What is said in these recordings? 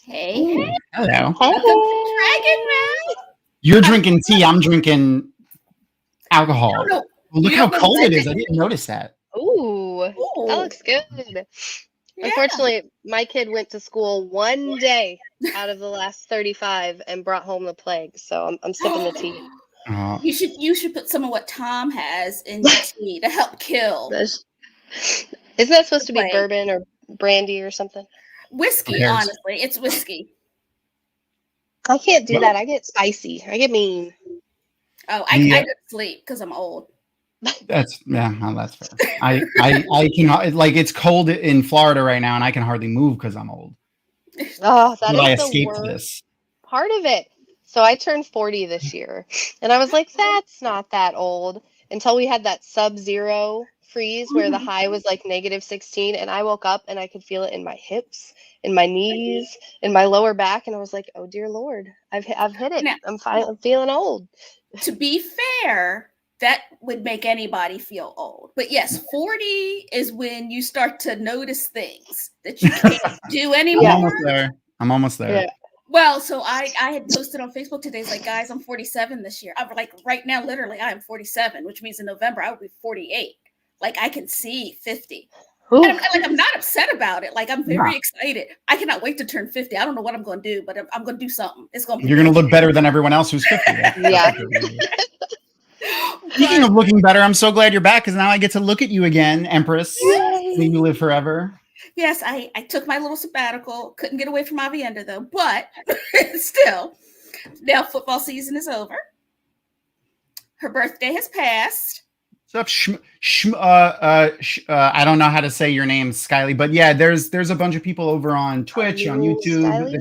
Hey. Ooh, hello. Dragonmount. You're drinking tea. I'm drinking alcohol. Well, look how cold it is. I didn't notice that. Ooh, that looks good. Yeah. Unfortunately, my kid went to school one day out of the last 35 and brought home the plague. So I'm sipping the tea. You should put some of what Tom has in your tea to help kill. Isn't that supposed to be bourbon or brandy or something? Whiskey, honestly. It's whiskey. I can't do that. I get spicy. I get mean. Oh, I go to sleep because I'm old. That's that's fair. I can like it's cold in Florida right now, and I can hardly move because I'm old. Oh, that I is escaped the worst this part of it. So I turned 40 this year, and I was like, that's not that old until we had that sub-zero freeze where the high was like -16, and I woke up and I could feel it in my hips, in my knees, in my lower back, and I was like, oh dear Lord, I've hit it. Now, I'm feeling old. To be fair, that would make anybody feel old. But yes, 40 is when you start to notice things that you can't do anymore. I'm almost there. Yeah. Well, so I had posted on Facebook today, it's like, guys, I'm 47 this year. I'm like, right now, literally, I am 47, which means in November, I will be 48. Like, I can see 50. And I'm not upset about it. Like, I'm very excited. I cannot wait to turn 50. I don't know what I'm going to do, but I'm going to do something. It's going to be You're going to look better than everyone else who's 50. Yeah. Speaking of looking better, I'm so glad you're back because now I get to look at you again, Empress. May you live forever. Yes, I took my little sabbatical. Couldn't get away from Avienda though, but still, now football season is over. Her birthday has passed. What's up, I don't know how to say your name, Skyly, but yeah, there's a bunch of people over on Twitch, on YouTube.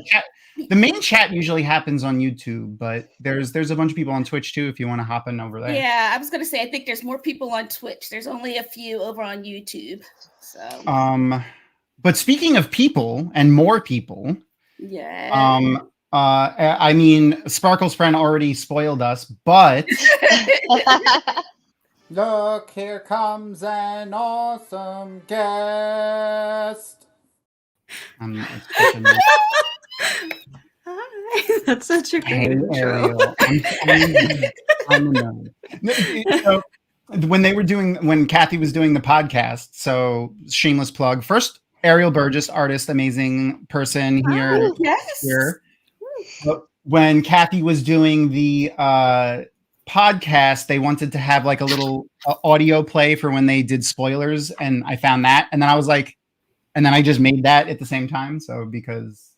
The main chat usually happens on YouTube, but there's a bunch of people on Twitch too if you want to hop in over there. Yeah, I was gonna say I think there's more people on Twitch. There's only a few over on YouTube. So but speaking of people and more people, I mean Sparkle's friend already spoiled us, but look, here comes an awesome guest. Hi, that's such a great intro. So, when Kathy was doing the podcast, so shameless plug. First, Ariel Burgess, artist, amazing person here. Oh, yes. Here. When Kathy was doing the podcast, they wanted to have like a little audio play for when they did spoilers, and I found that, and then I was like, and then I just made that at the same time. So because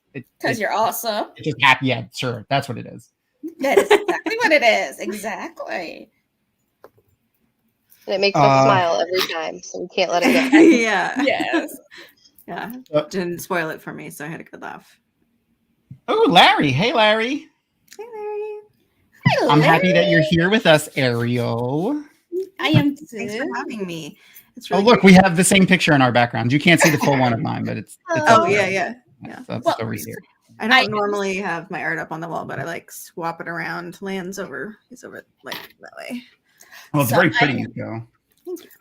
you're awesome. It just happened. Yeah, sure. That's what it is. That is exactly what it is. Exactly. And it makes us smile every time, so we can't let it go. Yeah. Yes. Yeah. Didn't spoil it for me, so I had a good laugh. Oh, Larry. Hey, Larry. Hey, Larry. Hi, I'm happy that you're here with us, Ariel. I am too. Thanks for having me. It's really look, we have the same picture in our background. You can't see the full one of mine, but it's yeah. That's over here. I don't normally have my art up on the wall, but I like swap it around. He's over like that way. Well, it's very pretty, though.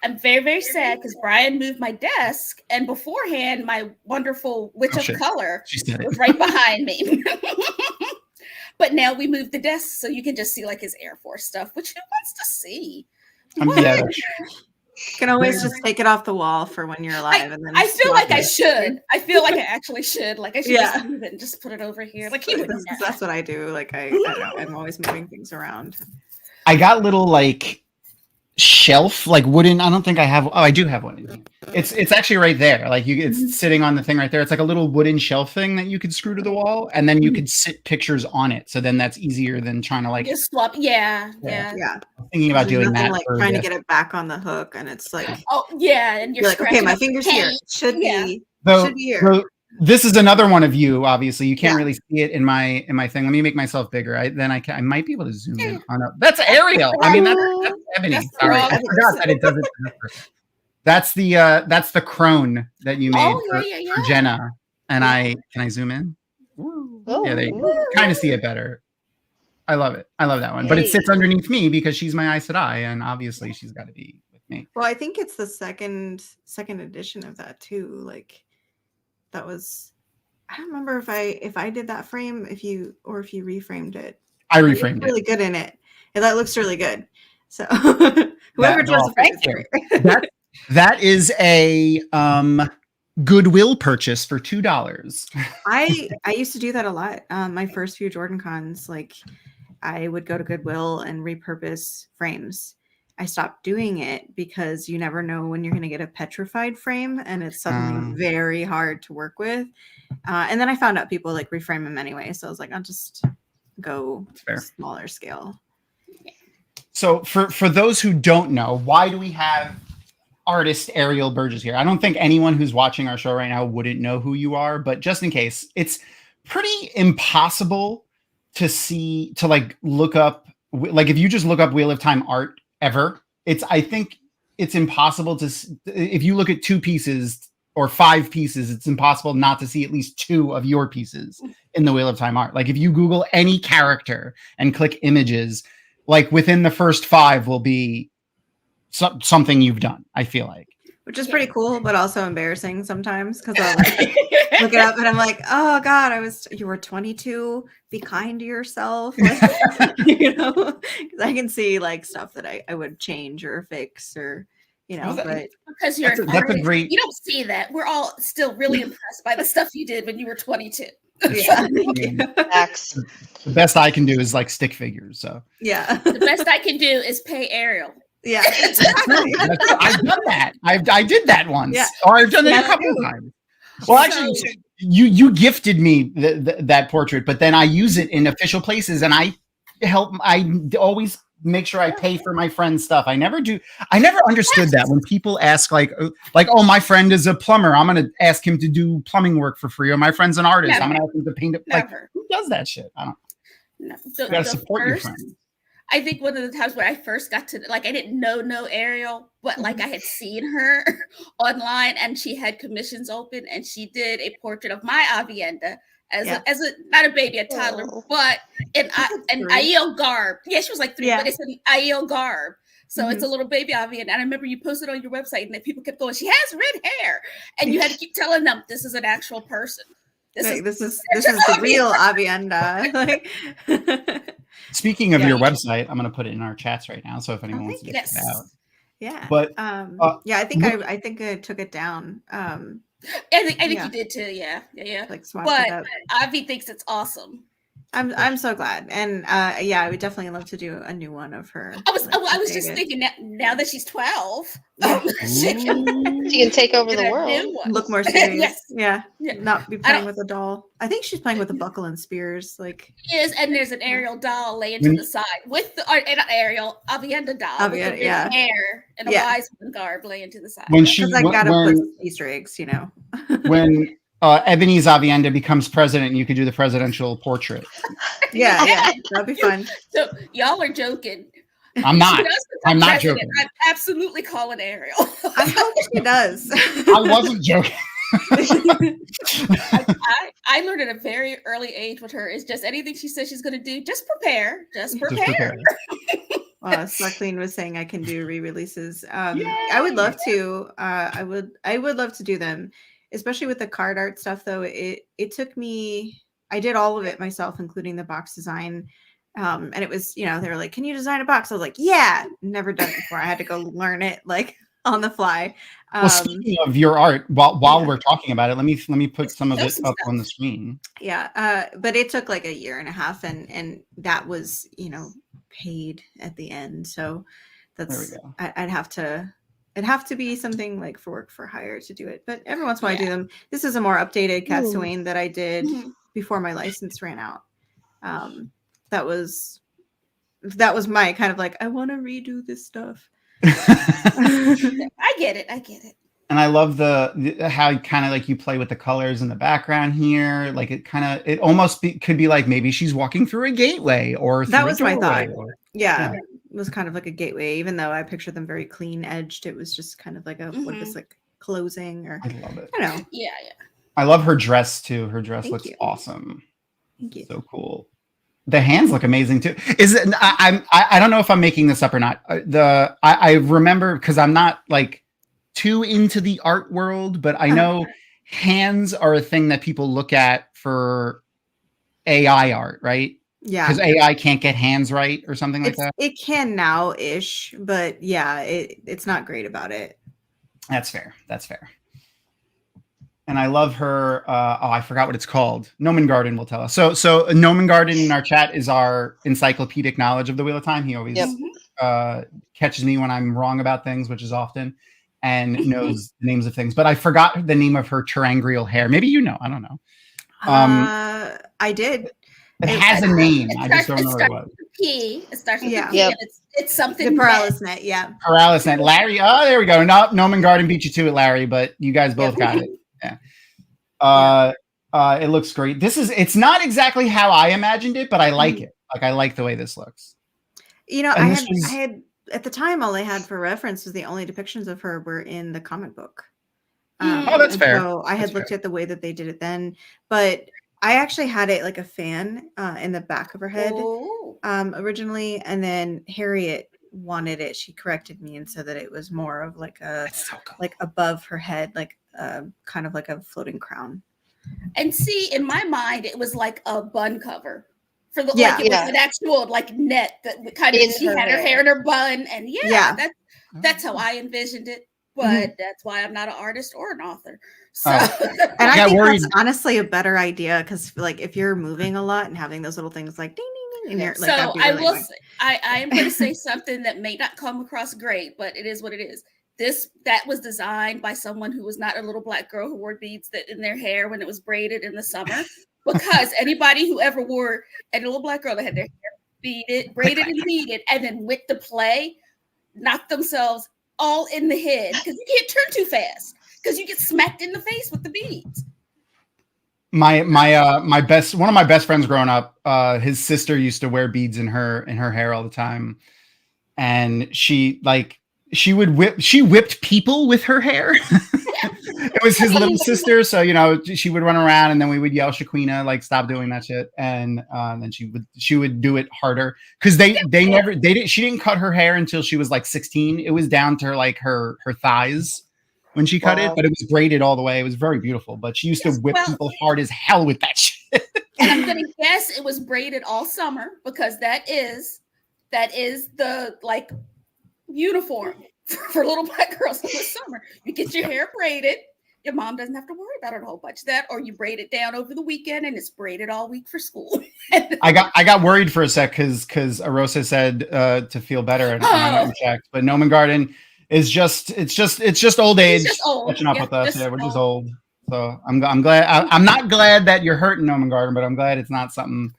I'm very, very sad because Brian moved my desk, and beforehand, my wonderful Witch of Color was right behind me. But now we moved the desk so you can just see like his Air Force stuff, which who wants to see? You can always just take it off the wall for when you're live. And then I feel like I should. I feel like I actually should. Like I should just move it and just put it over here. Like that's what I do. Like I don't know. I'm always moving things around. I got little like shelf, like wooden. I don't think I have. Oh, I do have one. It's actually right there. Like it's sitting on the thing right there. It's like a little wooden shelf thing that you could screw to the wall, and then you could sit pictures on it. So then that's easier than trying to like just swap. Yeah. I'm thinking about doing that. Like trying to get it back on the hook, and it's like, and you're like, okay, my finger's here. It should be. Should be here. So this is another one of you. Obviously, you can't really see it in my thing. Let me make myself bigger. I might be able to zoom in on it. That's Ariel. I mean, that's Ebony. Sorry, I forgot that it doesn't. That's the crone that you made for Jenna. And can I zoom in? Yeah, there you go. Kind of see it better. I love it. I love that one. But it sits underneath me because she's my Aes Sedai, and obviously she's got to be with me. Well, I think it's the second edition of that too. Like that was I don't remember if I did that frame, if you reframed it. I reframed really good in it. And that looks really good. So whoever does well, the frame, that is a Goodwill purchase for $2. I used to do that a lot. My first few Jordan cons, like I would go to Goodwill and repurpose frames. I stopped doing it because you never know when you're going to get a petrified frame, and it's suddenly very hard to work with. And then I found out people like reframe them anyway, so I was like, I'll just go smaller scale. So for those who don't know, why do we have artist Ariel Burgess here? I don't think anyone who's watching our show right now wouldn't know who you are, but just in case, it's pretty impossible to like look up, like if you just look up Wheel of Time art ever, I think it's impossible to, if you look at 2 pieces or 5 pieces, it's impossible not to see at least 2 of your pieces in the Wheel of Time art. Like if you Google any character and click images, like within the first 5 will be something you've done, I feel like. Which is pretty cool, but also embarrassing sometimes because I'll like look it up and I'm like, oh God, you were 22. Be kind to yourself. Like, you know, because I can see like stuff that I would change or fix or, you know, but because you're an artist, you don't see that. We're all still really impressed by the stuff you did when you were 22. Yeah. The best I can do is like stick figures. So yeah, the best I can do is pay Ariel. Yeah, I've done that. I did that once, or I've done it a couple of times. Well, actually, you gifted me that portrait, but then I use it in official places, and I always make sure I pay for my friend's stuff. I never understood that when people ask like, oh, my friend is a plumber, I'm going to ask him to do plumbing work for free, or my friend's an artist, I'm going to ask him to paint it. Like, who does that shit? I don't know. You got to support your friend. I think one of the times where I first got to, like, I didn't know Ariel, but like I had seen her online and she had commissions open and she did a portrait of my Avienda as a not a baby, a toddler, but an Aiel garb. Yeah, she was like 3, but it's an Aiel garb. So it's a little baby Avienda. And I remember you posted on your website and then people kept going, she has red hair. And you had to keep telling them this is an actual person. This is the real Avienda. Like speaking of your website, I'm going to put it in our chats right now. So if anyone wants to check it out. Yeah. But I think I took it down. I think you did too. Yeah. Like but Avi thinks it's awesome. I'm so glad. And I would definitely love to do a new one of her. I was just thinking that now that she's 12, she can take over the world. Look more serious. Not be playing with a doll. I think she's playing with a buckle and spears. Like and there's an Ariel doll laying to the side with the Ariel Avienda doll with the hair and a wise woman garb laying to the side. Because I gotta put Easter eggs, you know. When Ebony's Avienda becomes president, and you could do the presidential portrait. Yeah, that'd be fun. So y'all are joking. I'm not. I'm not joking. I'm absolutely calling Ariel. I hope she does. I wasn't joking. I learned at a very early age with her is just anything she says she's going to do, just prepare. Just prepare. Sparkling was saying I can do re-releases. I would love to. I would love to do them. Especially with the card art stuff, though, it took me. I did all of it myself, including the box design. And it was, they were like, "Can you design a box?" I was like, "Yeah." Never done it before. I had to go learn it like on the fly. Well, speaking of your art, while we're talking about it, let me put some of it up on the screen. Yeah, but it took like a year and a half, and that was paid at the end. So that's there we go. It'd have to be something like for work for hire to do it. But every once in a while I do them. This is a more updated Castaway that I did before my license ran out. That was my kind of like, I want to redo this stuff. I get it. And I love how kind of like you play with the colors in the background here. Like it almost could be like maybe she's walking through a gateway or that was my thought. Yeah. It was kind of like a gateway, even though I pictured them very clean edged. It was just kind of like what is like closing or I love it. I don't know. Yeah. I love her dress too. Her dress looks awesome. Thank you. So cool. The hands look amazing too. Is it? I don't know if I'm making this up or not. I remember because I'm not like too into the art world, but I know hands are a thing that people look at for AI art, right? Yeah, because AI can't get hands right or something like that. It can now-ish, but yeah, it's not great about it. That's fair. And I love her. I forgot what it's called. Noman Garden will tell us. So Noman Garden in our chat is our encyclopedic knowledge of the Wheel of Time. He always catches me when I'm wrong about things, which is often, and knows the names of things. But I forgot the name of her terangrial hair. Maybe you know. I don't know. I did. It has a name. I just don't know what it was. P. It starts with P. Yep. It's something. The Paralysis Net. Yeah. Paralysis Net. Larry. Oh, there we go. No, Noman Garden beat you to it, Larry. But you guys both got it. Yeah. It looks great. It's not exactly how I imagined it, but I like it. Like I like the way this looks. You know, I had at the time all I had for reference was the only depictions of her were in the comic book. Oh, that's fair. So I had looked at the way that they did it then, but I actually had it like a fan in the back of her head originally, and then Harriet wanted it. She corrected me and said that it was more of like like above her head, like kind of like a floating crown. And see, in my mind, it was like a bun cover for the like it was an actual like net that kind of she had her hair in her bun, and that's how I envisioned it. But that's why I'm not an artist or an author. So, and I think that's honestly a better idea because, like, if you're moving a lot and having those little things like ding ding ding, and so I will. I am going to say something that may not come across great, but it is what it is. That was designed by someone who was not a little black girl who wore beads in their hair when it was braided in the summer. Because anybody who ever wore a little black girl that had their hair braided and beaded, and then went to play, knocked themselves all in the head because you can't turn too fast because you get smacked in the face with the beads. One of my best friends growing up, his sister used to wear beads in her hair all the time, and she whipped people with her hair. It was his little sister, so she would run around, and then we would yell Shaquina, like, stop doing that shit, and then she would do it harder because she didn't cut her hair until she was like 16. It was down to like her thighs when she cut it, but it was braided all the way. It was very beautiful, but she used to whip people hard as hell with that shit. And I'm gonna guess it was braided all summer because that is the like uniform for little black girls in the summer. You get your hair braided. Your mom doesn't have to worry about it a whole bunch. That, or you braid it down over the weekend and it's braided all week for school. I got worried for a sec because Arosa said to feel better and I checked. But Noman Garden is just old age catching up with us. Yeah, we're just old. So I'm glad. I'm not glad that you're hurting Noman Garden, but I'm glad it's not something.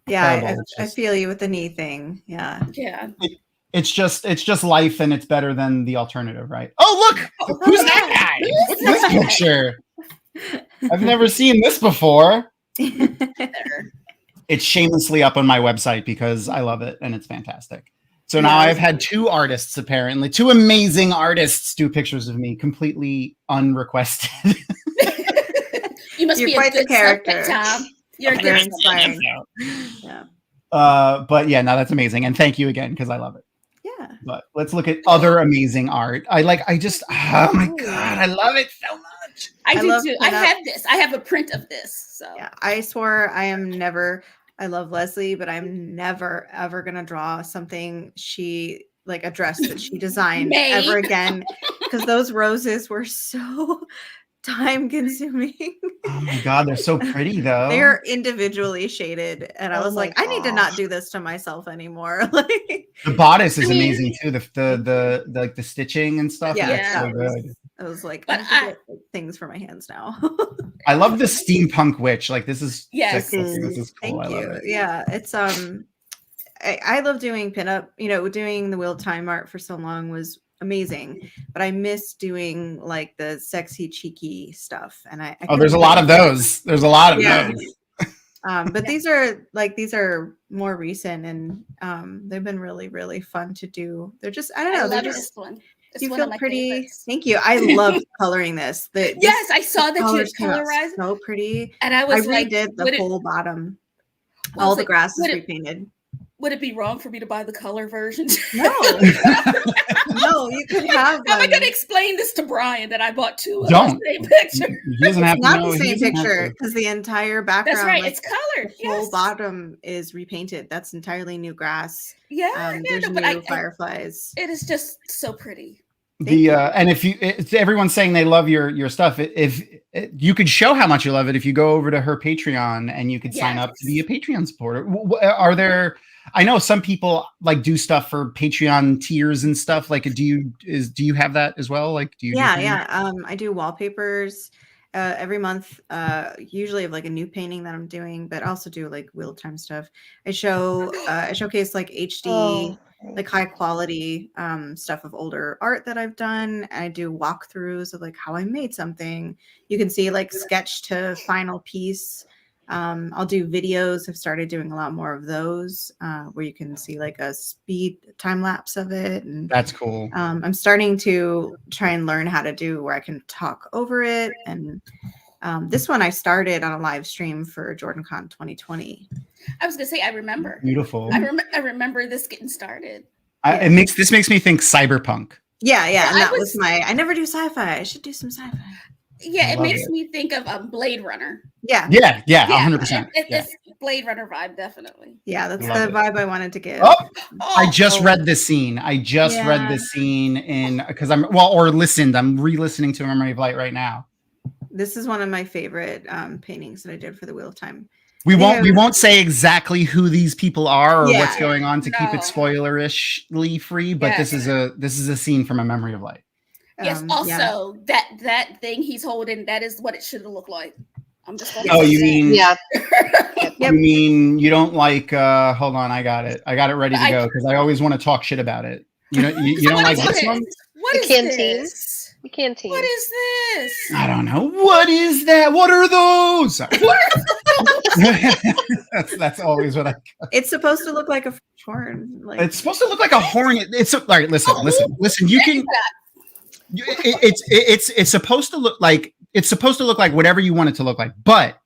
Yeah, I feel you with the knee thing. Yeah. Yeah. It's just life, and it's better than the alternative, right? Oh, look! Who's that guy? What's this picture? I've never seen this before. It's shamelessly up on my website because I love it, and it's fantastic. So now I've had two amazing artists do pictures of me, completely unrequested. You must be quite a good the character. Tom. You're very inspiring. Yeah. But yeah, no, that's amazing, and thank you again because I love it. Yeah. But let's look at other amazing art. Oh my God, I love it so much. I do too. I have this. I have a print of this. So yeah, I swore I love Leslie, but I'm never ever gonna draw something a dress that she designed ever again. Because those roses were so time consuming. Oh my God, they're so pretty though. They're individually shaded, and I was like, I need to not do this to myself anymore. Like the bodice is amazing too. The stitching and stuff. Yeah, so good. I was like, I have to get things for my hands now. I love the steampunk witch. Like this is yes. This is cool. Thank you. Yeah, it's I love doing pinup. Doing the Wheel of Time art for so long was amazing, but I miss doing like the sexy cheeky stuff, and I there's a lot of those. There's a lot of those. But these are more recent, and they've been really, really fun to do. They're just I don't know. They're just this one. You feel pretty. Favorites. Thank you. I love coloring this. Yes, I saw that you had colorized. So pretty. And I redid the whole bottom. All the grass is repainted. Would it be wrong for me to buy the color version? No. No, you could have. How am I going to explain this to Brian that I bought two of Don't. the same picture? He doesn't have It's to not know. the He same doesn't have picture to. because the entire background. That's right. like, It's colored. the whole Yes. bottom is repainted. That's entirely new grass. Yeah. There's No, but new fireflies. it is just so pretty. And if everyone's saying they love your stuff, if you could show how much you love it if you go over to her Patreon and you could sign up to be a Patreon supporter. Are there? I know some people like do stuff for Patreon tiers and stuff. Like, do you have that as well? Like, do you? Yeah. I do wallpapers every month. Usually of like a new painting that I'm doing, but also do like wheel time stuff. I showcase like HD. Like high quality stuff of older art that I've done. I do walkthroughs of like how I made something. You can see like sketch to final piece. I'll do videos. I've started doing a lot more of those where you can see like a speed time lapse of it. And that's cool. I'm starting to try and learn how to do where I can talk over it. And this one I started on a live stream for JordanCon 2020. I was gonna say I remember. Beautiful. I remember this getting started. This makes me think cyberpunk. Yeah, and that was my. I never do sci-fi. I should do some sci-fi. Yeah, it makes me think of Blade Runner. Yeah, 100%. It's Blade Runner vibe, definitely. Yeah, that's the vibe I wanted to give. I just read this scene. Read this scene in because I'm re-listening to Memory of Light right now. This is one of my favorite paintings that I did for the Wheel of Time. We won't say exactly who these people are or what's going on to keep it spoilerishly free, but this is a scene from A Memory of Light. Yes. Also, that thing he's holding, that is what it should have looked like. I'm just. You mean? Yeah. You mean you don't like? Hold on, I got it. I got it ready to go because I always want to talk shit about it. You know, you don't like this one? What is this? The canteen. What is this? I don't know. What is that? What are those? That's always what I. It's supposed to look like a horn. Like it's supposed to look like a horn. It's all right. Listen. You can. It's supposed to look like whatever you want it to look like, but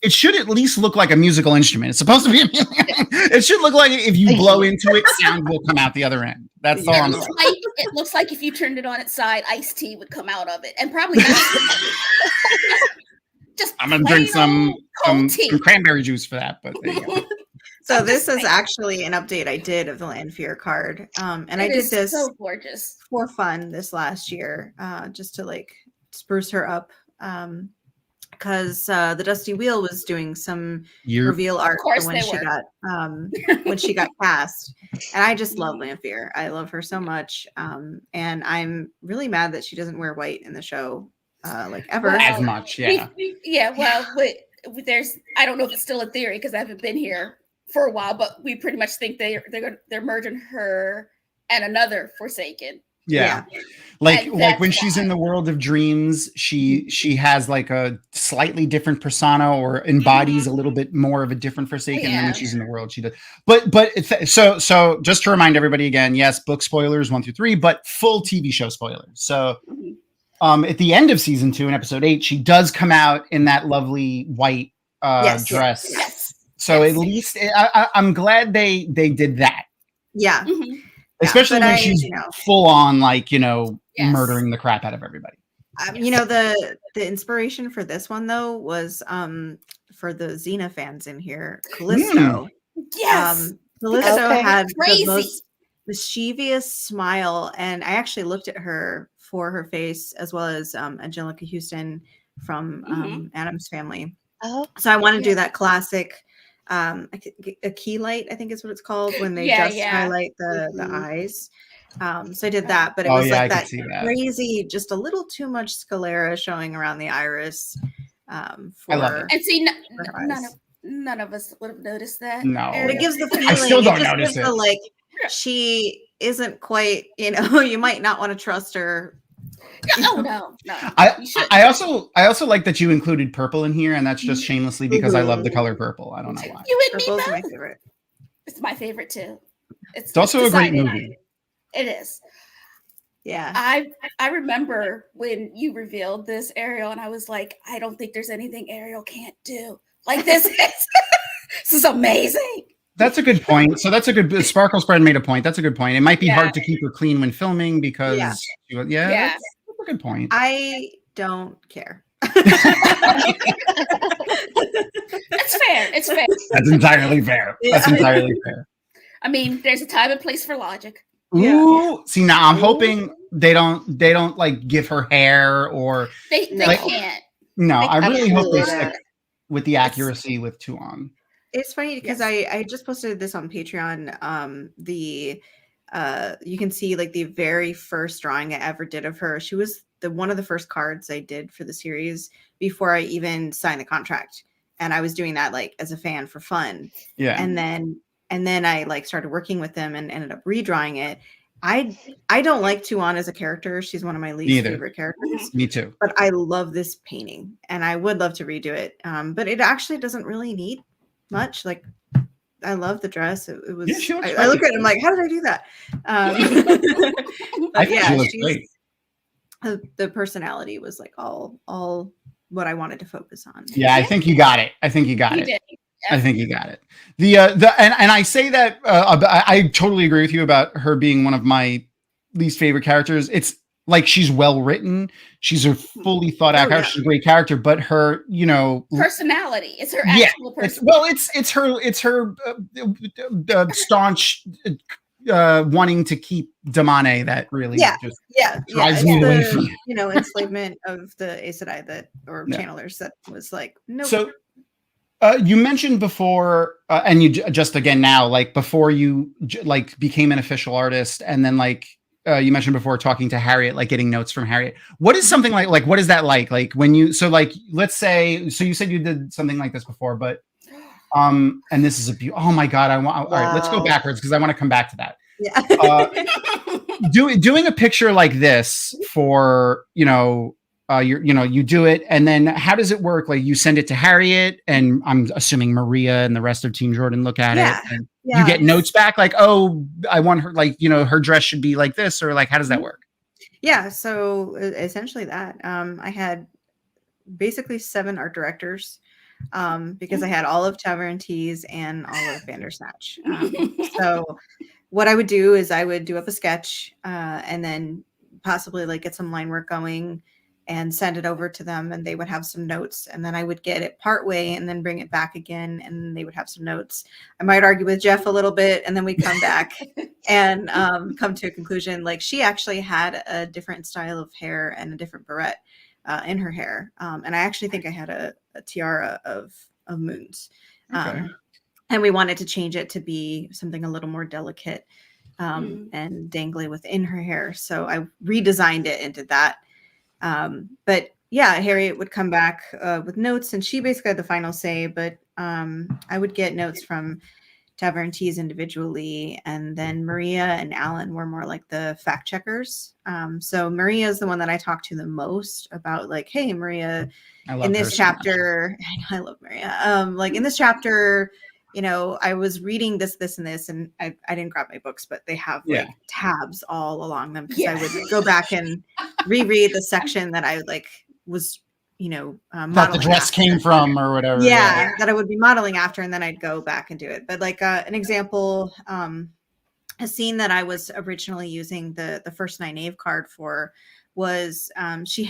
it should at least look like a musical instrument. It's supposed to be. It should look like if you blow into it, sound will come out the other end. That's all I'm saying. It looks like if you turned it on its side, iced tea would come out of it, and probably not. Just I'm gonna drink some cranberry juice for that. But there you go. So this is actually an update I did of the Land Fear card, and I did this so gorgeous for fun this last year, just to like spruce her up. Because the Dusty Wheel was doing some reveal art for when she got cast, and I just love Lanfear. I love her so much, and I'm really mad that she doesn't wear white in the show, like ever as much. Yeah, well, there's I don't know if it's still a theory because I haven't been here for a while, but we pretty much think they're merging her and another Forsaken. Yeah. Like when she's in the world of dreams, she has like a slightly different persona or embodies a little bit more of a different Forsaken than when she's in the world she does. But so just to remind everybody again, yes, book spoilers 1 through 3, but full TV show spoilers. So at the end of season 2 in episode 8, she does come out in that lovely white dress. Yes. So at least I'm glad they did that. Yeah. Mm-hmm. Especially when she's full on, like, murdering the crap out of everybody. The inspiration for this one, though, was for the Xena fans in here, Callisto. Yes. Callisto had the most mischievous smile. And I actually looked at her for her face, as well as Angelica Houston from Addams Family. Oh. So I want to do that classic. A key light, I think is what it's called, when they highlight the eyes. So I did that, but it was like that crazy, just a little too much sclera showing around the iris. I love it. And see, none of us would have noticed that. No, but it gives the feeling. I still don't notice it. Like she isn't quite. You might not want to trust her. No. I also like that you included purple in here, and that's just shamelessly because I love the color purple. I don't know why. Purple's my favorite. It's my favorite too. It's also a great movie. It is. Yeah. I remember when you revealed this, Ariel, and I was like, I don't think there's anything Ariel can't do. Like this is amazing. That's a good point. So that's a good Sparkle Spread made a point. That's a good point. It might be hard to keep her clean when filming because that's a good point. I don't care. It's fair. It's fair. That's entirely fair. That's entirely fair. I mean, there's a time and place for logic. Ooh, see now I'm hoping they don't like give her hair or they can't. No, I really hope they stick with the accuracy with Tuon. It's funny because I just posted this on Patreon. You can see like the very first drawing I ever did of her. She was one of the first cards I did for the series before I even signed the contract. And I was doing that like as a fan for fun. Yeah. And then I like started working with them and ended up redrawing it. I don't like Tuon as a character. She's one of my least favorite characters. Me too. But I love this painting and I would love to redo it. But it actually doesn't really need much. Like I love the dress. It was I look at it, I'm like, how did I do that? I think she looks great. The personality was like all what I wanted to focus on. Yeah, I think you got it. I think you got it. I think you got it. And I say that I totally agree with you about her being one of my least favorite characters. It's like she's well written. She's a fully thought out character. She's a great character, but her, personality. It's her actual personality. It's her staunch wanting to keep Damane that really drives me away from enslavement of the Aes Sedai channelers that was like nope. So you mentioned before, and you just again now, like before you like became an official artist, and then like you mentioned before talking to Harriet, like getting notes from Harriet. What is something like what is that like? Like when you let's say you said you did something like this before, but and this is oh my god, all right, let's go backwards because I want to come back to that. Yeah. Doing a picture like this for you do it, and then how does it work? Like you send it to Harriet, and I'm assuming Maria and the rest of Team Jordan look at it, and you get notes back like, oh, I want her like her dress should be like this, or like how does that work? Yeah, so essentially that I had basically 7 art directors because I had all of Tavern Teas and all of Bandersnatch. So what I would do is I would do up a sketch and then possibly like get some line work going and send it over to them, and they would have some notes, and then I would get it part way and then bring it back again, and they would have some notes. I might argue with Jeff a little bit, and then we'd come back and come to a conclusion. Like she actually had a different style of hair and a different barrette in her hair, and I actually think I had a tiara of moons. Okay. And we wanted to change it to be something a little more delicate and dangly within her hair. So I redesigned it into that. But yeah, Harriet would come back with notes, and she basically had the final say, but I would get notes from Tavern Teas individually, and then Maria and Alan were more like the fact checkers. So Maria is the one that I talked to the most about, like, hey, Maria, in this chapter, I love Maria. Like in this chapter, I was reading this, and this, and I didn't grab my books, but they have like tabs all along them because I would go back and reread the section that I like was, that the dress came from or whatever. Yeah, that I would be modeling after, and then I'd go back and do it. But like an example, a scene that I was originally using the first Nynaeve card for was she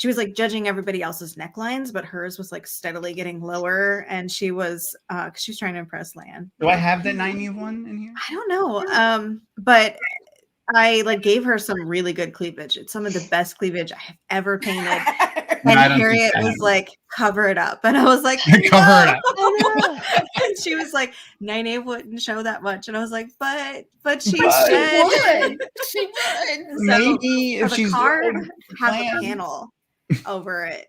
was like judging everybody else's necklines, but hers was like steadily getting lower, and she was because she was trying to impress Lan. Do I have the Nynaeve one in here? I don't know, but I like gave her some really good cleavage. It's some of the best cleavage I have ever painted. And Harriet was like, cover it up. And I was like, cover it up. And she was like, Nynaeve wouldn't show that much. And I was like, but she should. She would. Maybe if she's the card have a panel over it.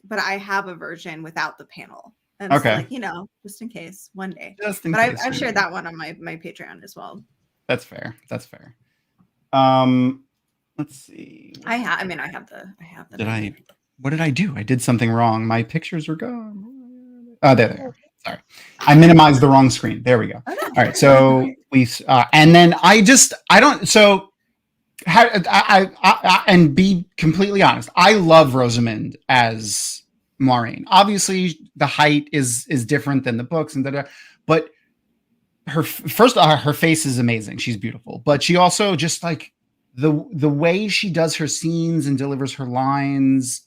But I have a version without the panel. And so like, just in case one day. I've shared that one on my Patreon as well. That's fair. Let's see. I have the. What did I do? I did something wrong. My pictures were gone. Oh, there they are. Sorry. I minimized the wrong screen. There we go. All right. So and then and be completely honest, I love Rosamund as Moiraine. Obviously the height is different than the books but her face is amazing. She's beautiful, but she also just like the way she does her scenes and delivers her lines.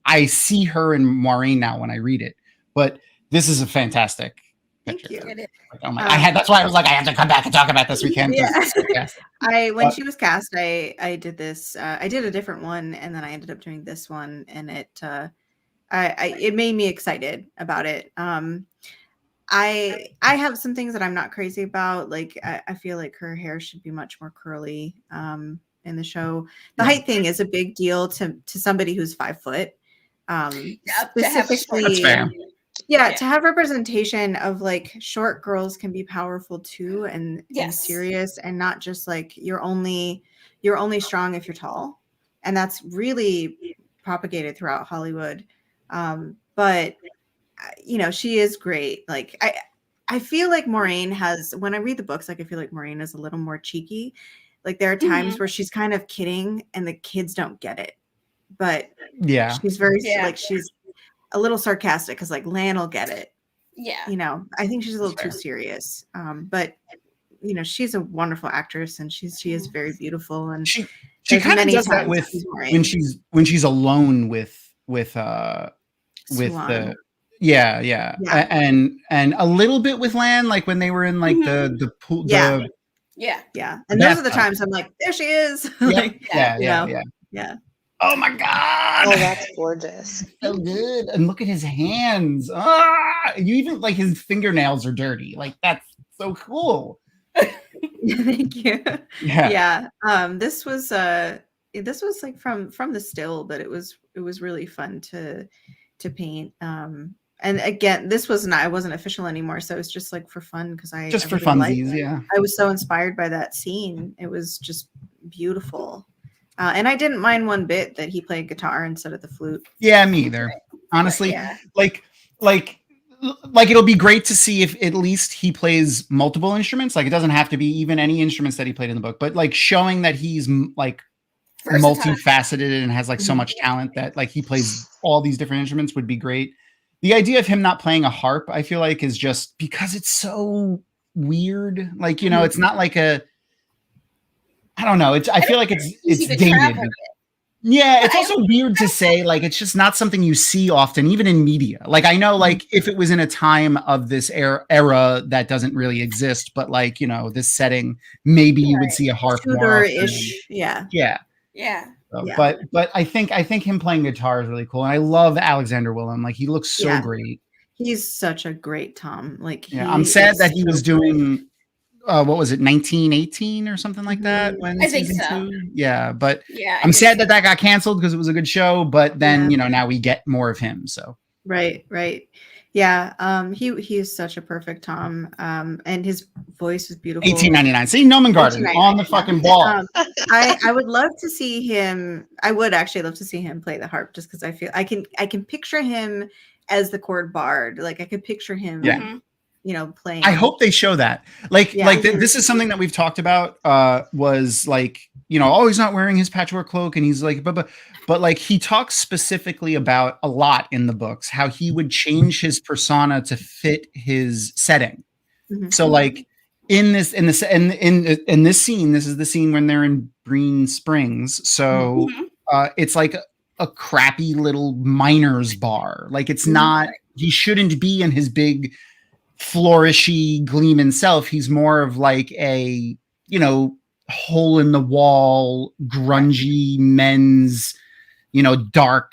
I see her in Maureen now when I read it, but this is a fantastic Thank picture. you. Like, oh my, that's why I was like, I have to come back and talk about this weekend. Yeah. When she was cast, I did this. I did a different one, and then I ended up doing this one, and it made me excited about it. I have some things that I'm not crazy about. Like I feel like her hair should be much more curly in the show. The height thing is a big deal to somebody who's 5 foot. Specifically, that's fair. Yeah, to have representation of like short girls can be powerful too, and serious, and not just like you're only strong if you're tall, and that's really propagated throughout Hollywood. But you know, she is great. Like I feel like Maureen has, when I read the books, like I feel like Maureen is a little more cheeky. Like there are times where she's kind of kidding and the kids don't get it, but she's very like she's a little sarcastic because like Lan will get it. Yeah. You know, I think she's a little too serious. But you know, she's a wonderful actress and she is very beautiful, and she kind of does that with when she's alone with the and a little bit with Lan, like when they were in like the pool. And those are the times I'm like, there she is. Yeah. Oh my God. Oh, that's gorgeous. So good. And look at his hands. You even like his fingernails are dirty. Like that's so cool. Thank you. Yeah. This was like from the still, but it was really fun to paint. And again, I wasn't official anymore, so it's just like for fun because I for funsies. I was so inspired by that scene. It was just beautiful. And I didn't mind one bit that he played guitar instead of the flute. Yeah, me either. Honestly, like it'll be great to see if at least he plays multiple instruments. Like it doesn't have to be even any instruments that he played in the book, but like showing that he's like multifaceted and has like so much talent that like he plays all these different instruments would be great. The idea of him not playing a harp, I feel like, is just because it's so weird. Like, you know, it's not like I don't know. I feel like it's dated. Yeah, it's also weird to say, like, it's just not something you see often, even in media. Like, I know, like, if it was in a time of this era that doesn't really exist, but like, you know, this setting, maybe you would see a harp more often. Yeah. So, but I think him playing guitar is really cool, and I love Alexander Willem. Like, he looks so great. He's such a great Tom. Like, I'm sad that he was doing. What was it, 1918 or something like that? I think so. 2? Yeah, but I'm sad that got canceled because it was a good show. But then you know, now we get more of him. So right. Yeah. He is such a perfect Tom. And his voice is beautiful. 1899. See, Noman Garden on the fucking ball. I would love to see him. I would actually love to see him play the harp, just because I feel I can picture him as the chord bard. Like I could picture him. Yeah. You know, playing. I hope they show that. This is something that we've talked about. Was like, you know, oh, he's not wearing his patchwork cloak, and he's like, but like he talks specifically about a lot in the books how he would change his persona to fit his setting. So like in this scene, this is the scene when they're in Green Springs. So it's like a crappy little miner's bar. Like it's not. He shouldn't be in his big flourishy gleaming self. He's more of like a, you know, hole in the wall, grungy men's, you know, dark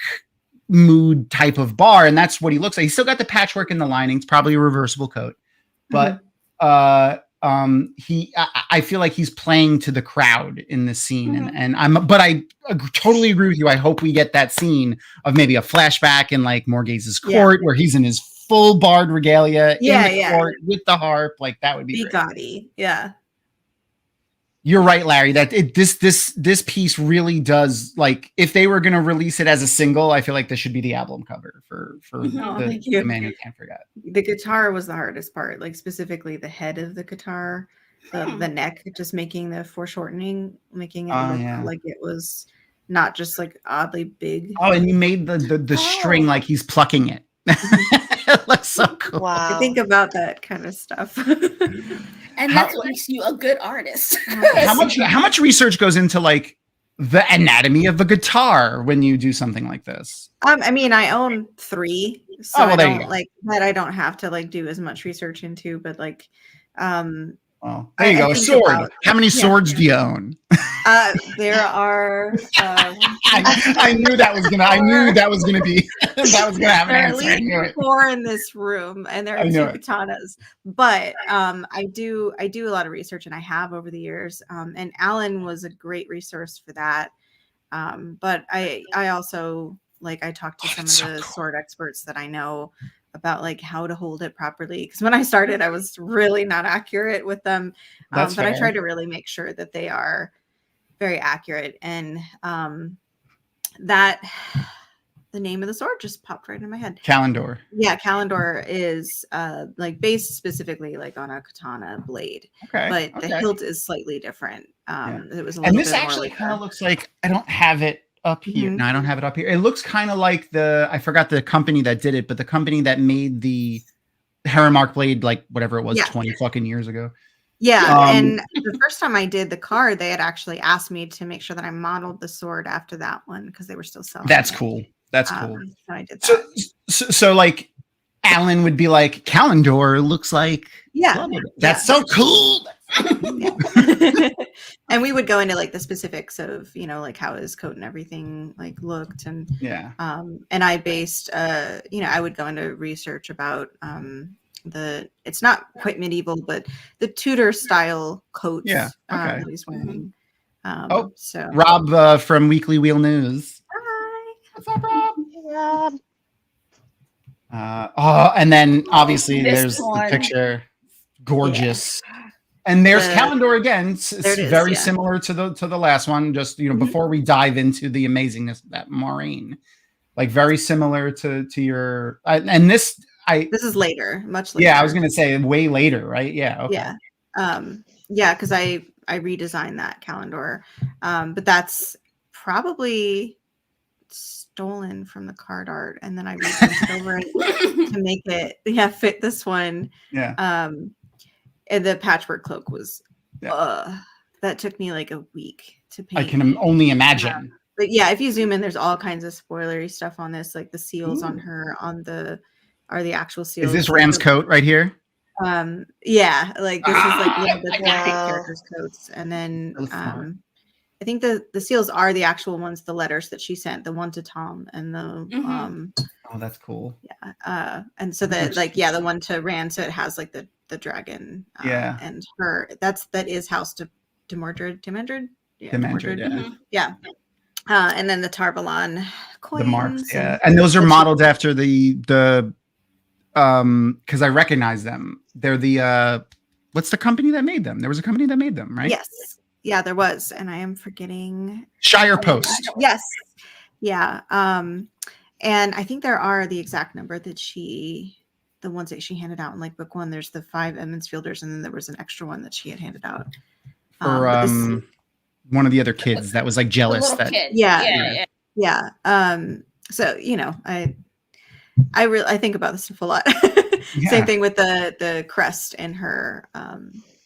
mood type of bar. And that's what he looks like. He's still got the patchwork in the linings, probably a reversible coat, but I feel like he's playing to the crowd in this scene. But I totally agree with you. I hope we get that scene of maybe a flashback in like Morgaze's court where he's in his full bard regalia in the court with the harp. Like that would be great. Gaudy. Yeah. You're right, Larry, that this piece really does, like, if they were going to release it as a single, I feel like this should be the album cover for the Man Who Can't Forget. The guitar was the hardest part, like specifically the head of the guitar, the neck, just making the foreshortening, making it look like it was not just like oddly big. Oh, and you made the string like he's plucking it. It looks so cool. Wow. I think about that kind of stuff. And that's what makes you a good artist. How much research goes into like the anatomy of a guitar when you do something like this? I mean, I own 3, so well, I there you don't go. like that. I don't have to like do as much research into, but like, Well, there you go. A think sword. about- How many swords do you own? there are. I knew that was gonna. I knew that was gonna be. That was gonna have an There are at answer. I knew least it. 4 in this room, and there are I 2 knew it. katanas. But I do a lot of research, and I have over the years. And Alan was a great resource for that. But I also like I talked to some of the sword experts that I know about like how to hold it properly. Because when I started, I was really not accurate with them. But fair. I try to really make sure that they are very accurate. And that the name of the sword just popped right into my head. Calendor. Yeah, Calendor is like based specifically like on a katana blade. Okay. But the hilt is slightly different. It was a little and this bit actually more kind of looks like I don't have it up here. No, I don't have it up here. It looks kind of like I forgot the company that did it, but the company that made the Herrenmark blade, like whatever it was, 20 fucking years ago. Yeah, and the first time I did the card, they had actually asked me to make sure that I modeled the sword after that one because they were still selling. That's cool. That's cool. So I did that. So like Alan would be like, Calendor looks like. Yeah, that's so cool. And we would go into like the specifics of like how his coat and everything like looked and and I based I would go into research about it's not quite medieval but the Tudor style coats that he's wearing. So Rob from Weekly Wheel News. Hi. What's up, Rob? Yeah. And then obviously there's one. the picture. Gorgeous. And there's Calendor again. It's very similar to the last one. Just before we dive into the amazingness of that Maureen, like very similar to your and this is later, much later. Yeah, I was gonna say way later, right? Yeah. Okay. Yeah. Because I redesigned that Calendor, but that's probably stolen from the card art, and then I reprinted over it to make it fit this one. Yeah. And the patchwork cloak was that took me like a week to paint. I can only imagine. But yeah, if you zoom in, there's all kinds of spoilery stuff on this, like the seals on her are the actual seals. Is this Ram's coat right here? Yeah, like this is like little bits of characters' coats, and then I think the seals are the actual ones, the letters that she sent, the one to Tom and the oh, that's cool. Yeah. And so the one to Rand, so it has like the dragon and her that is House to Mordred. Yeah. And then the Tarvalon coins. The marks, and those are modeled after the because I recognize them. They're the what's the company that made them? There was a company that made them, right? Yes. Yeah, there was, and I am forgetting Shire Post. Yes. Yeah. And I think there are the exact number that the ones that she handed out in like book 1. There's the 5 Emmonsfielders, and then there was an extra one that she had handed out. For one of the other kids that was like jealous that kid. Yeah. So I think about this stuff a lot. Same thing with the crest in her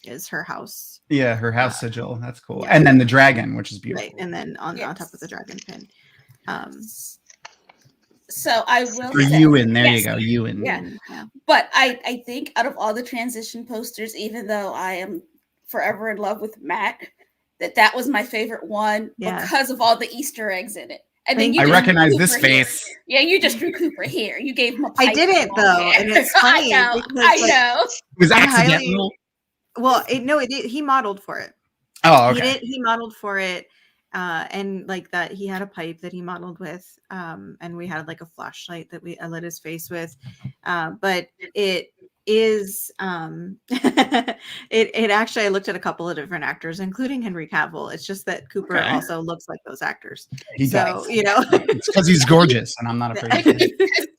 is her house. Yeah, her house sigil. That's cool. And then the dragon, which is beautiful. Right. And then on top of the dragon pin. So I will for say, Ewan, there you go, Ewan. Yeah. But I think out of all the transition posters, even though I am forever in love with Matt, that was my favorite one because of all the Easter eggs in it. And then I recognize this face. Yeah, you just drew Cooper here. You gave him a pipe. I didn't though, and it's funny. I know. It was accidental. He modeled for it. Oh, okay. He modeled for it, and like that, he had a pipe that he modeled with, and we had like a flashlight that I lit his face with, but it is it actually I looked at a couple of different actors including Henry Cavill. It's just that Cooper also looks like those actors. He does. It's because he's gorgeous and I'm not afraid of him.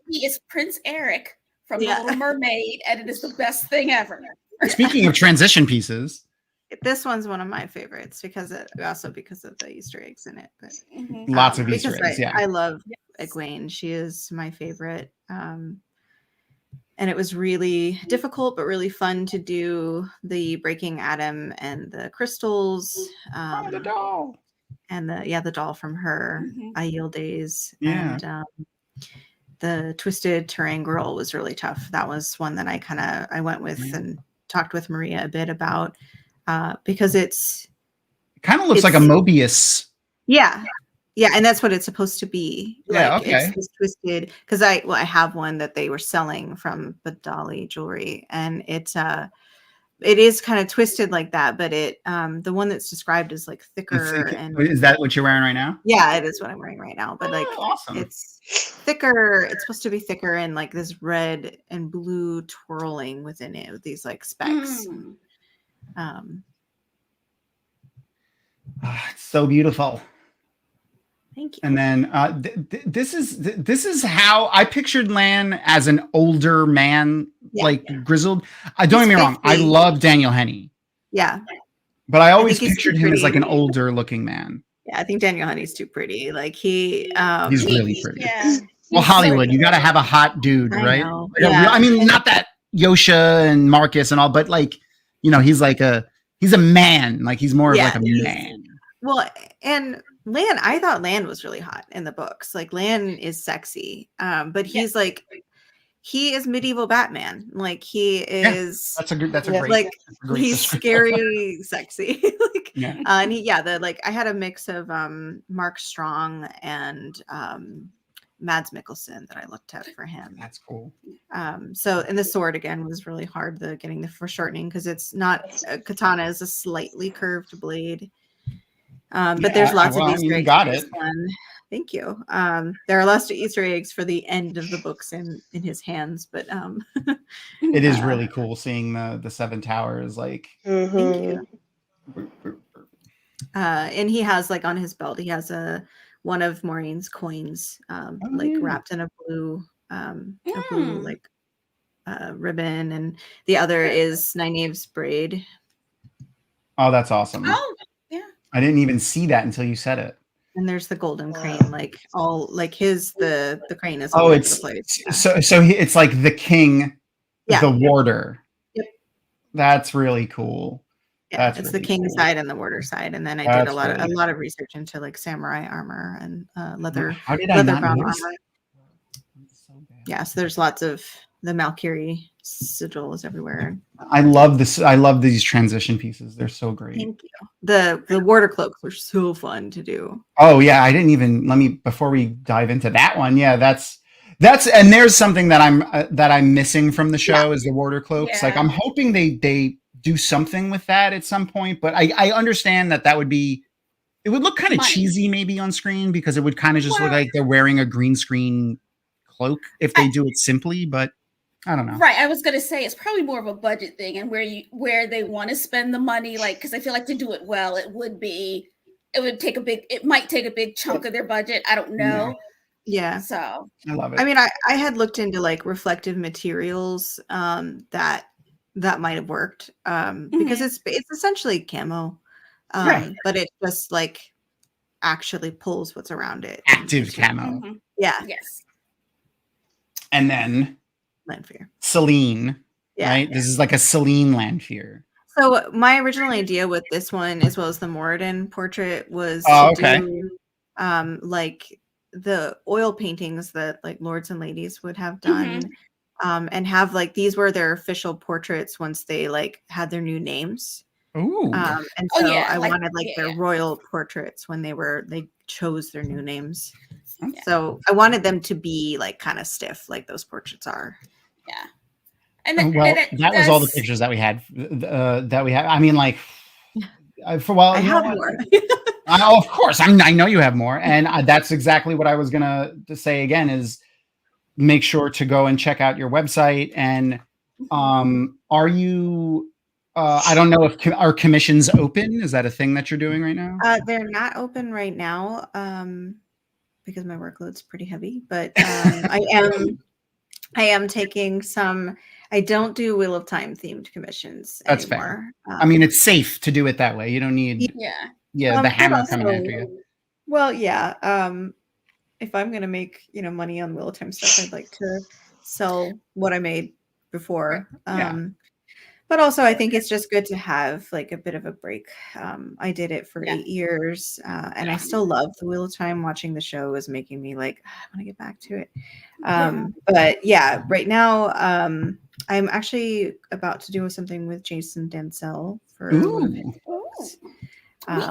He is Prince Eric from The Little Mermaid, and it is the best thing ever. Speaking of transition pieces, this one's one of my favorites because of the Easter eggs in it, but lots of Easter eggs. I love Egwene. She is my favorite. and it was really difficult but really fun to do the breaking atom and the crystals, the doll, and the doll from her Aiel days, yeah. and the Twisted Terrain Girl was really tough. That was one that I went with and talked with Maria a bit about, because it kind of looks like a Mobius. Yeah. Yeah, and that's what it's supposed to be. Yeah, okay. It's twisted, because I have one that they were selling from Badali Jewelry, and it is kind of twisted like that, but the one that's described is like thicker. And is that what you're wearing right now? Yeah, it is what I'm wearing right now. But like, awesome. It's thicker. It's supposed to be thicker, and like this red and blue twirling within it with these like specks. It's so beautiful. Thank you. And then this is how I pictured Lan as an older man, grizzled. Don't get me wrong. I love Daniel Henney. Yeah. But I always pictured him as like an older looking man. Yeah, I think Daniel Henney's too pretty. Like he's really pretty. Yeah. Well, Hollywood, you got to have a hot dude, right? Yeah. I mean, not that Yosha and Marcus and all, but like, he's a man. Like he's more of like a man. Well, and Lan, I thought Lan was really hot in the books. Like Lan is sexy, but he's like, he is medieval Batman. Like he is. That's a great. Like he's scary, sexy. And I had a mix of Mark Strong and Mads Mikkelsen that I looked at for him. That's cool. So, and the sword again was really hard. Getting the foreshortening, because it's not a katana, is a slightly curved blade. But there's lots of Easter eggs. You got it. Thank you. There are lots of Easter eggs for the end of the books in his hands, but it is really cool seeing the Seven Towers. Like, thank you. And he has like on his belt, he has one of Maureen's coins, wrapped in a blue ribbon, and the other is Nynaeve's braid. Oh, that's awesome. Oh, yeah. I didn't even see that until you said it. And there's the golden crane, like all like the crane is. Oh, it's so it's like the king, the warder. Yep. That's really cool. Yeah, it's the king side and the warder side, and then I did a lot of research into like samurai armor and leather bound armor. Yeah, so there's lots of the Valkyrie sigils everywhere. I love this. I love these transition pieces. They're so great. Thank you. The warder cloaks were so fun to do. Oh yeah, I didn't even before we dive into that one. Yeah, that's and there's something that I'm missing from the show is the warder cloaks. Yeah. Like I'm hoping they do something with that at some point, but I understand that would be, it would look kind of cheesy maybe on screen, because it would kind of just look like they're wearing a green screen cloak if they do it simply, but I don't know. Right. I was going to say it's probably more of a budget thing, and where they want to spend the money, like, because I feel like to do it well, it might take a big chunk of their budget. I don't know. Yeah. So I love it. I mean, I had looked into like reflective materials that might have worked, because it's essentially camo, but it just like actually pulls what's around it. Active camo. Mm-hmm. Yeah. Yes. And then Lanfear. Selene. Right? Yeah. This is like a Selene Lanfear. So my original idea with this one, as well as the Moradin portrait, was to do like the oil paintings that like lords and ladies would have done, and have like these were their official portraits once they like had their new names. Ooh. And so I wanted like their royal portraits when they chose their new names. Yeah. So I wanted them to be like kind of stiff, like those portraits are. Yeah. And that was all the pictures that we had. I mean, like, I have more. Of course, I know you have more, and that's exactly what I was gonna say again. Is make sure to go and check out your website. And are you? I don't know if are commissions open. Is that a thing that you're doing right now? They're not open right now, because my workload's pretty heavy. But I am taking some. I don't do Wheel of Time themed commissions That's anymore. Fair. I mean, it's safe to do it that way. You don't need the hammer coming after you. Well, yeah. If I'm gonna make money on Wheel of Time stuff, I'd like to sell what I made before. But also, I think it's just good to have like a bit of a break. I did it for 8 years, and I still love the Wheel of Time. Watching the show is making me like, I want to get back to it. But yeah, right now, I'm actually about to do something with Jason Denzel for. We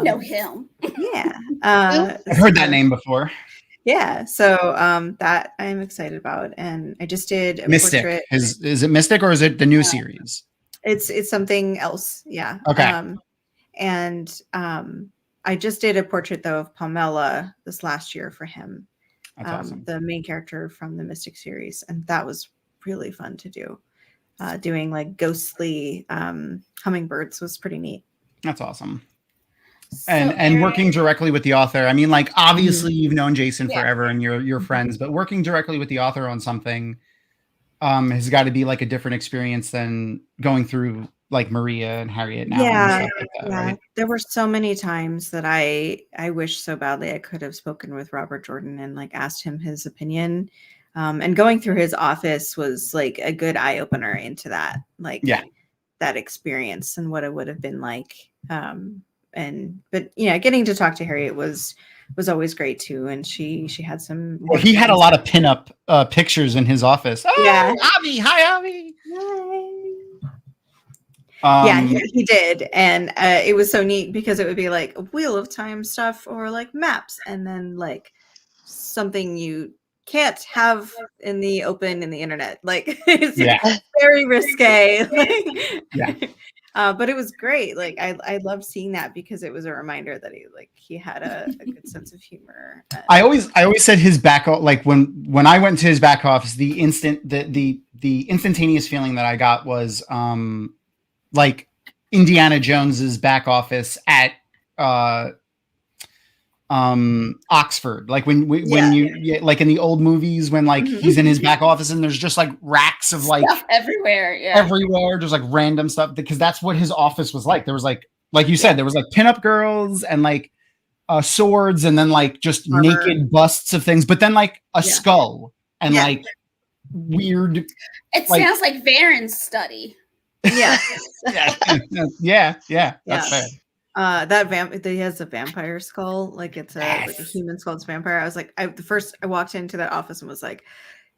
know him. Yeah, I've heard that name before. Yeah, so that I'm excited about, and I just did a Mystic. portrait. Is it Mystic or is it the new series? It's something else, yeah. Okay. And I just did a portrait though of Pamela this last year for him. That's awesome. The main character from the Mystic series, and that was really fun to do. Doing like ghostly hummingbirds was pretty neat. That's awesome. And working directly with the author. I mean, like obviously you've known Jason forever and you're friends, but working directly with the author on something has got to be like a different experience than going through like Maria and Harriet now. Yeah, and stuff like that, right? There were so many times that I wish so badly I could have spoken with Robert Jordan and like asked him his opinion. And going through his office was like a good eye opener into that, like that experience and what it would have been like. But getting to talk to Harriet was always great too, and she had some. Well, he had a lot of pinup pictures in his office. Oh, yeah, Avi, hi Avi. Hi. He did, and it was so neat because it would be like a Wheel of Time stuff or like maps, and then like something you can't have in the open in the internet. Like it's very risque. But it was great. Like I loved seeing that because it was a reminder that he had a good sense of humor. I always said his back, like when I went to his back office, the instantaneous feeling that I got was like Indiana Jones's back office at Oxford, like when you like in the old movies when like he's in his back office and there's just like racks of like stuff everywhere, just like random stuff, because that's what his office was like. There was like you said, there was like pinup girls and like swords and then like just naked busts of things, but then like a skull and like weird. It sounds like Varen's study. Yeah. That's fair. He has a vampire skull, like it's like a human skull. It's vampire. I was like, I walked into that office and was like,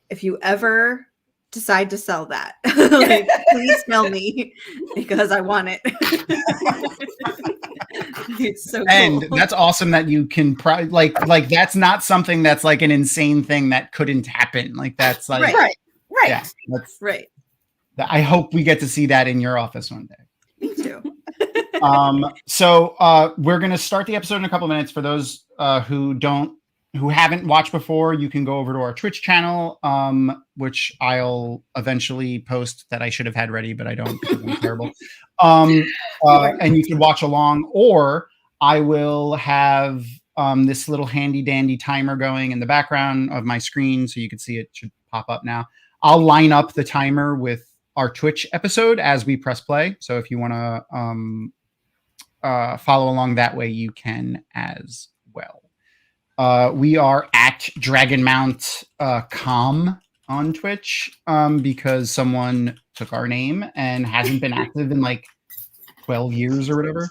if you ever decide to sell that, like, please tell me because I want it. It's so cool. And that's awesome that you can like that's not something that's like an insane thing that couldn't happen. Like that's like right. Yeah, that's right. I hope we get to see that in your office one day. Me too. So we're going to start the episode in a couple minutes. For those who haven't watched before, you can go over to our Twitch channel, which I'll eventually post, that I should have had ready, but I don't, because I'm terrible. And you can watch along, or I will have this little handy dandy timer going in the background of my screen, so you can see it should pop up now. I'll line up the timer with our Twitch episode as we press play. So if you want to follow along that way, you can as well. We are at Dragonmount Com on Twitch because someone took our name and hasn't been active in like 12 years or whatever.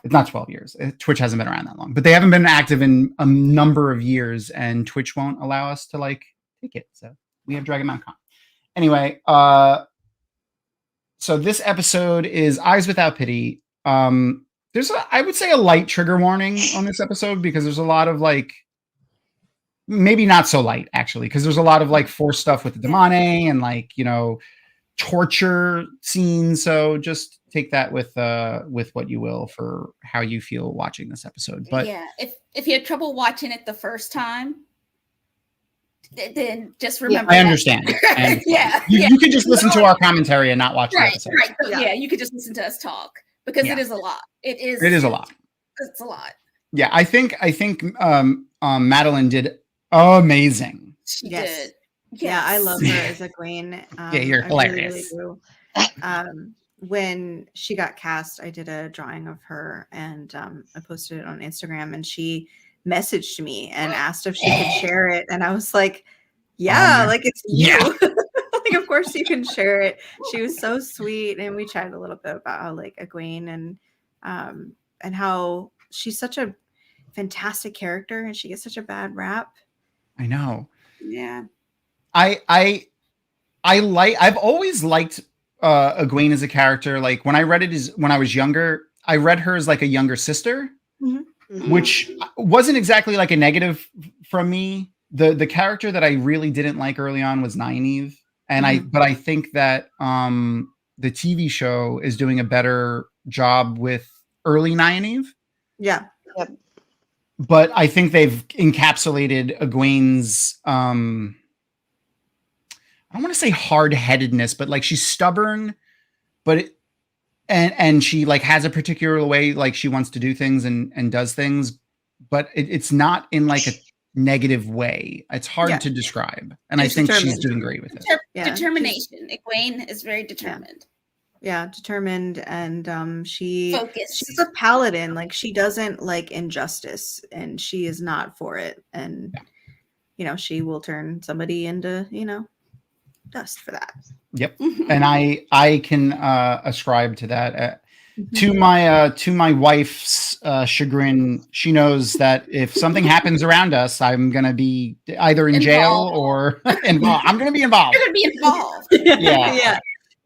It's not 12 years. Twitch hasn't been around that long, but they haven't been active in a number of years, and Twitch won't allow us to like take it. So we have Dragonmount Com. Anyway, so this episode is Eyes Without Pity. There's I would say a light trigger warning on this episode, because there's a lot of like, maybe not so light actually, because there's a lot of like forced stuff with the demone and like, torture scenes. So just take that with what you will for how you feel watching this episode. But yeah, if you had trouble watching it the first time, then just remember. I understand. And you can just listen to our commentary and not watch the episode. Right. So, you could just listen to us talk, because it is a lot. It is a lot. It's a lot. Yeah, I think Madeline did amazing. She did. Yeah, I love her as a queen. You're hilarious. Really when she got cast, I did a drawing of her and I posted it on Instagram, and she messaged me and asked if she could share it. And I was like, like it's you. Like, of course you can share it. She was so sweet, and we chatted a little bit about how like Egwene and how she's such a fantastic character, and she gets such a bad rap. I know. Yeah. I've always liked Egwene as a character. Like when I read it when I was younger, I read her as like a younger sister, which wasn't exactly like a negative from me. The character that I really didn't like early on was Nynaeve, and but I think that the TV show is doing a better job with early Nynaeve. Yeah. Yep. But I think they've encapsulated Egwene's I don't want to say hard-headedness, but like she's stubborn, but and she like has a particular way like she wants to do things and does things, but it's not in like a negative way. It's hard to describe, and I think she's doing great with it. Determination. Egwene is very determined. Yeah, determined, and she's focused. a paladin. Like she doesn't like injustice, and she is not for it. And you know, she will turn somebody into dust for that. Yep, and I can ascribe to that. To my wife's chagrin, she knows that if something happens around us, I'm gonna be either in jail or involved. I'm gonna be involved. You're gonna be involved. Yeah.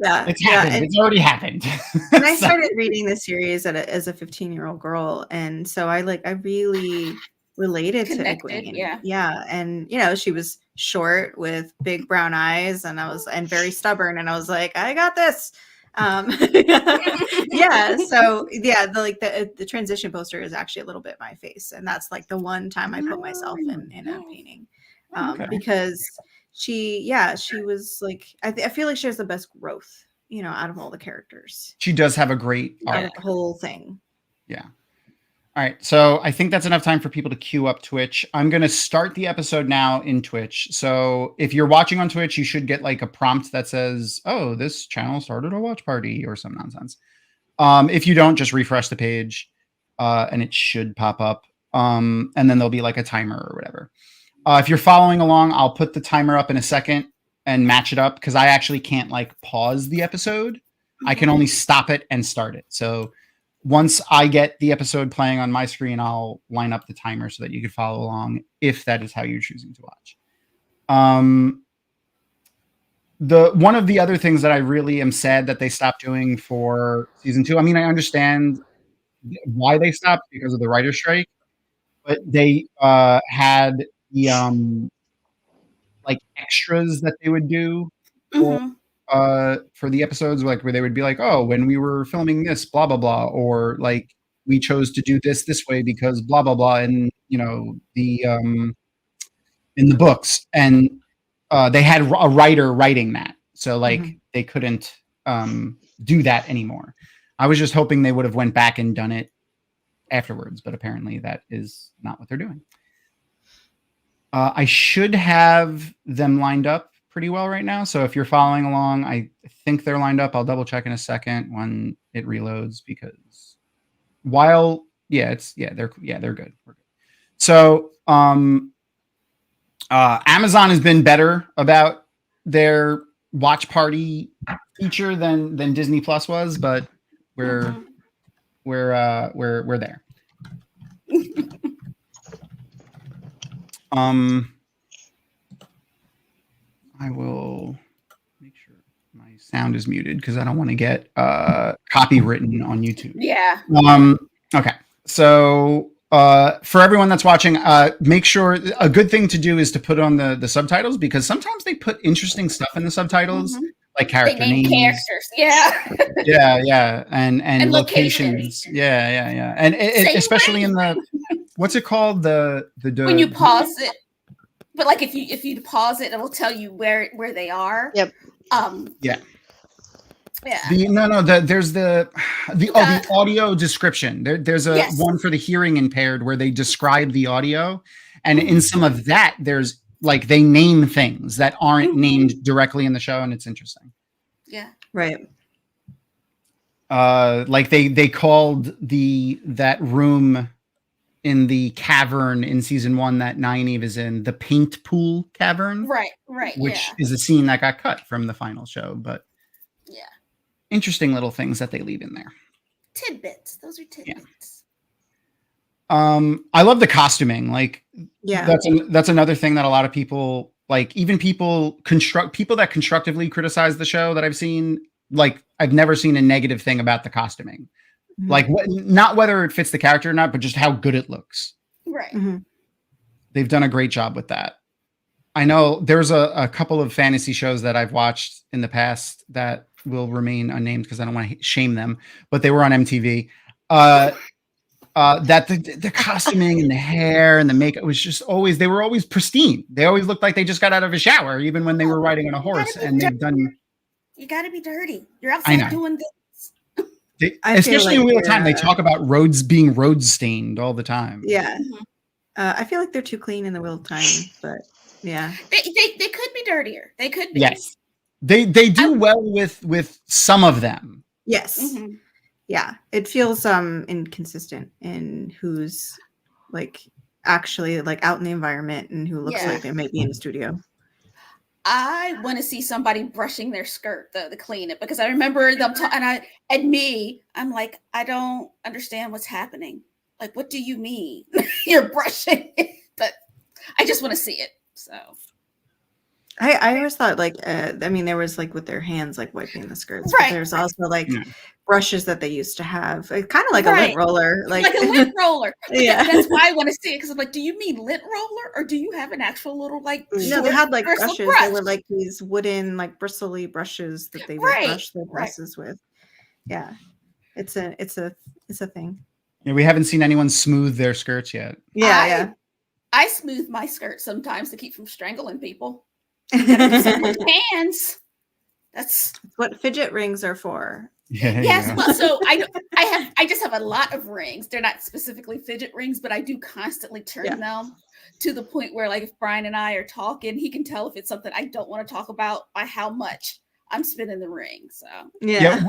It's happened. It's already happened. And I started reading the series as a 15-year-old girl, and so I really related to Egwene. Yeah, and she was short with big brown eyes, and very stubborn, and I was like, I got this. Yeah, so the transition poster is actually a little bit my face, and that's like the one time I put myself in a painting, because she was like, I feel like she has the best growth, out of all the characters. She does have a great arc. The whole thing. Yeah. All right. So I think that's enough time for people to queue up Twitch. I'm going to start the episode now in Twitch. So if you're watching on Twitch, you should get like a prompt that says, oh, this channel started a watch party or some nonsense. If you don't, just refresh the page and it should pop up. And then there'll be like a timer or whatever. If you're following along, I'll put the timer up in a second and match it up because I actually can't like pause the episode. I can only stop it and start it. So once I get the episode playing on my screen, I'll line up the timer so that you can follow along if that is how you're choosing to watch. One of the other things that I really am sad that they stopped doing for season 2. I mean, I understand why they stopped because of the writer's strike, but they had the like extras that they would do for the episodes, like where they would be like, oh, when we were filming this, blah blah blah, or like we chose to do this way because blah blah blah, and the in the books, and they had a writer writing that, so like they couldn't do that anymore. I was just hoping they would have went back and done it afterwards, but apparently that is not what they're doing. I should have them lined up pretty well right now. So if you're following along, I think they're lined up. I'll double check in a second when it reloads because they're good. We're good. So Amazon has been better about their watch party feature than Disney Plus was, but we're there. I will make sure my sound is muted because I don't want to get copywritten on YouTube. Yeah. Okay. So for everyone that's watching, make sure a good thing to do is to put on the subtitles because sometimes they put interesting stuff in the subtitles, like character names. Characters. Yeah. Yeah. And locations. Yeah. And especially in the what's it called? The when you pause it. But like if you pause it, it'll tell you where they are. Yep. Yeah. Yeah. There's the audio description. There's a one for the hearing impaired where they describe the audio, and in some of that, there's like they name things that aren't named directly in the show, and it's interesting. Yeah. Right. Like they called that room in the cavern in season 1 that Nynaeve is in, the paint pool cavern. Right, which is a scene that got cut from the final show, but yeah. Interesting little things that they leave in there. Tidbits. Those are tidbits. Yeah. I love the costuming. Like, yeah, that's another thing that a lot of people, like, even people that constructively criticize the show that I've seen, like, I've never seen a negative thing about the costuming. Mm-hmm. Like, not whether it fits the character or not, but just how good it looks. Right. Mm-hmm. They've done a great job with that. I know there's a couple of fantasy shows that I've watched in the past that will remain unnamed because I don't want to shame them, but they were on MTV. That the costuming and the hair and the makeup was just always, they were always pristine. They always looked like they just got out of a shower, even when they were riding on a horse. And they've done. You got to be dirty. You're outside doing this. Especially in Wheel of Time, they talk about roads being road stained all the time. Yeah. Mm-hmm. I feel like they're too clean in the Wheel of Time, but yeah. They could be dirtier. They could be. Yes. They do well with some of them. Yes. Mm-hmm. Yeah. It feels inconsistent in who's like actually like out in the environment and who looks like they might be in the studio. I want to see somebody brushing their skirt to clean it, because I remember them I'm like, I don't understand what's happening. Like, what do you mean you're brushing it? But I just want to see it. So I always thought, like, I mean, there was like with their hands, like wiping the skirts. Right. But there's also like brushes that they used to have, kind of like a lint roller, like a lint roller. Yeah, that's why I want to see it, because I'm like, do you mean lint roller, or do you have an actual little like? No, they had like brushes. They were like these wooden, like bristly brushes that they would brush their dresses with. Yeah, it's a thing. Yeah, we haven't seen anyone smooth their skirts yet. Yeah, I smooth my skirts sometimes to keep from strangling people. Hands. That's what fidget rings are for. Yeah, yes. Well, so I just have a lot of rings. They're not specifically fidget rings, but I do constantly turn them to the point where, like, if Brian and I are talking, he can tell if it's something I don't want to talk about by how much I'm spinning the ring. So yeah.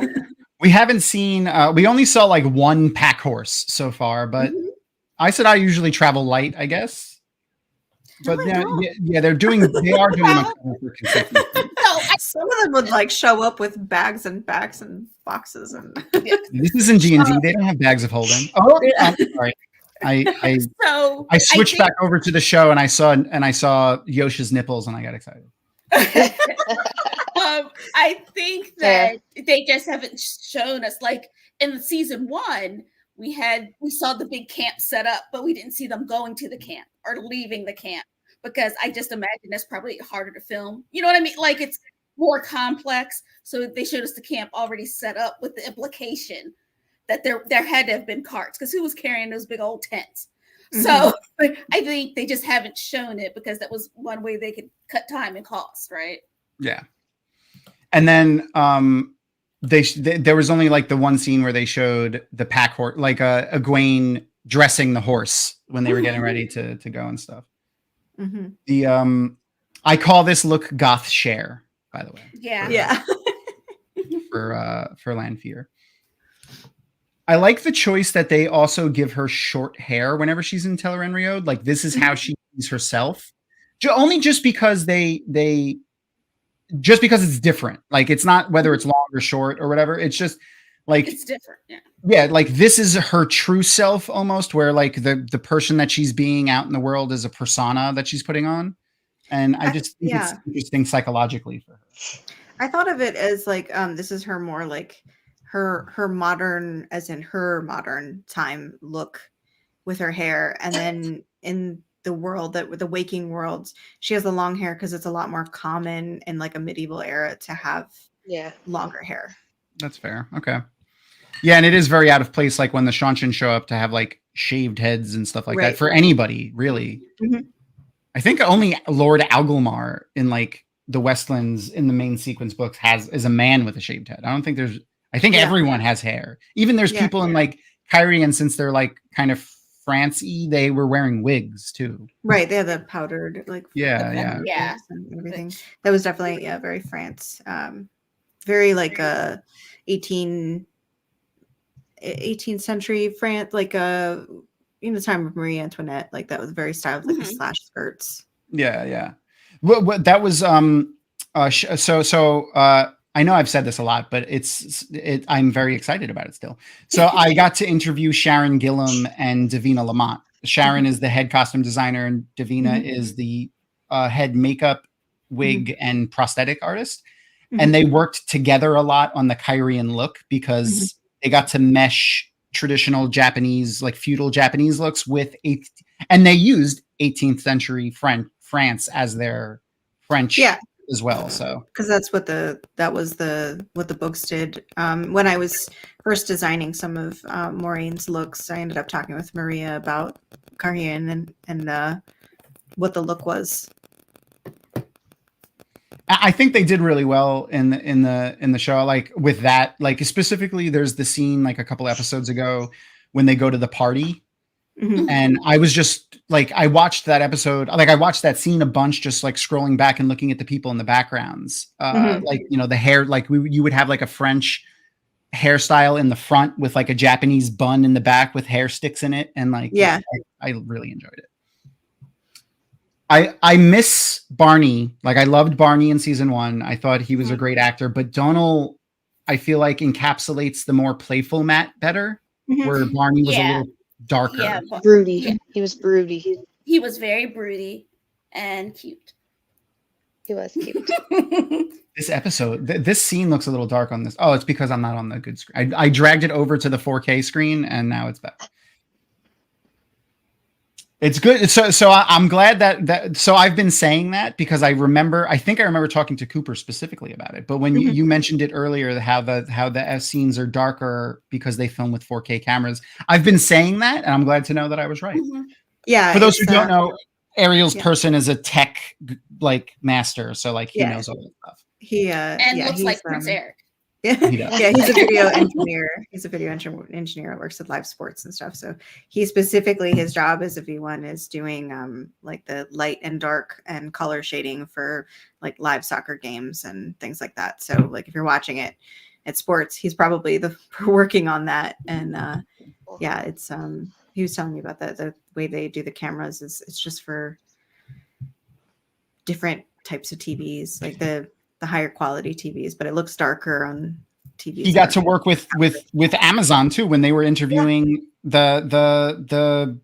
We haven't seen. We only saw like one pack horse so far, but I said I usually travel light, I guess. But they are doing much more for consistency. Some of them would like show up with bags and bags and boxes, and this isn't G&D. They don't have bags of holding. Oh, I'm sorry. I switched back over to the show and I saw Yosha's nipples and I got excited. I think that they just haven't shown us, like in season 1. We saw the big camp set up, but we didn't see them going to the camp or leaving the camp, because I just imagine that's probably harder to film. You know what I mean? Like, it's more complex. So they showed us the camp already set up, with the implication that there had to have been carts, because who was carrying those big old tents? So I think they just haven't shown it, because that was one way they could cut time and cost, right? Yeah. And then there was only like the one scene where they showed the pack horse, like Egwene dressing the horse when they were getting ready to go and stuff. The I call this look goth share, by the way. Yeah. For Lanfear. I like the choice that they also give her short hair whenever she's in Tel'aran'rhiod. Like, this is how she sees herself. Only just because just because it's different. Like, it's not whether it's long or short or whatever. It's just like it's different. Yeah, like this is her true self almost, where like the person that she's being out in the world is a persona that she's putting on. And I just think it's interesting psychologically for her. I thought of it as like this is her more like her modern, as in her modern time look with her hair, and then in the world with the waking world, she has the long hair because it's a lot more common in like a medieval era to have longer hair. That's fair. Okay. Yeah, and it is very out of place, like when the Shanshan show up, to have like shaved heads and stuff like that for anybody, really. I think only Lord Algulmar in like the Westlands in the main sequence books is a man with a shaved head. I think everyone has hair. Even there's people in like Kyrie, and since they're like kind of France-y, they were wearing wigs too. Right, they had the powdered like and everything. That was definitely very France, very like 18th century France, like in the time of Marie Antoinette, like that was very styled, like the slash skirts. Yeah. What that was I know I've said this a lot, but I'm very excited about it still. So I got to interview Sharon Gillum and Davina Lamont. Sharon is the head costume designer, and Davina is the head makeup, wig, and prosthetic artist. And they worked together a lot on the Kyrian look because they got to mesh traditional Japanese, like feudal Japanese looks with and they used 18th century France as their French as well. So because that's what what the books did. When I was first designing some of Maureen's looks, I ended up talking with Maria about Kyrian and what the look was. I think they did really well in the show, like with that, like specifically there's the scene like a couple episodes ago when they go to the party. And I was just like, I watched that episode, like I watched that scene a bunch, just like scrolling back and looking at the people in the backgrounds, like, you know, the hair, like you would have like a French hairstyle in the front with like a Japanese bun in the back with hair sticks in it. And like, I really enjoyed it. I miss Barney. Like I loved Barney in season 1. I thought he was a great actor, but Donald, I feel like encapsulates the more playful Matt better, where Barney was a little darker. Yeah, broody. Yeah. He was broody. He was very broody and cute. He was cute. This episode, this scene looks a little dark on this. Oh, it's because I'm not on the good screen. I dragged it over to the 4K screen and now it's back. It's good. So I'm glad that so I've been saying that because I think I remember talking to Cooper specifically about it. But when you mentioned it earlier, how the F scenes are darker because they film with 4K cameras, I've been saying that, and I'm glad to know that I was right. Yeah. For those who don't know, Ariel's person is a tech like master, so like he knows all that stuff. He looks like Prince Eric. Yeah, he's a video engineer. He's a video engineer that works with live sports and stuff. So he specifically, his job as a V1 is doing like the light and dark and color shading for like live soccer games and things like that. So like if you're watching it at sports, he's probably working on that. And it's he was telling me about that. The way they do the cameras is it's just for different types of TVs, like the higher quality TVs, but it looks darker on TVs. He got to work with Amazon too when they were interviewing the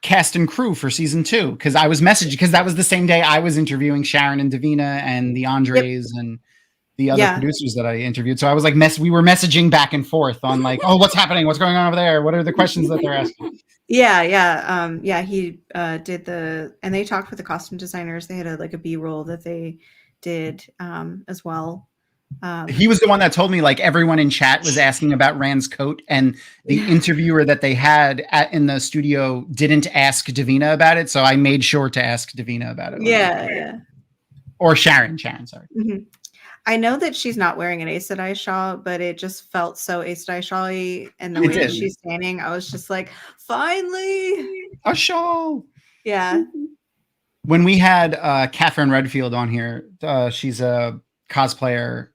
cast and crew for season 2. Because I was messaging because that was the same day I was interviewing Sharon and Davina and the Andres and the other producers that I interviewed. So I was like, we were messaging back and forth on like, oh, what's happening? What's going on over there? What are the questions that they're asking? He did and they talked with the costume designers. They had a B-roll that they did as well. He was the one that told me like everyone in chat was asking about Rand's coat, and the interviewer that they had in the studio didn't ask Davina about it, so I made sure to ask Davina about it. Or Sharon, sorry. I know that she's not wearing an Aes Sedai shawl, but it just felt so Aes Sedai shawl-y, and the way that she's standing, I was just like, finally a shawl. Yeah. When we had Catherine Redfield on here, she's a cosplayer.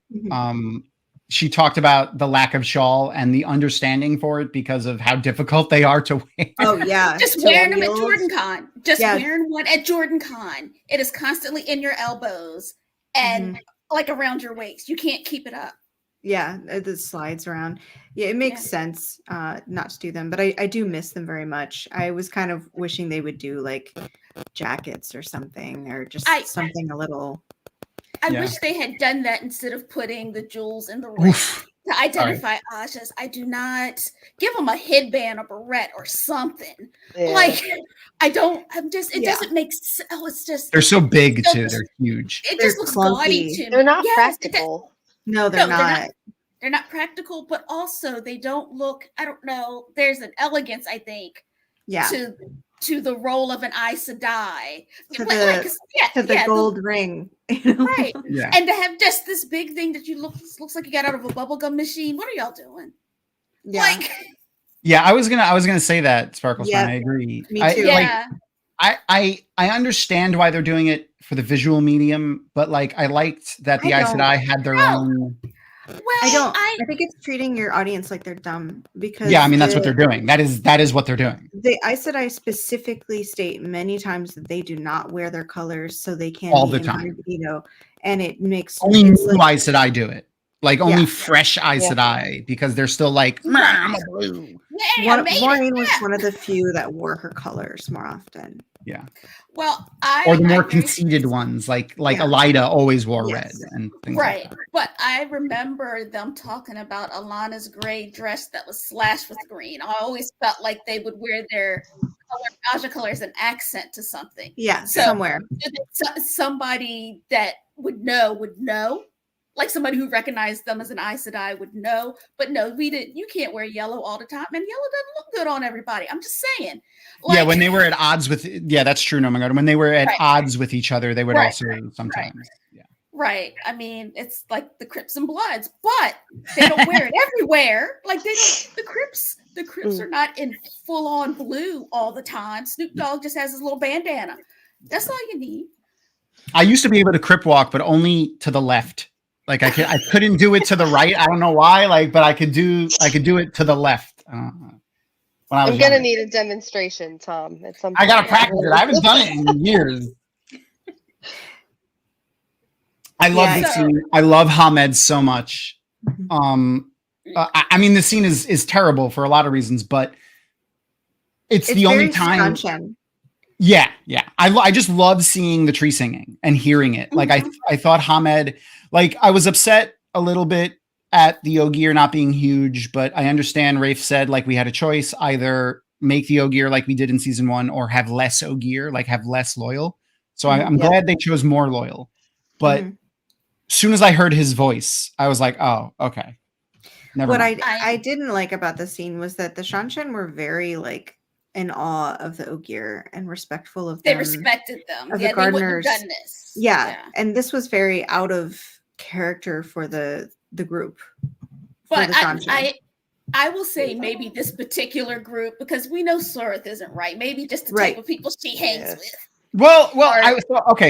She talked about the lack of shawl and the understanding for it because of how difficult they are to wear. Oh yeah, just wearing them at JordanCon. Wearing one at JordanCon. It is constantly in your elbows and like around your waist. You can't keep it up. Yeah, the slides around. Yeah, it makes sense not to do them, but I do miss them very much. I was kind of wishing they would do like jackets or something, or just something a little. I wish they had done that instead of putting the jewels in the ring to identify Asha's. I do not give them a headband or barrette or something. Yeah. Like it doesn't make sense. Oh, it's just they're so big too. They're huge. It just looks gaudy to me. They're not practical. No, they're not. They're not practical, but also they don't look. I don't know. There's an elegance, I think. Yeah. To the role of an Aes Sedai, to the gold ring, you know? Right? Yeah. And to have just this big thing that looks like you got out of a bubblegum machine. What are y'all doing? Yeah. Like, yeah, I was gonna say that, Sparkles. I agree. Me too. I understand why they're doing it for the visual medium, but like I liked that the Aes Sedai had their own. Well, I think it's treating your audience like they're dumb because I mean that's what they're doing. That is what they're doing. The Aes Sedai specifically state many times that they do not wear their colors, so they can't all the time. And it makes only new Aes Sedai do it. Like only fresh Aes Sedai because they're still like I'm a blue. Maureen was one of the few that wore her colors more often. Yeah. Well, or the more conceited ones, like Elida always wore red and things like that. But I remember them talking about Alana's gray dress that was slashed with green. I always felt like they would wear their Aja color as an accent to something. Yeah, so, somewhere. Somebody that would know. Like somebody who recognized them as an Aes Sedai would know, but no, we didn't. You can't wear yellow all the time, and yellow doesn't look good on everybody. I'm just saying. Like, when they were at odds with, that's true. No, my God, when they were at odds with each other, they would also sometimes. Yeah. Right. I mean, it's like the Crips and Bloods, but they don't wear it everywhere. Like the Crips are not in full on blue all the time. Snoop Dogg just has his little bandana. That's all you need. I used to be able to Crip walk, but only to the left. Like I couldn't do it to the right. I don't know why. But I could do it to the left. I'm gonna need a demonstration, Tom. At some point. I gotta practice it. I haven't done it in years. I love the scene. I love Hamed so much. I mean, the scene is terrible for a lot of reasons, but it's the only time. Yeah. I just love seeing the tree singing and hearing it. Like I thought Hamed. Like I was upset a little bit at the Ogier not being huge, but I understand Rafe said like we had a choice, either make the Ogier like we did in season 1 or have less Ogier, like have less loyal. So I'm glad they chose more loyal. But as soon as I heard his voice, I was like, oh, okay. What I didn't like about the scene was that the Shanshan were very like in awe of the Ogier and respectful of them. They respected them. Of the gardeners. They wouldn't have done this. Yeah. And this was very out of character for the group. But I will say maybe this particular group, because we know Soreth isn't right. Maybe just the type of people she hangs with. Well,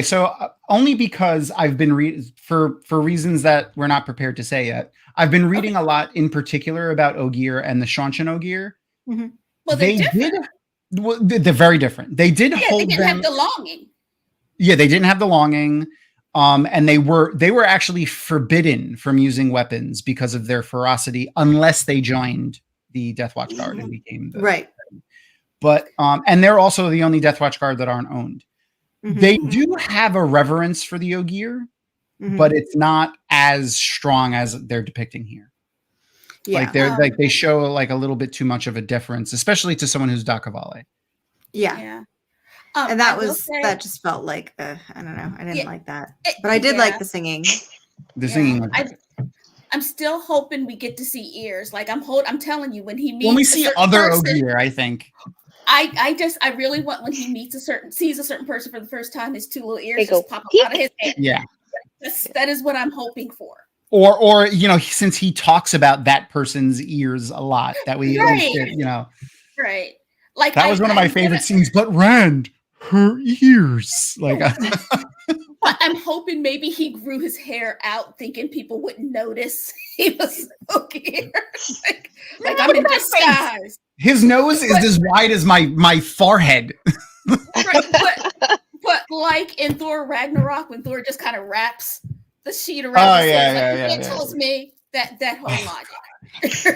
so only because I've been for reasons that we're not prepared to say yet. I've been reading a lot in particular about Ogier and the Shanshan Ogier. Mm-hmm. Well, they're very different. They did hold they didn't have the longing. Yeah, they didn't have the longing. And they were actually forbidden from using weapons because of their ferocity, unless they joined the Death Watch Guard and became the But and they're also the only Death Watch Guard that aren't owned. They do have a reverence for the Ogier, but it's not as strong as they're depicting here. Yeah. Like they're they show like a little bit too much of a deference, especially to someone who's Dakavale. Yeah. And that just felt like I don't know. I didn't like that, but I did like the singing. The singing. I'm still hoping we get to see ears. Like I'm telling you, when he we see other Ogier, I think. I really want when he sees a certain person for the first time, his two little ears just pop out of his head. Yeah. That is what I'm hoping for. Or since he talks about that person's ears a lot, that we right. Like that was one of my favorite scenes. But Rand, her ears, like. But I'm hoping maybe he grew his hair out, thinking people wouldn't notice he was okay. like I'm in disguise. His nose is as wide as my forehead. Right, but like in Thor Ragnarok, when Thor just kind of wraps the sheet around his head, it tells me that whole logic.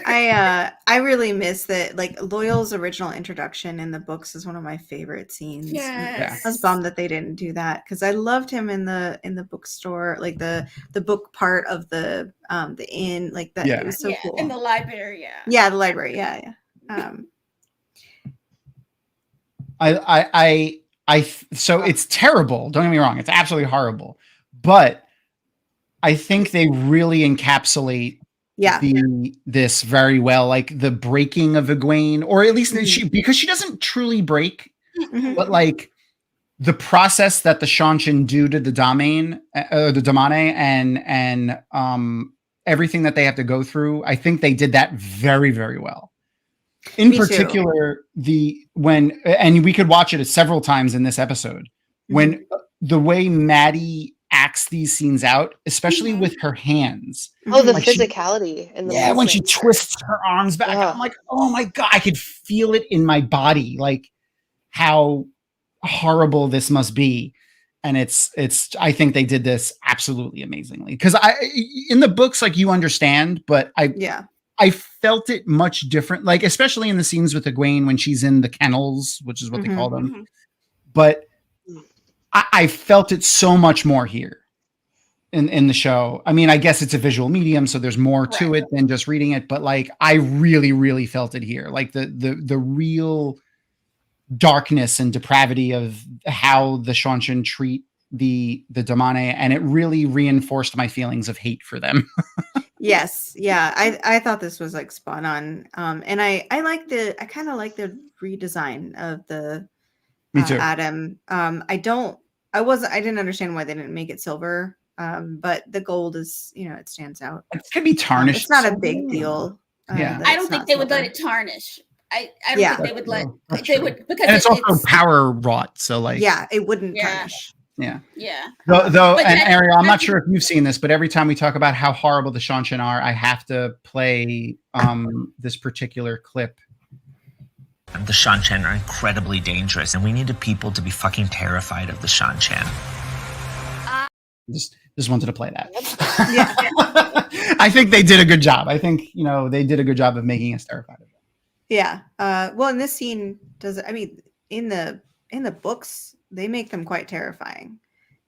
I really miss that. Like Loyal's original introduction in the books is one of my favorite scenes. Yes. I was bummed that they didn't do that because I loved him in the bookstore, like the book part of the inn, like that. It was so cool. In the library, the library, So it's terrible. Don't get me wrong; it's absolutely horrible. But I think they really encapsulate this very well, like the breaking of Egwene, or at least because she doesn't truly break, but like the process that the Shanshan do to the Damane, and everything that they have to go through. I think they did that very, very well. In particular, and we could watch it several times in this episode, when the way Maddie acts these scenes out, especially with her hands. Oh, the like physicality and the when she twists her arms back, I'm like, oh my God, I could feel it in my body, like how horrible this must be. And it's I think they did this absolutely amazingly, because in the books, like, you understand, but I felt it much different, like especially in the scenes with Egwene when she's in the kennels, which is what they call them. But I felt it so much more here in the show. I mean, I guess it's a visual medium, so there's more to it than just reading it. But like, I really, really felt it here, like the real darkness and depravity of how the Shanshan treat the Damane, and it really reinforced my feelings of hate for them. Yes, yeah, I thought this was like spot on, and I kind of like the redesign of the Adam. I didn't understand why they didn't make it silver, but the gold is, it stands out. It could be tarnished. It's not a big deal. I don't think they would let it tarnish. I don't think they would let because and it's also power wrought, so like it wouldn't tarnish. Though, and Ariel, I'm not sure if you've seen this, but every time we talk about how horrible the Shanshan are, I have to play this particular clip. The Shanshan are incredibly dangerous, and we needed people to be fucking terrified of the Shanshan. Just wanted to play that. I think they did a good job. I think they did a good job of making us terrified of them. Yeah. Well, in this scene, in the books, they make them quite terrifying.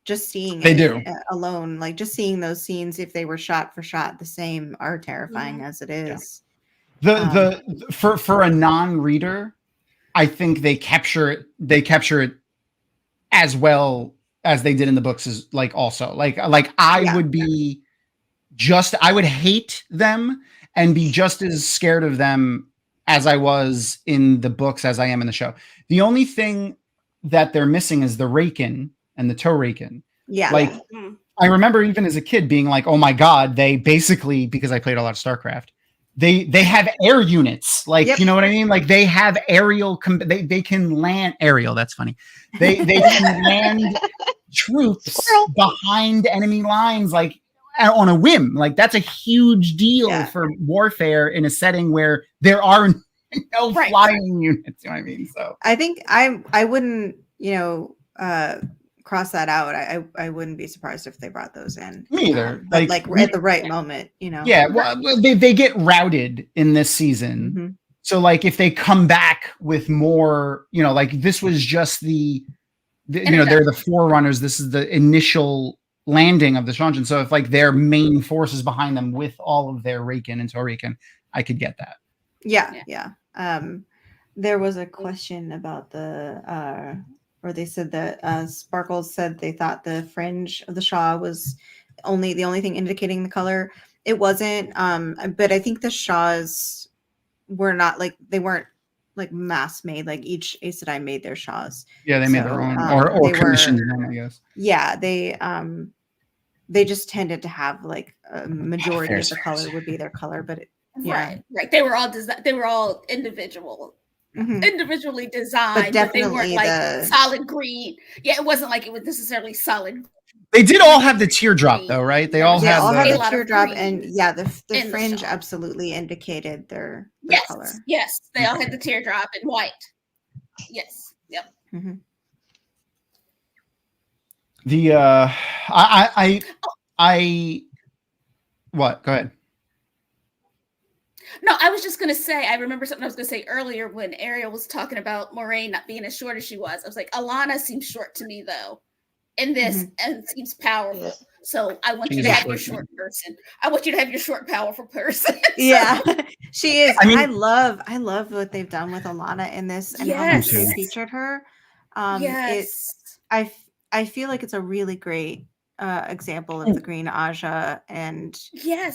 Just seeing it alone, like just seeing those scenes, if they were shot for shot the same, are terrifying as it is. For a non-reader, I think they capture it as well as they did in the books. Is like also like I would be I would hate them and be just as scared of them as I was in the books as I am in the show. The only thing that they're missing is the Raken and the Toraken. Yeah. Like I remember even as a kid being like, oh my God, they basically, because I played a lot of StarCraft, they have air units. Like, you know what I mean? Like they have aerial, they can land aerial. That's funny. They can land troops behind enemy lines, like on a whim. Like that's a huge deal for warfare in a setting where there are no flying units. You know what I mean? So I think I wouldn't, cross that out. I wouldn't be surprised if they brought those in. Me either. Like at the right moment, Yeah, well, they get routed in this season. Mm-hmm. So like if they come back with more, like this was just they're the forerunners. This is the initial landing of the Shanshan. So if like their main force is behind them with all of their Raken and Toraken, I could get that. Yeah. There was a question about or they said that Sparkles said they thought the fringe of the Shah was the only thing indicating the color. It wasn't, but I think the Shahs were not they weren't like mass made. Like each Aes Sedai made their Shahs. Yeah, they made their own or commissioned them, I guess. Yeah, they just tended to have like a majority of the color would be their color, but right. They were all individual. Mm-hmm. Individually designed, but they weren't like solid green. Yeah, it wasn't like it was necessarily solid. They did all have the teardrop though, right? They all had the teardrop, and the fringe absolutely indicated their color. Yes, they all had the teardrop and white. Yes, yep. Mm-hmm. What? Go ahead. No, I was just going to say, I remember something I was going to say earlier when Ariel was talking about Moraine not being as short as she was. I was like, Alana seems short to me, though, in this, and seems powerful. So I want you to have your short person. I want you to have your short, powerful person. Yeah, she is. I mean, I love what they've done with Alana in this and how much they featured her. I feel like it's a really great example of the Green Aja and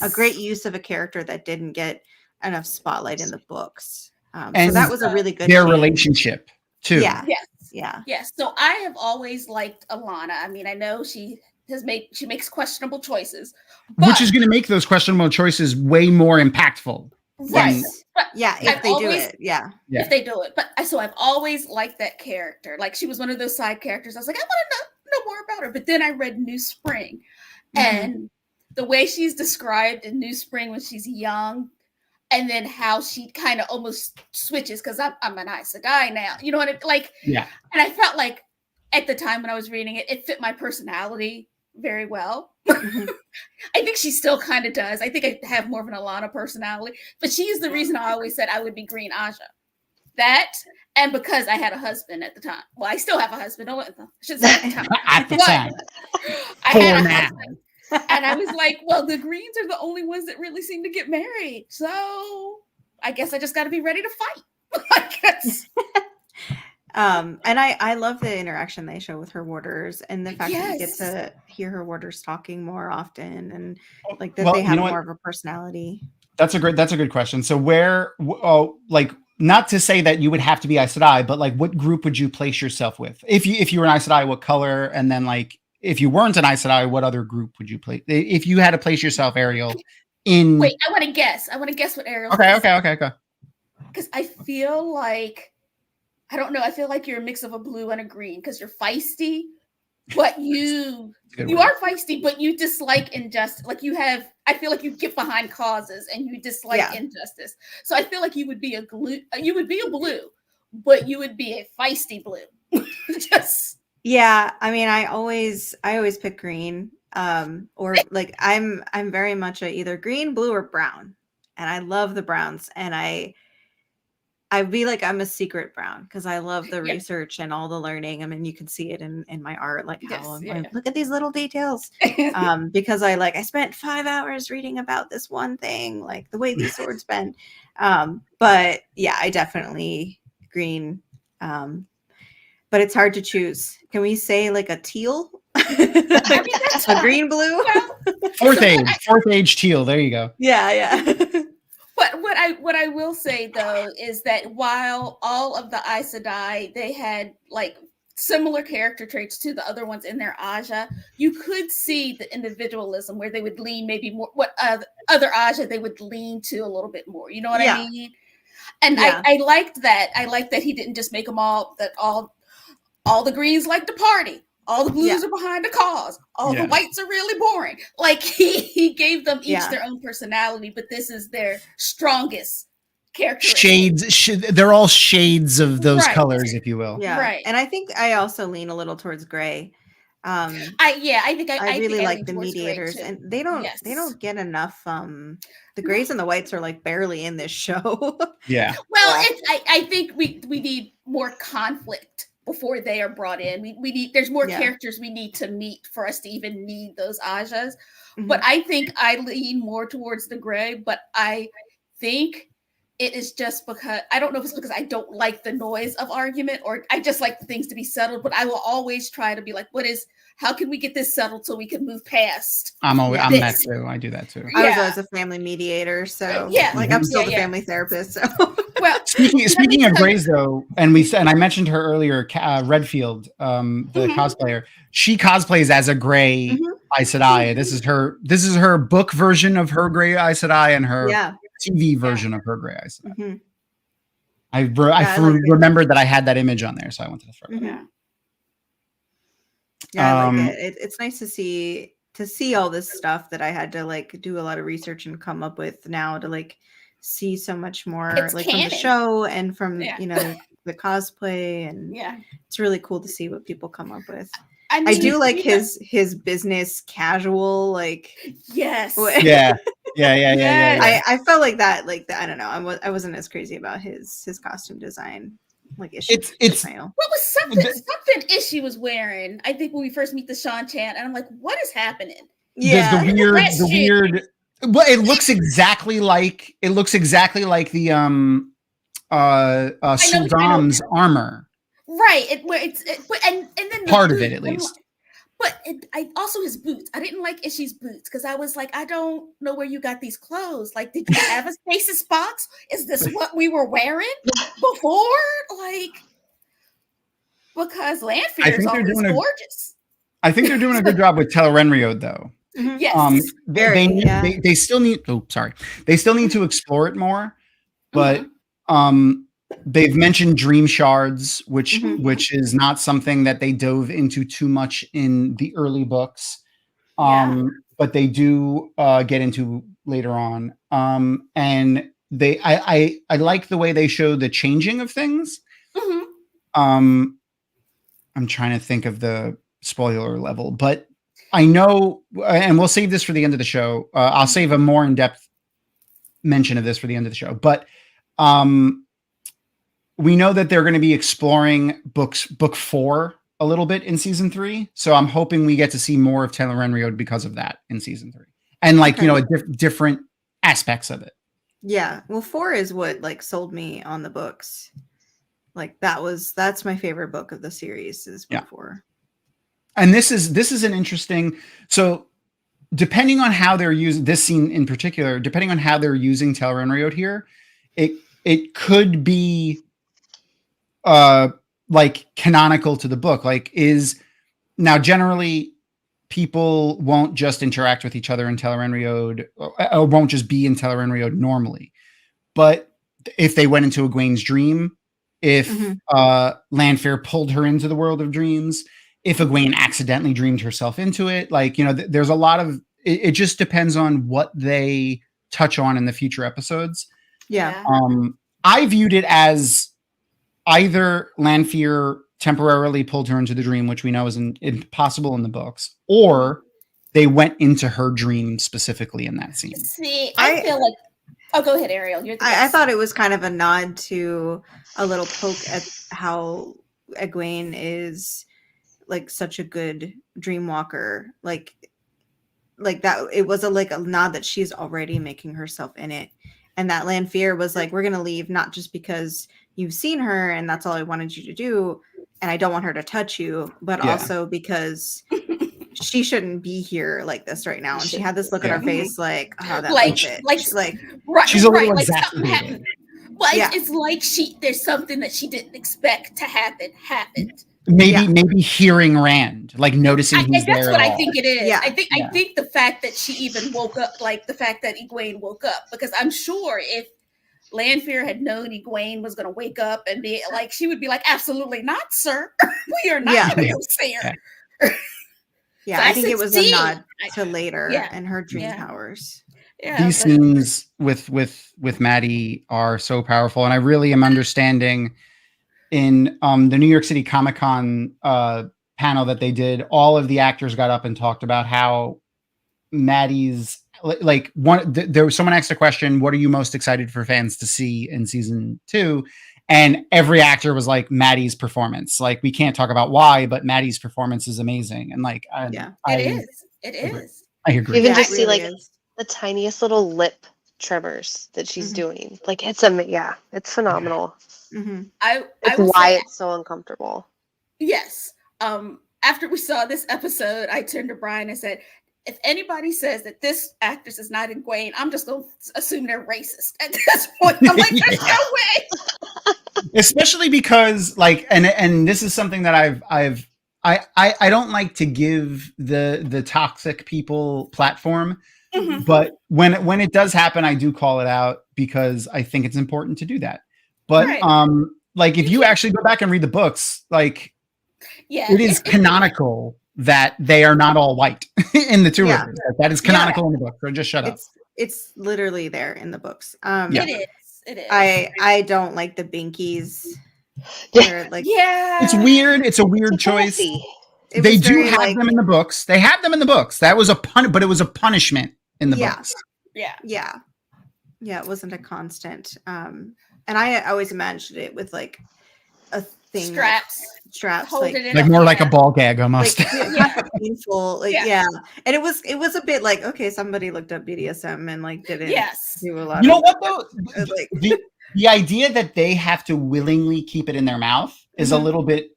a great use of a character that didn't get enough spotlight in the books. So that was a really good relationship too. Yes. So I have always liked Alana. I mean, I know she makes questionable choices, which is going to make those questionable choices way more impactful. Right. If they do it. If they do it. But so I've always liked that character. Like she was one of those side characters. I was like, I want to know more about her. But then I read New Spring, and the way she's described in New Spring when she's young, and then how she kind of almost switches, because I'm an Aes Sedai now. You know what I like? Yeah. And I felt like at the time when I was reading it, it fit my personality very well. I think she still kind of does. I think I have more of an Alana personality, but she is the reason I always said I would be Green Aja. That, and because I had a husband at the time. Well, I still have a husband. I should say at the time. At the time. I had a husband. And I was like, well, the Greens are the only ones that really seem to get married. So I guess I just got to be ready to fight. I guess. And I love the interaction they show with her warders, and the fact that you get to hear her warders talking more often, and like that they have more of a personality. That's a good question. So where, like, not to say that you would have to be Aes Sedai, but like, what group would you place yourself with? If you were an Aes Sedai, what color? And then like, if you weren't an Aes Sedai, what other group would you play? If you had to place yourself, Ariel, in. Wait, I want to guess. What Ariel. Okay. Because I feel like. I don't know. I feel like you're a mix of a blue and a green because you're feisty, but you are feisty, but you dislike injustice. Like I feel like you get behind causes and you dislike injustice. So I feel like you would be a blue, but you would be a feisty blue. Yeah. I mean, I always pick green. Or like I'm very much a either green, blue, or brown, and I love the browns, and I'd be like, I'm a secret brown because I love the research and all the learning. I mean, you can see it in my art, like how I'm like, look at these little details. Because I spent 5 hours reading about this one thing, like the way these swords bend. But yeah, I definitely green. But it's hard to choose. Can we say like a teal? A green blue? Fourth age teal. There you go. Yeah. But what I will say though is that while all of the Aes Sedai, they had like similar character traits to the other ones in their Aja, you could see the individualism where they would lean maybe more what other Aja they would lean to a little bit more. You know what I mean? And I liked that. I liked that he didn't just make them all the Greens like to party. All the blues are behind the cause. All the whites are really boring. Like he gave them each their own personality, but this is their strongest character. They're all shades of those colors, if you will. Yeah. Right. And I think I also lean a little towards gray. I really like the mediators, and they don't get enough. The grays and the whites are like barely in this show. Yeah. Well, I think we need more conflict before they are brought in. We need there's more characters we need to meet for us to even need those Ajas. But I think I lean more towards the gray, but I think it is just because I don't know if it's because I don't like the noise of argument or I just like the things to be settled, but I will always try to be like, how can we get this settled so we can move past? I'm that too. I do that too. I was always a family mediator, so I'm still the family therapist. So well, speaking of grays though, and I mentioned her earlier, Redfield, the cosplayer. She cosplays as a gray Aes Sedai. This is her book version of her gray Aes Sedai and her TV version of her gray Aes Sedai. I remembered that I had that image on there, so I wanted to throw it. Yeah, I like it. It's nice to see all this stuff that I had to like do a lot of research and come up with now to like see so much more like canon. From the show and from the cosplay, and it's really cool to see what people come up with. I do like his business casual like yes yeah. I felt like that I don't know, I wasn't as crazy about his costume design. Like it's what was something Ishii was wearing? I think when we first meet the Shan Chan, and I'm like, what is happening? Yeah, the weird. Well, it looks exactly like the Sul'dam's armor. Right. And then part of it at least. But also his boots. I didn't like Ishii's boots because I was like, I don't know where you got these clothes. Like, did you have a stasis box? Is this what we were wearing before? Like, because Lanfear is always gorgeous. I think they're doing a good job with Tel'aren'riod, though. Yes. They still need. Oh, sorry. They still need to explore it more, but and they've mentioned dream shards, which is not something that they dove into too much in the early books. But they do get into later on. And I like the way they show the changing of things. I'm trying to think of the spoiler level, but I know, and we'll save this for the end of the show. I'll save a more in-depth mention of this for the end of the show, but we know that they're going to be exploring book 4 a little bit in season 3. So I'm hoping we get to see more of Tel'aran'rhiod because of that in season 3. And like, different aspects of it. Yeah. Well, 4 is what like sold me on the books. Like that's my favorite book of the series is book 4. And this is an interesting, so depending on how they're using this scene in particular, depending on how they're using Tel'aran'rhiod here, it could be like canonical to the book. Like now generally people won't just interact with each other in Tel'aran'rhiod or won't just be in Tel'aran'rhiod normally. But if they went into Egwene's dream, if Lanfear pulled her into the world of dreams, if Egwene accidentally dreamed herself into it, like, there's a lot of, it just depends on what they touch on in the future episodes. Yeah. I viewed it as either Lanfear temporarily pulled her into the dream, which we know is impossible in the books, or they went into her dream specifically in that scene. See, I feel like, oh, go ahead, Ariel. I thought it was kind of a nod to a little poke at how Egwene is like such a good dream walker, like that. It was a nod that she's already making herself in it, and that Lanfear was like, we're gonna leave not just because you've seen her and that's all I wanted you to do, and I don't want her to touch you, but also because she shouldn't be here like this right now. And she had this look on her face like, oh, that she's a little exacerbated. Well, it's like there's something that she didn't expect to happened. Maybe hearing Rand, like noticing he's there. That's what I think it is. Yeah. I think the fact that she even woke up, like the fact that Egwene woke up, because I'm sure if Lanfear had known Egwene was going to wake up and be like, she would be like, absolutely not, sir. We are not going to go see her. Yeah, so I think it was a nod to later and her dream powers. Yeah, these scenes with Maddie are so powerful, and I really am understanding in the New York City Comic-Con panel that they did. All of the actors got up and talked about how Maddie's there was someone asked a question, what are you most excited for fans to see in season 2? And every actor was like, Maddie's performance. Like, we can't talk about why, but Maddie's performance is amazing. And like, it is. I agree. Even just see the tiniest little lip tremors that she's doing. Like, it's it's phenomenal. Mm-hmm. It's why it's so uncomfortable. Yes. After we saw this episode, I turned to Brian and said, if anybody says that this actress is not Egwene, I'm just going to assume they're racist at this point. I'm like, there's no way. Especially because, like, and this is something that I don't like to give the toxic people platform, but when it does happen, I do call it out because I think it's important to do that. But like, if you actually go back and read the books, like, it is canonical that they are not all white in the two rivers. That is canonical in the book. So just shut up. It's literally there in the books. It is. I don't like the binkies. It's weird. It's a weird choice. They do have them in the books. They have them in the books. That was but it was a punishment in the books. Yeah. It wasn't a constant. And I always imagined it with like a thing, straps, like more like a ball gag almost. Painful, and it was a bit like, okay, somebody looked up BDSM and like didn't do a lot. You know what though? The idea that they have to willingly keep it in their mouth is a little bit.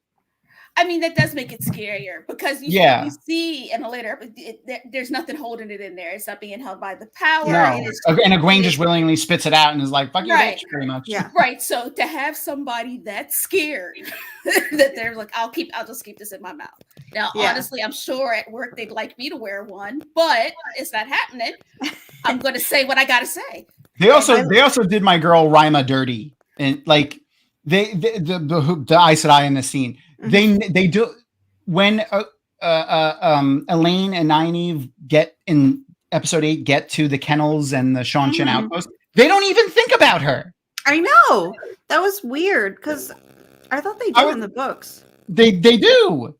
I mean, that does make it scarier because you see in a later, there's nothing holding it in there. It's not being held by the power. No. And Egwene just willingly spits it out and is like, fuck you, bitch, pretty much. Yeah. Right. So to have somebody that's scared that they're like, I'll just keep this in my mouth. Now, honestly, I'm sure at work they'd like me to wear one, but it's not happening. I'm going to say what I got to say. They also did my girl Rima dirty. And like, the Aes Sedai in the scene. They do when Elaine and Nynaeve get in episode 8 get to the kennels and the Seanchan outpost. They don't even think about her. I know, that was weird because I thought they do in the books. They do.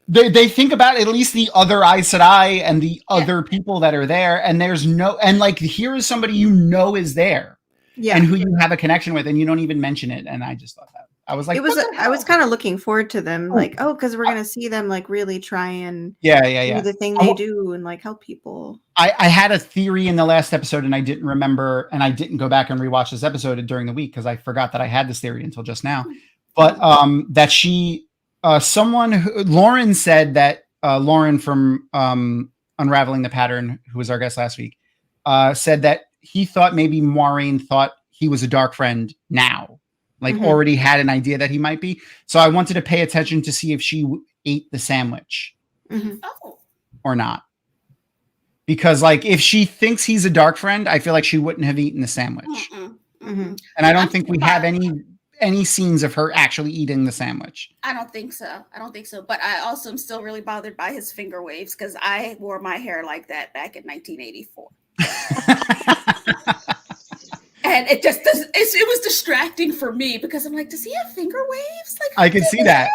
They think about at least the other Aes Sedai and the other people that are there, and there's no, and like here is somebody you know is there, and who you have a connection with, and you don't even mention it. And I just thought that I was like, I was kind of looking forward to them, like, because we're gonna see them like really try and do the thing they do and like help people. I had a theory in the last episode, and I didn't remember, and I didn't go back and rewatch this episode during the week because I forgot that I had this theory until just now. But that she. Lauren said that Lauren from Unraveling the Pattern, who was our guest last week, said that he thought maybe Maureen thought he was a dark friend now, like already had an idea that he might be. So I wanted to pay attention to see if she ate the sandwich or not. Because like if she thinks he's a dark friend, I feel like she wouldn't have eaten the sandwich. And I don't think we have any scenes of her actually eating the sandwich. I don't think so. But I also am still really bothered by his finger waves because I wore my hair like that back in 1984. And it just does. It was distracting for me because I'm like, does he have finger waves? Like I can see that,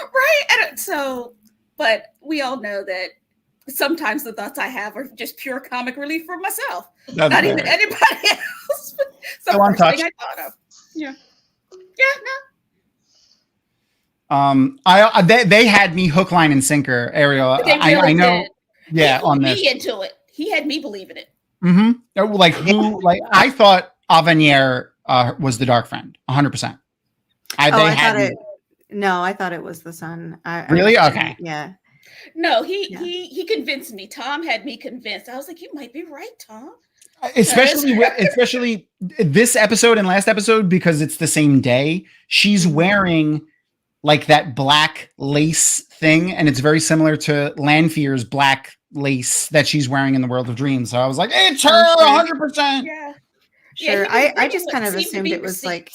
right? And so, but we all know that sometimes the thoughts I have are just pure comic relief for myself, not even anybody else. So first thing I thought of, they had me hook, line, and sinker, Ariel. I know. Did. Yeah, on this. Me into it. He had me believe in it. Like who? Like I thought Avenir was the dark friend, 100%. I thought it was the son. Really? Okay. Yeah. No, he convinced me. Tom had me convinced. I was like, you might be right, Tom. Especially this episode and last episode, because it's the same day. She's wearing like that black lace thing, and it's very similar to Lanfear's black lace that she's wearing in the World of Dreams. So I was like, it's her 100%. Yeah. Sure. I just kind of assumed it was like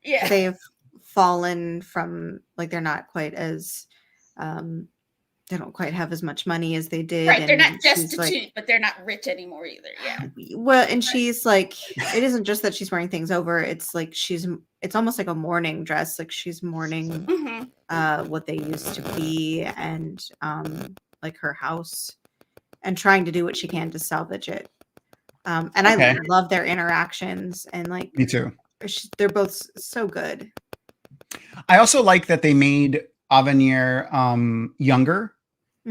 they've fallen from, like, they're not quite as they don't quite have as much money as they did. Right, they're not destitute, but they're not rich anymore either. Yeah. Well, and she's like, it isn't just that she's wearing things over. It's like it's almost like a mourning dress. Like she's mourning what they used to be, and like her house, and trying to do what she can to salvage it. And I love their interactions, and like me too. They're both so good. I also like that they made Avenir younger,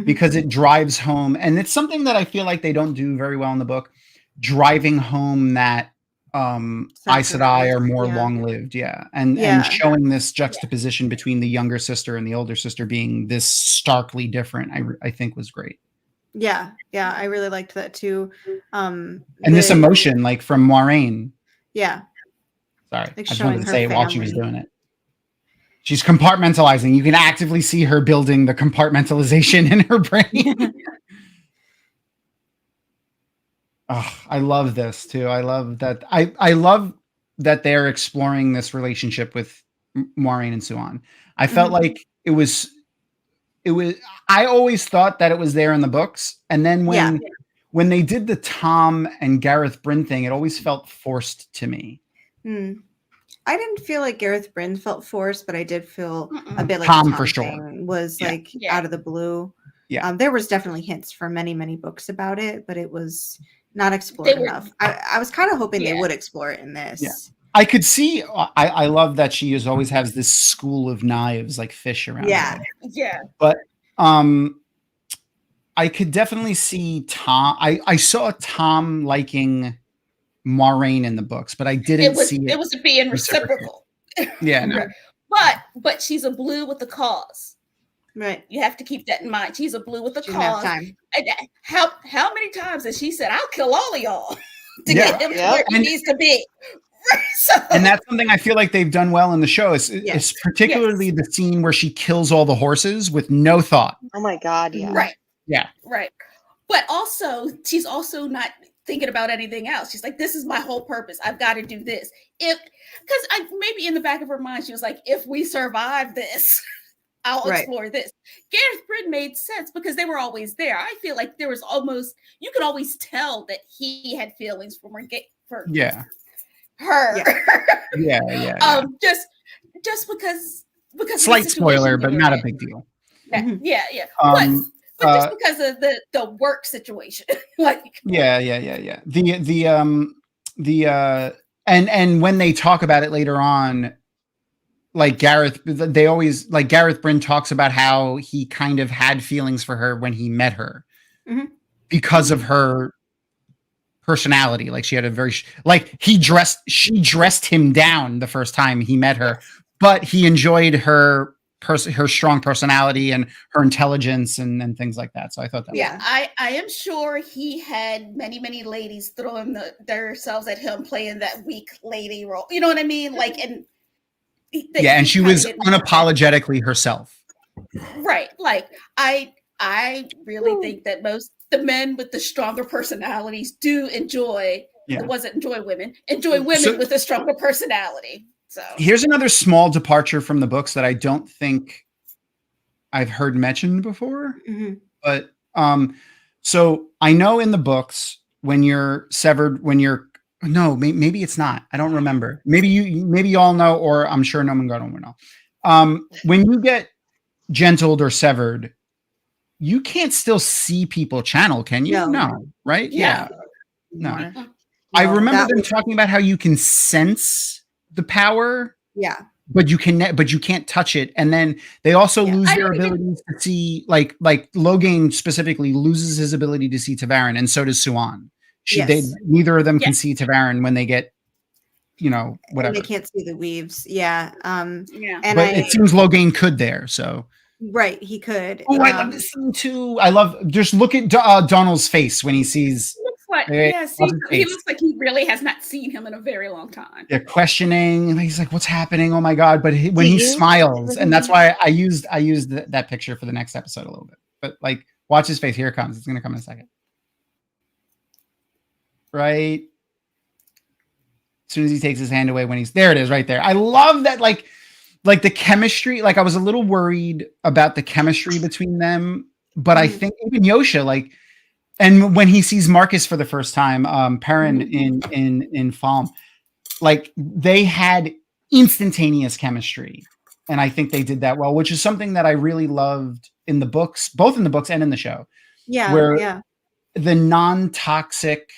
because it drives home, and it's something that I feel like they don't do very well in the book, driving home that Aes Sedai are more long-lived, and showing this juxtaposition between the younger sister and the older sister being this starkly different, I think was great. Yeah, I really liked that too. And this emotion, like from Maureen. Yeah. Sorry, like I just wanted to say it while she was doing it. She's compartmentalizing. You can actively see her building the compartmentalization in her brain. Oh, I love this too. I love that. I love that they're exploring this relationship with Maureen and Suan. I felt like it was. I always thought that it was there in the books, and then when they did the Tom and Gareth Bryn thing, it always felt forced to me. I didn't feel like Gareth Bryn felt forced, but I did feel a bit like Tom for sure was like out of the blue. Yeah, there was definitely hints from many books about it, but it was not explored enough. I was kind of hoping they would explore it in this. Yeah. I could see. I love that she always has this school of knives, like fish around. Yeah. But I could definitely see Tom. I saw Tom liking Maureen in the books, but I didn't see it. It was being reciprocal. Yeah, no. But she's a blue with the cause. Right. You have to keep that in mind. She's a blue with the cause. How many times has she said, "I'll kill all of y'all" to get him where he needs to be? And that's something I feel like they've done well in the show. It's particularly the scene where she kills all the horses with no thought. Oh my God! Yeah. Right. Yeah. Right. But also, she's also not thinking about anything else. She's like, this is my whole purpose. I've got to do this. Because maybe in the back of her mind, she was like, if we survive this, I'll explore this. Gareth Bryn made sense because they were always there. I feel like there was almost, you could always tell that he had feelings for her. Yeah. Just because slight spoiler, but not a big deal. Yeah. But just because of the work situation. And when they talk about it later on, like Gareth Bryn talks about how he kind of had feelings for her when he met her because of her personality. Like she had a very, she dressed him down the first time he met her, but he enjoyed her strong personality and her intelligence and things like that. So I thought that. Yeah, I am sure he had many ladies throwing themselves at him playing that weak lady role. You know what I mean? Like, and she was unapologetically herself. Right. Like I really think that most the men with the stronger personalities do enjoy women with a stronger personality. So here's another small departure from the books that I don't think I've heard mentioned before. But so I know in the books when you're severed, maybe it's not. I don't remember. Maybe you all know, or I'm sure no one will know. When you get gentled or severed, you can't still see people channel, can you? No, right? Yeah. No. I remember them talking about how you can sense the power. Yeah. But you can't touch it. And then they also lose their ability to see, like Logain specifically loses his ability to see Tavarin, and so does Suan. Neither of them can see Tavarin when they get, whatever. And they can't see the weaves. Yeah. And but it seems Logain could there. So right, he could. Oh, I love this scene too. Just look at Donald's face when he sees. He looks like he really has not seen him in a very long time. They're questioning, and he's like, "What's happening? Oh my god!" But when he smiles, and that's why I used that picture for the next episode a little bit. But like, watch his face. Here it comes. It's gonna come in a second. Right. As soon as he takes his hand away, when he's there, it is right there. I love that. Like the chemistry. Like I was a little worried about the chemistry between them, but I think even Yosha, and when he sees Marcus for the first time, Perrin in Falm, like they had instantaneous chemistry, and I think they did that well, which is something that I really loved in the books, both in the books and in the show. Yeah, where the non-toxic,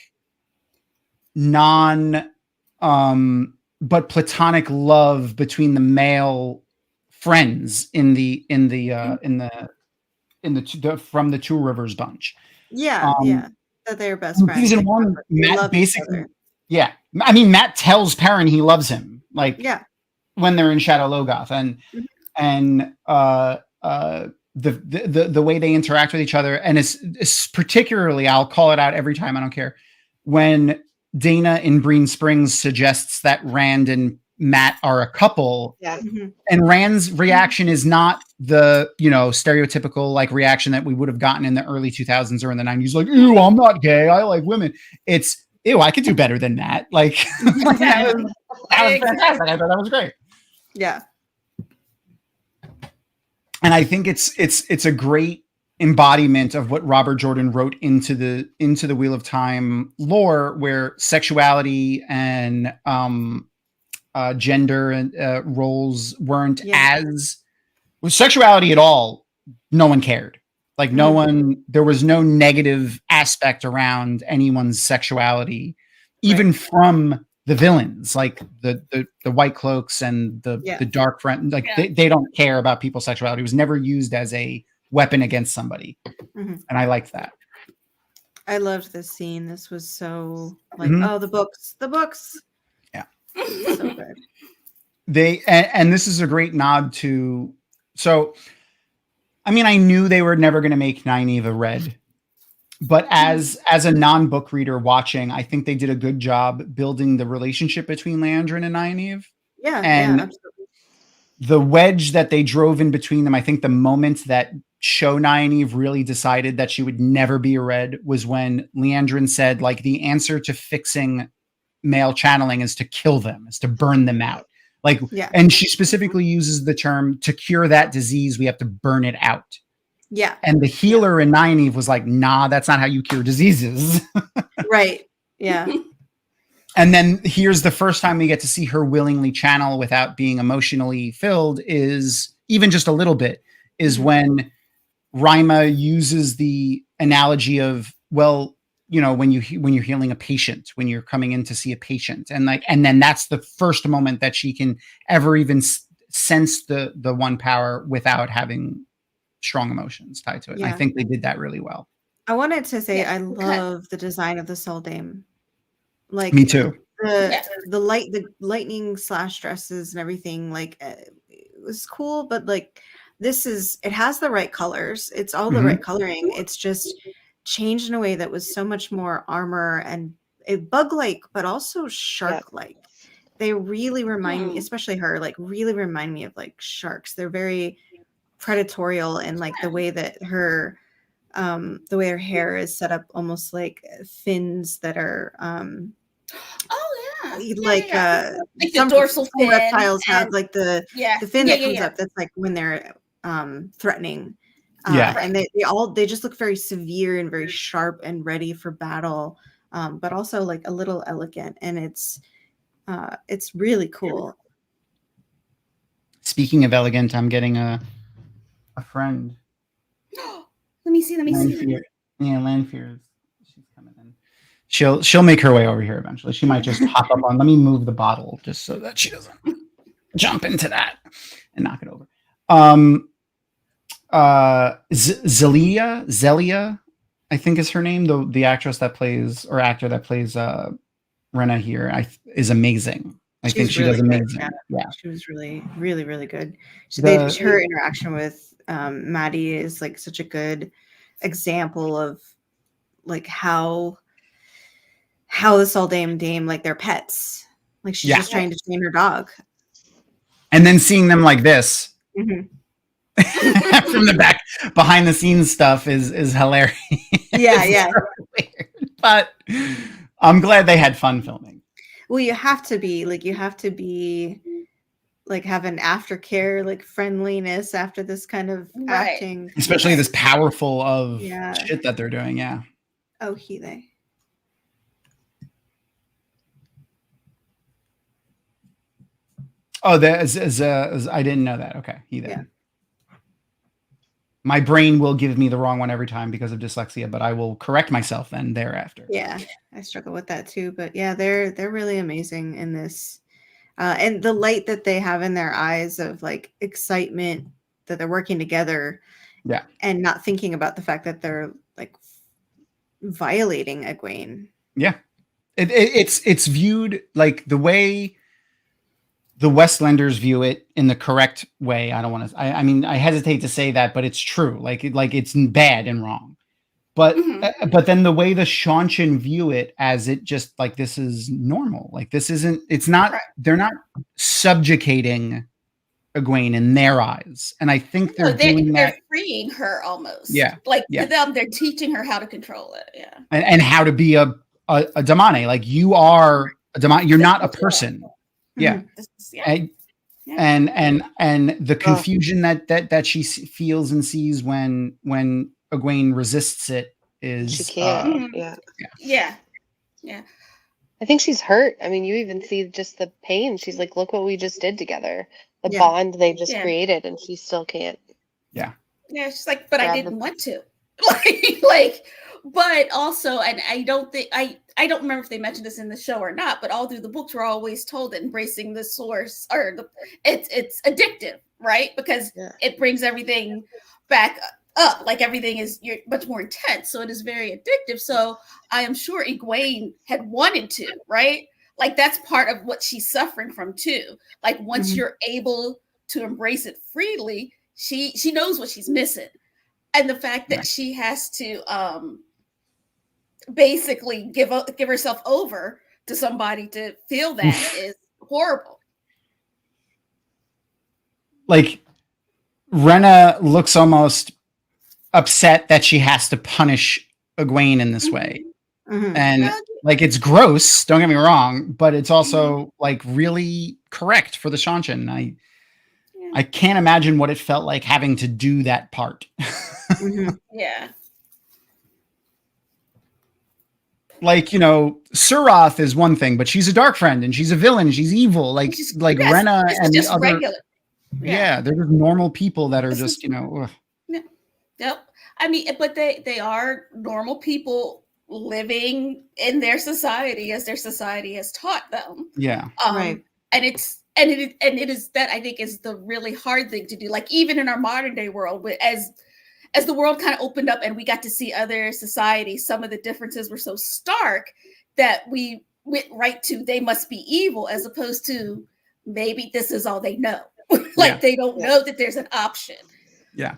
but platonic love between the male friends from the Two Rivers bunch. That they're best friends. Season one, Matt basically, I mean, Matt tells Perrin he loves him, when they're in Shadow Logoth, and the way they interact with each other, and it's particularly, I'll call it out every time, I don't care, when Dana in Breen Springs suggests that Rand and Matt are a couple, and Rand's reaction is not the stereotypical reaction that we would have gotten in the early 2000s or in the 90s, like, ew, I'm not gay, I like women. It's, ew, I could do better than that. Like that was fantastic. I thought that was great. Yeah. And I think it's a great embodiment of what Robert Jordan wrote into the Wheel of Time lore, where sexuality and gender and roles weren't as with sexuality at all. No one cared. Like there was no negative aspect around anyone's sexuality, even from the villains, like the White Cloaks and the Dark Front. Like they don't care about people's sexuality. It was never used as a weapon against somebody. And I liked that. I loved this scene. This was so the books. Yeah. So good. And this is a great nod to, so, I mean, I knew they were never going to make Nynaeve a red, but as a non-book reader watching, I think they did a good job building the relationship between Leandrin and Nynaeve. Yeah, absolutely. the wedge that they drove in between them, I think the moment that Show Nynaeve really decided that she would never be a red was when Leandrin said, like, the answer to fixing male channeling is to kill them, is to burn them out. Like, and she specifically uses the term, to cure that disease, we have to burn it out. Yeah. And the healer in Nynaeve was like, nah, that's not how you cure diseases. Right. Yeah. And then here's the first time we get to see her willingly channel without being emotionally filled, is even just a little bit, is when Rima uses the analogy of, well, you know, when you're healing a patient, when you're coming in to see a patient, and then that's the first moment that she can ever even sense the one power without having strong emotions tied to it. Yeah. And I think they did that really well. I wanted to say I love the design of the Soldame. Like, me too. The lightning slash dresses and everything, like, it was cool, but like, it has the right colors. It's all the right coloring. It's just changed in a way that was so much more armor and a bug-like, but also shark-like. They really remind me, especially her, like really remind me of like sharks. They're very predatorial, and like the way her hair is set up, almost like fins that are like the dorsal fin. Reptiles have like the fin that comes up. That's like when they're threatening. And they just look very severe and very sharp and ready for battle, but also like a little elegant, and it's really cool. Speaking of elegant, I'm getting a friend. Let me see. Yeah, Lanfear. She's coming in. She'll make her way over here eventually. She might just hop up on. Let me move the bottle just so that she doesn't jump into that and knock it over. Zelia, I think is her name. The actress that plays, or actor that plays Rena here, is amazing. I think she does amazing. Yeah, she was really, really, really good. Her interaction with Maddie is like such a good example of like how the Soldame Dame, like, they're pets. Like, she's just trying to train her dog. And then seeing them like this from the back, behind the scenes stuff is hilarious. Yeah. So weird. But I'm glad they had fun filming. Well, you have to be like have an aftercare, like friendliness after this kind of acting. Especially this powerful of shit that they're doing. Yeah. Oh, they. Oh, I didn't know that. Okay, My brain will give me the wrong one every time because of dyslexia, but I will correct myself then thereafter. Yeah, I struggle with that too. But yeah, they're really amazing in this, and the light that they have in their eyes of like excitement that they're working together. Yeah, and not thinking about the fact that they're like violating Egwene. Yeah, it's viewed like the way the Westlanders view it in the correct way. I don't want to. I mean, I hesitate to say that, but it's true. Like it's bad and wrong. But but then the way the Seanchan view it as it just like this is normal. Like this isn't. It's not. They're not subjugating Egwene in their eyes, and I think they're freeing her almost. Yeah, to them, they're teaching her how to control it. Yeah, and how to be a Damane. Like you are a Damane. You're not a person. Yeah. And the confusion that she feels and sees when Egwene resists it is she can't. Yeah. I think she's hurt. I mean, you even see just the pain. She's like, look what we just did together. The bond they just created, and she still can't. Yeah. Yeah, she's like, but I didn't want to. But also, and I don't remember if they mentioned this in the show or not, but all through the books, we're always told that embracing the source it's addictive, right? Because it brings everything back up. Like you're much more intense. So it is very addictive. So I am sure Egwene had wanted to, right? Like that's part of what she's suffering from too. Like once you're able to embrace it freely, she knows what she's missing. And the fact that she has to basically give herself over to somebody to feel that is horrible. like Rena looks almost upset that she has to punish Egwene in this way. And like, it's gross, don't get me wrong, but it's also like really correct for the Shanshan. I can't imagine what it felt like having to do that part. Yeah. Like, you know, Suroth is one thing, but she's a dark friend and she's a villain. She's evil. Like Rena and the other. Regular. Yeah, they're just normal people that are just, you know. Yep. I mean, but they are normal people living in their society as their society has taught them. Yeah. Right. And it is that I think is the really hard thing to do. Like even in our modern day world, as the world kind of opened up and we got to see other societies, some of the differences were so stark that we went right to they must be evil, as opposed to maybe this is all they know. Like they don't know that there's an option. Yeah.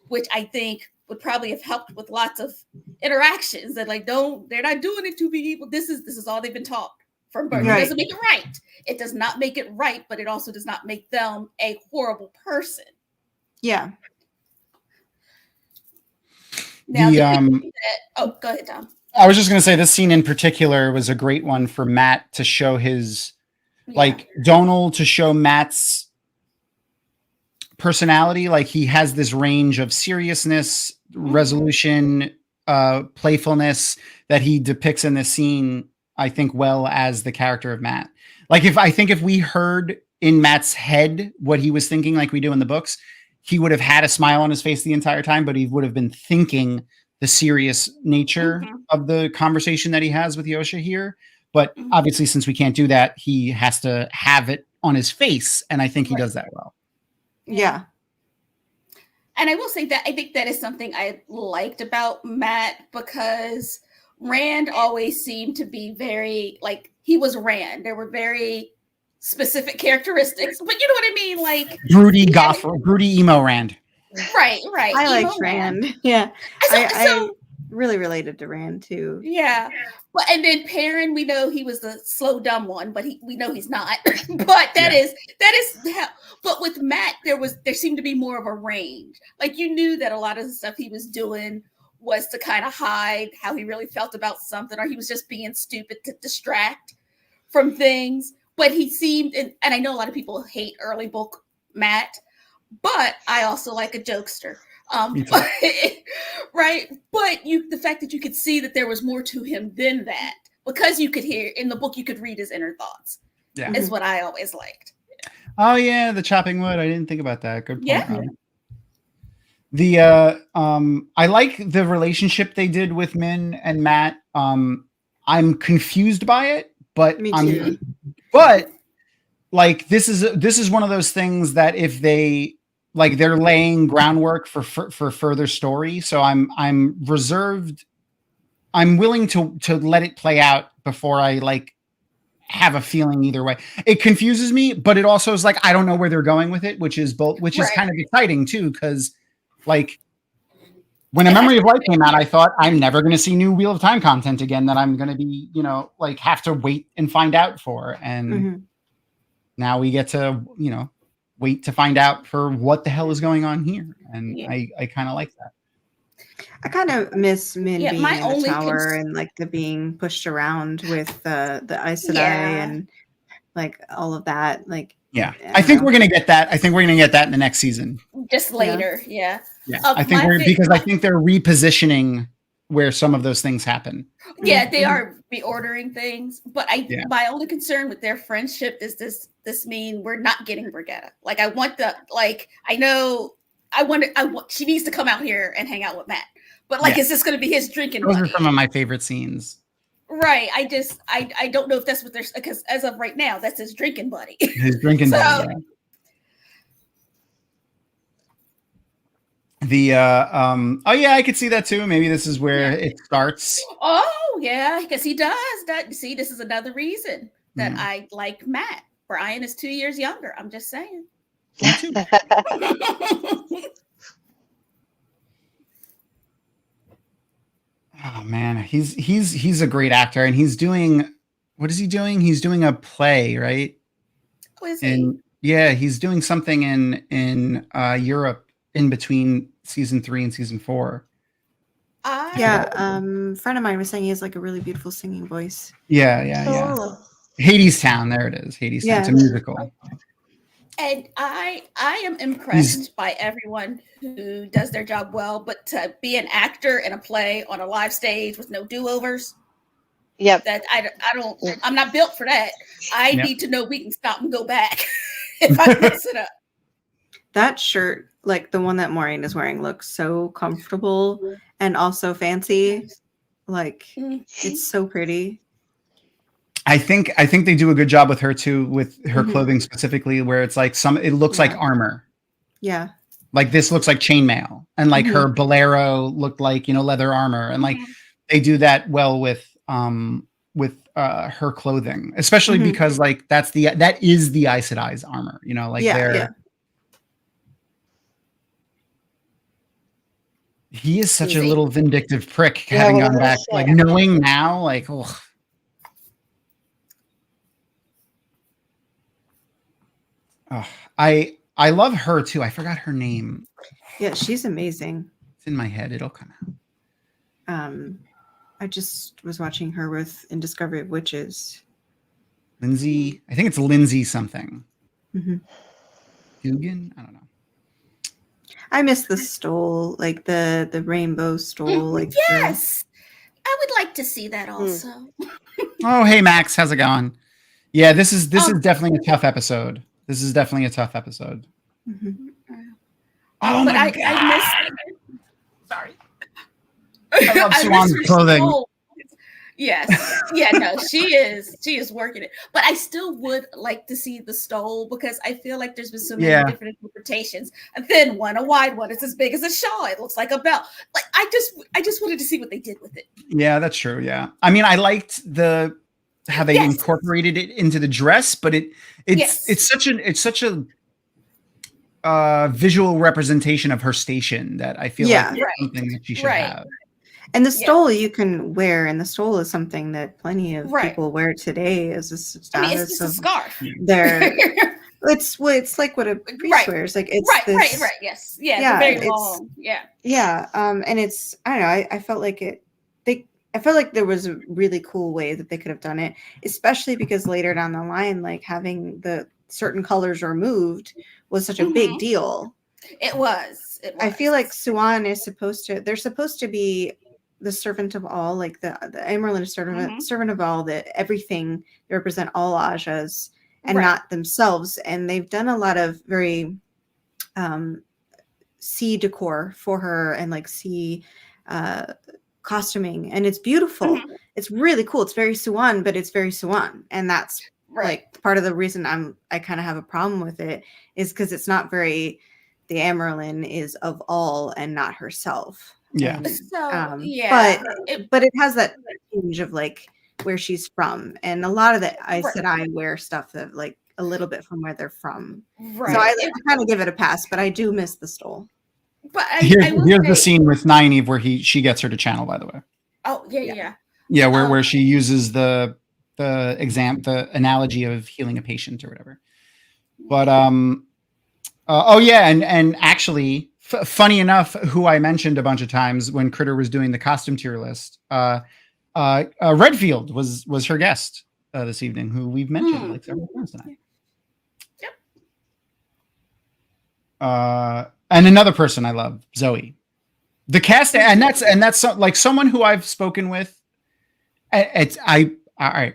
Which I think would probably have helped with lots of interactions that like they're not doing it to be evil. This is all they've been taught from birth. Right. It doesn't make it right. It does not make it right, but it also does not make them a horrible person. Yeah. Now, go ahead, Tom. I was just going to say this scene in particular was a great one for Matt to show his, like Donal to show Matt's personality. Like he has this range of seriousness, resolution, playfulness that he depicts in this scene, I think, well as the character of Matt. Like if we heard in Matt's head what he was thinking, like we do in the books, he would have had a smile on his face the entire time, but he would have been thinking the serious nature of the conversation that he has with Yosha here. But obviously, since we can't do that, he has to have it on his face. And I think he does that well. Yeah. And I will say that I think that is something I liked about Matt, because Rand always seemed to be very, like, he was Rand. There were very specific characteristics, but you know what I mean? Like broody emo Rand. Right. I like Rand. Yeah. I really related to Rand too. Yeah. But and then Perrin, we know he was the slow dumb one, but we know he's not. But that is but with Matt, there seemed to be more of a range. Like you knew that a lot of the stuff he was doing was to kind of hide how he really felt about something, or he was just being stupid to distract from things. But he seemed, and I know a lot of people hate early book Matt, but I also like a jokester. Right. But the fact that you could see that there was more to him than that, because you could hear in the book, you could read his inner thoughts. Yeah. Is what I always liked. Yeah. Oh yeah. The chopping wood. I didn't think about that. Good point. Yeah. I like the relationship they did with Min and Matt. I'm confused by it, but Me too. But like this is one of those things that if they like they're laying groundwork for further story. So I'm reserved. I'm willing to let it play out before I like have a feeling either way. It confuses me, but it also is like I don't know where they're going with it, which is kind of exciting too, because like when A Memory of Light came out, I thought I'm never going to see new Wheel of Time content again that I'm going to be, like have to wait and find out for. And now we get to, wait to find out for what the hell is going on here. And I kind of like that. I kind of miss Min being in the tower and like the being pushed around with the Aes Sedai and like all of that. Like, I think we're going to get that. I think we're going to get that in the next season. Just later. Yeah. I think I think they're repositioning where some of those things happen. Yeah, they are reordering things. But my only concern with their friendship is this mean we're not getting Brigitte. Like I want she needs to come out here and hang out with Matt. But like, is this going to be his drinking buddy? Those are some of my favorite scenes. Right. I don't know if that's what there's, because as of right now, that's his drinking buddy. His drinking buddy. Yeah. I could see that too. Maybe this is where it starts. Oh yeah, because he does that. See, this is another reason that I like Matt. Brian is 2 years younger. I'm just saying. Oh man, he's a great actor, and he's doing, what is he doing? He's doing a play, right? Who is he? Yeah, he's doing something in Europe in between season 3 and season 4. Friend of mine was saying he has like a really beautiful singing voice. Yeah. Hadestown, there it is. Hadestown. It's a musical. And I am impressed by everyone who does their job well, but to be an actor in a play on a live stage with no do-overs. Yep. That I'm not built for that. I need to know we can stop and go back if I mess it up. That shirt, like the one that Maureen is wearing, looks so comfortable and also fancy. Like it's so pretty. I think they do a good job with her too, with her clothing specifically, where it's like it looks like armor. Yeah. Like this looks like chainmail, and like her bolero looked like, leather armor, and like they do that well with her clothing, especially because like that is the Aes Sedai's armor, He is such a little vindictive prick, having gone back, like knowing now, like, oh. Oh, I love her too. I forgot her name. Yeah, she's amazing. It's in my head. It'll come out. I just was watching her in Discovery of Witches. Lindsay. I think it's Lindsay something. Dugan? I don't know. I miss the stole, like the rainbow stole. Like yes, I would like to see that also. Oh, hey Max, how's it going? Yeah, this is definitely a tough episode. This is definitely a tough episode. Oh my God. I miss. Sorry. I love Swan's clothing. Yes. Yeah, no, she is working it. But I still would like to see the stole, because I feel like there's been so many different interpretations. A thin one, a wide one, it's as big as a shawl. It looks like a belt. Like I just wanted to see what they did with it. Yeah, that's true. Yeah. I mean, I liked how they incorporated it into the dress, but it's such a visual representation of her station that I feel like it's something that she should have. And the stole you can wear, and the stole is something that plenty of people wear today as a status. It's just a scarf. It's like what a priest wears. Like it's right. Yes. Yeah. Very long. Yeah. And it's, I don't know. I felt like I felt like there was a really cool way that they could have done it, especially because later down the line, like having the certain colors removed was such a big deal. It was. I feel like Siuan they're supposed to be the servant of all, like the Amyrlin is servant of all, that everything, they represent all Ajas and not themselves. And they've done a lot of very sea decor for her, and like sea costuming, and it's beautiful. It's really cool. It's very Siuan, but it's very Siuan, and that's like part of the reason I kind of have a problem with it, is because it's not very, the Amyrlin is of all and not herself. Yeah. But it has that change of like where she's from, and a lot of the Aes Sedai wear stuff that like a little bit from where they're from. So I kind of give it a pass, but I do miss the stole. But here's the scene with Nynaeve where she gets her to channel, by the way. Oh yeah. Yeah, where she uses the analogy of healing a patient or whatever. But and actually, funny enough, who I mentioned a bunch of times when Critter was doing the costume tier list, Redfield was her guest this evening, who we've mentioned like several times tonight. Yep. And another person I love, Zoe. The cast, and that's like someone who I've spoken with. All right.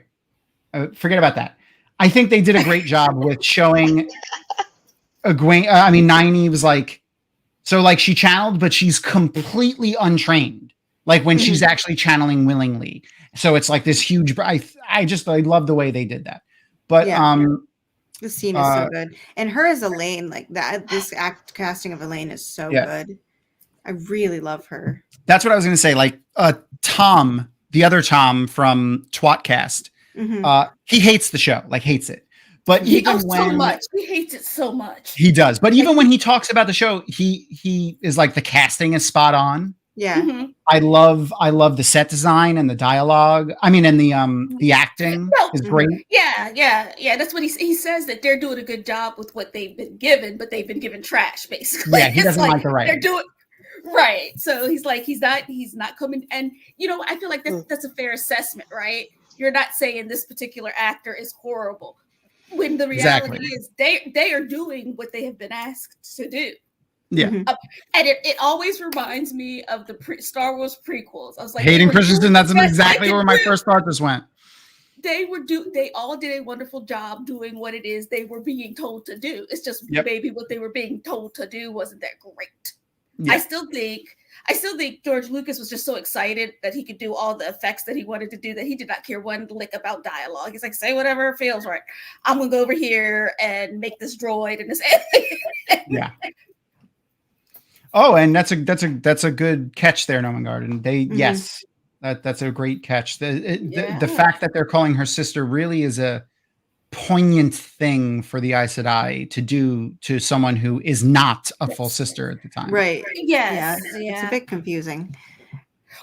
Forget about that. I think they did a great job with showing Nynaeve was like, so like she channeled, but she's completely untrained. Like when she's actually channeling willingly. So it's like this huge, I love the way they did that. But the scene is so good. And her as Elaine, like that, this casting of Elaine is so good. I really love her. That's what I was going to say. Like Tom, the other Tom from Twatcast, he hates the show, like hates it. But so much. He hates it so much. He does. But even when he talks about the show, he is like, the casting is spot on. Yeah. Mm-hmm. I love the set design and the dialogue. I mean, and the acting is great. Yeah. That's what he says, that they're doing a good job with what they've been given, but they've been given trash, basically. Yeah, he doesn't like the writing. They're doing right. So he's like, he's not coming. And I feel like that's a fair assessment, right? You're not saying this particular actor is horrible, when the reality is they are doing what they have been asked to do. Yeah. And it always reminds me of the Star Wars prequels. I was like, Hayden Christensen, that's exactly where my first thought just went. They all did a wonderful job doing what it is they were being told to do. It's just maybe what they were being told to do wasn't that great. Yeah. I still think George Lucas was just so excited that he could do all the effects that he wanted to do that he did not care one lick about dialogue. He's like, say whatever feels right. I'm gonna go over here and make this droid and this. Yeah. Oh, and that's a good catch there, Noman Garden. Yes, that's a great catch. The fact that they're calling her sister really is a poignant thing for the Aes Sedai to do to someone who is not a full sister at the time. Right. Yes. Yeah. It's a bit confusing.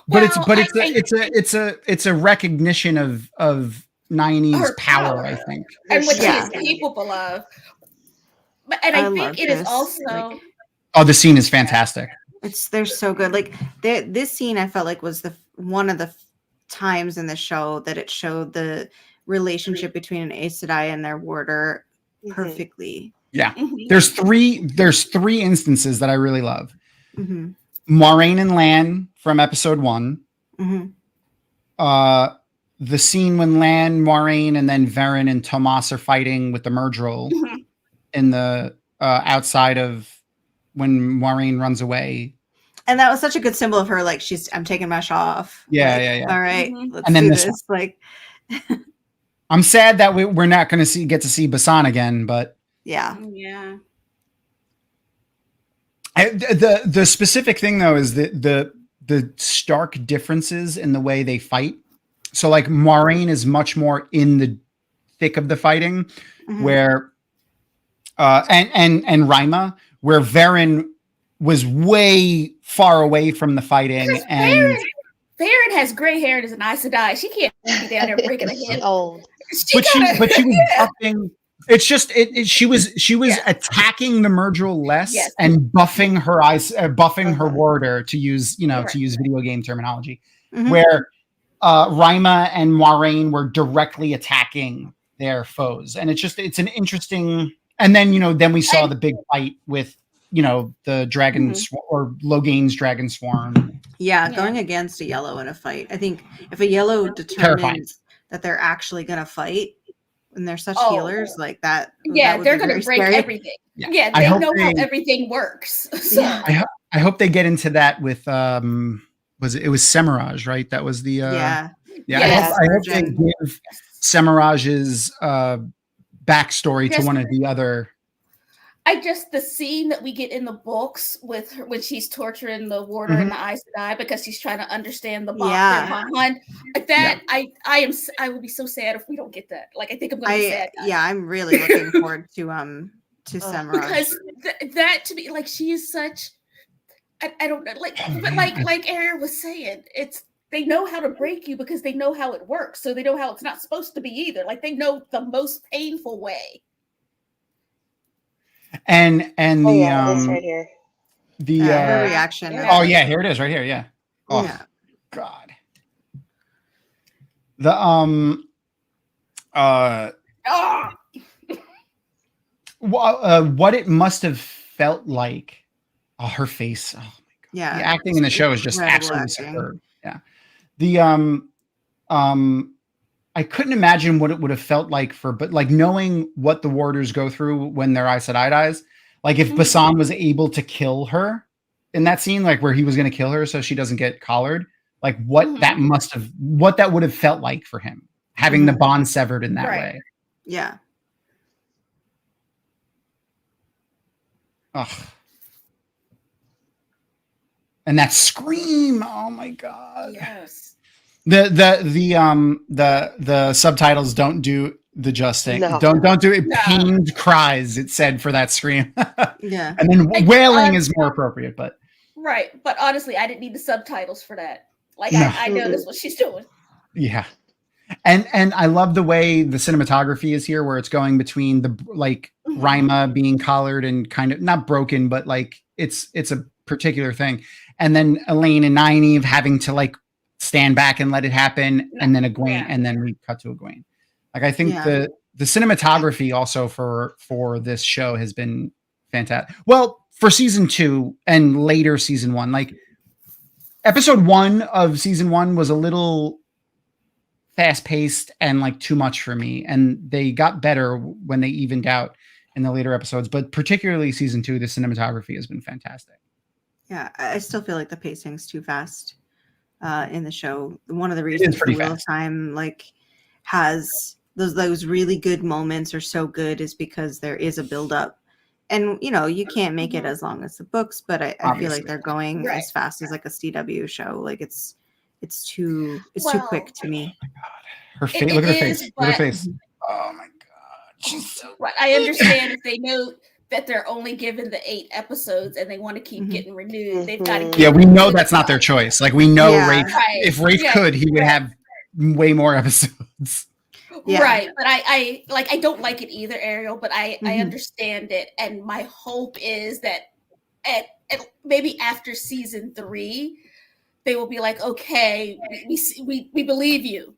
But it's a recognition of Nyone's power, I think. And what she is capable of. And I think it is also the scene is fantastic. They're so good. Like this scene, I felt like was one of the times in the show that it showed the relationship between an Aes Sedai and their warder perfectly. Yeah. There's three instances that I really love. Mm-hmm. Moiraine and Lan from episode 1. Mm-hmm. The scene when Lan, Moiraine, and then Varen and Tomas are fighting with the Myrddraal in the outside of when Moiraine runs away. And that was such a good symbol of her, like, I'm taking my shawl off. Yeah. All right, let's and then do this. Like, I'm sad that we're not going to get to see Basan again, but yeah. The specific thing though is the stark differences in the way they fight. So like Moiraine is much more in the thick of the fighting, where and Rima, where Varen was way far away from the fighting, and Varen has gray hair and is an Aes Sedai. She can't be down there breaking a hip. But she was buffing. It's just she was attacking the Myrddraal less and buffing her warder, to use video game terminology, where Rima and Moiraine were directly attacking their foes, and it's an interesting. And then we saw the big fight with the dragon or Loghain's dragon swarm. Yeah, going against a yellow in a fight. I think if a yellow determines that they're actually going to fight, and they're such healers like that. Yeah, they're going to break everything. Yeah, they know how everything works. So. Yeah. I hope they get into that with it was Semiraj, right? That was the I hope they give Semiraj's backstory to one of the other. The scene that we get in the books with her when she's torturing the warder and the Aes Sedai because she's trying to understand the bond behind that. I will be so sad if we don't get that. Like, I think I'm going to be sad. Yeah, I'm really looking forward to Semiraj, because that to me, like, she is such. I don't know, like Ariel was saying, they know how to break you because they know how it works. So they know how it's not supposed to be either. Like, they know the most painful way. And the it's right here. The her reaction. Here it is, right here. Yeah. Oh God. The what it must have felt like. Oh, her face. Oh my God. Yeah. The acting in the show is just absolutely superb. Yeah. The I couldn't imagine what it would have felt like but knowing what the warders go through when their Aes Sedai dies, like if Basan was able to kill her in that scene, like where he was going to kill her so she doesn't get collared, like what that would have felt like for him, having the bond severed in that way. Yeah. Ugh. And that scream, oh my God. Yes. The subtitles don't do the justing. No. Don't do it. No. Pained cries, it said, for that scream. Yeah. And then wailing is more appropriate, but Right, but honestly, I didn't need the subtitles for that. Like, No. I noticed what she's doing. Yeah. And I love the way the cinematography is here, where it's going between the Rima being collared and kind of not broken, but like it's a particular thing, and then Elaine and Nynaeve having to like stand back and let it happen, and then Egwene, and then we cut to Egwene. Like I think the cinematography also for this show has been fantastic. Well, for season 2 and later season 1, like episode 1 of season 1 was a little fast paced and like too much for me. And they got better when they evened out in the later episodes, but particularly season 2, the cinematography has been fantastic. Yeah. I still feel like the pacing's too fast in the show. One of the reasons for Wheel of Time like has those really good moments are so good is because there is a build up. And you know, you can't make it as long as the books, but I feel like they're going as fast as like a CW show. Like it's too quick to me. Oh my God. Her face, look at her face. Look at her face. Oh my God. She's so I understand if they know that they're only given the 8 episodes and they want to keep getting renewed, they've got to. Yeah, we know that's not their choice. Like we know Rafe, if Rafe could, he would have way more episodes. Yeah. Right, but I don't like it either, Ariel, but I understand it, and my hope is that at maybe after season 3 they will be like, okay, we believe you.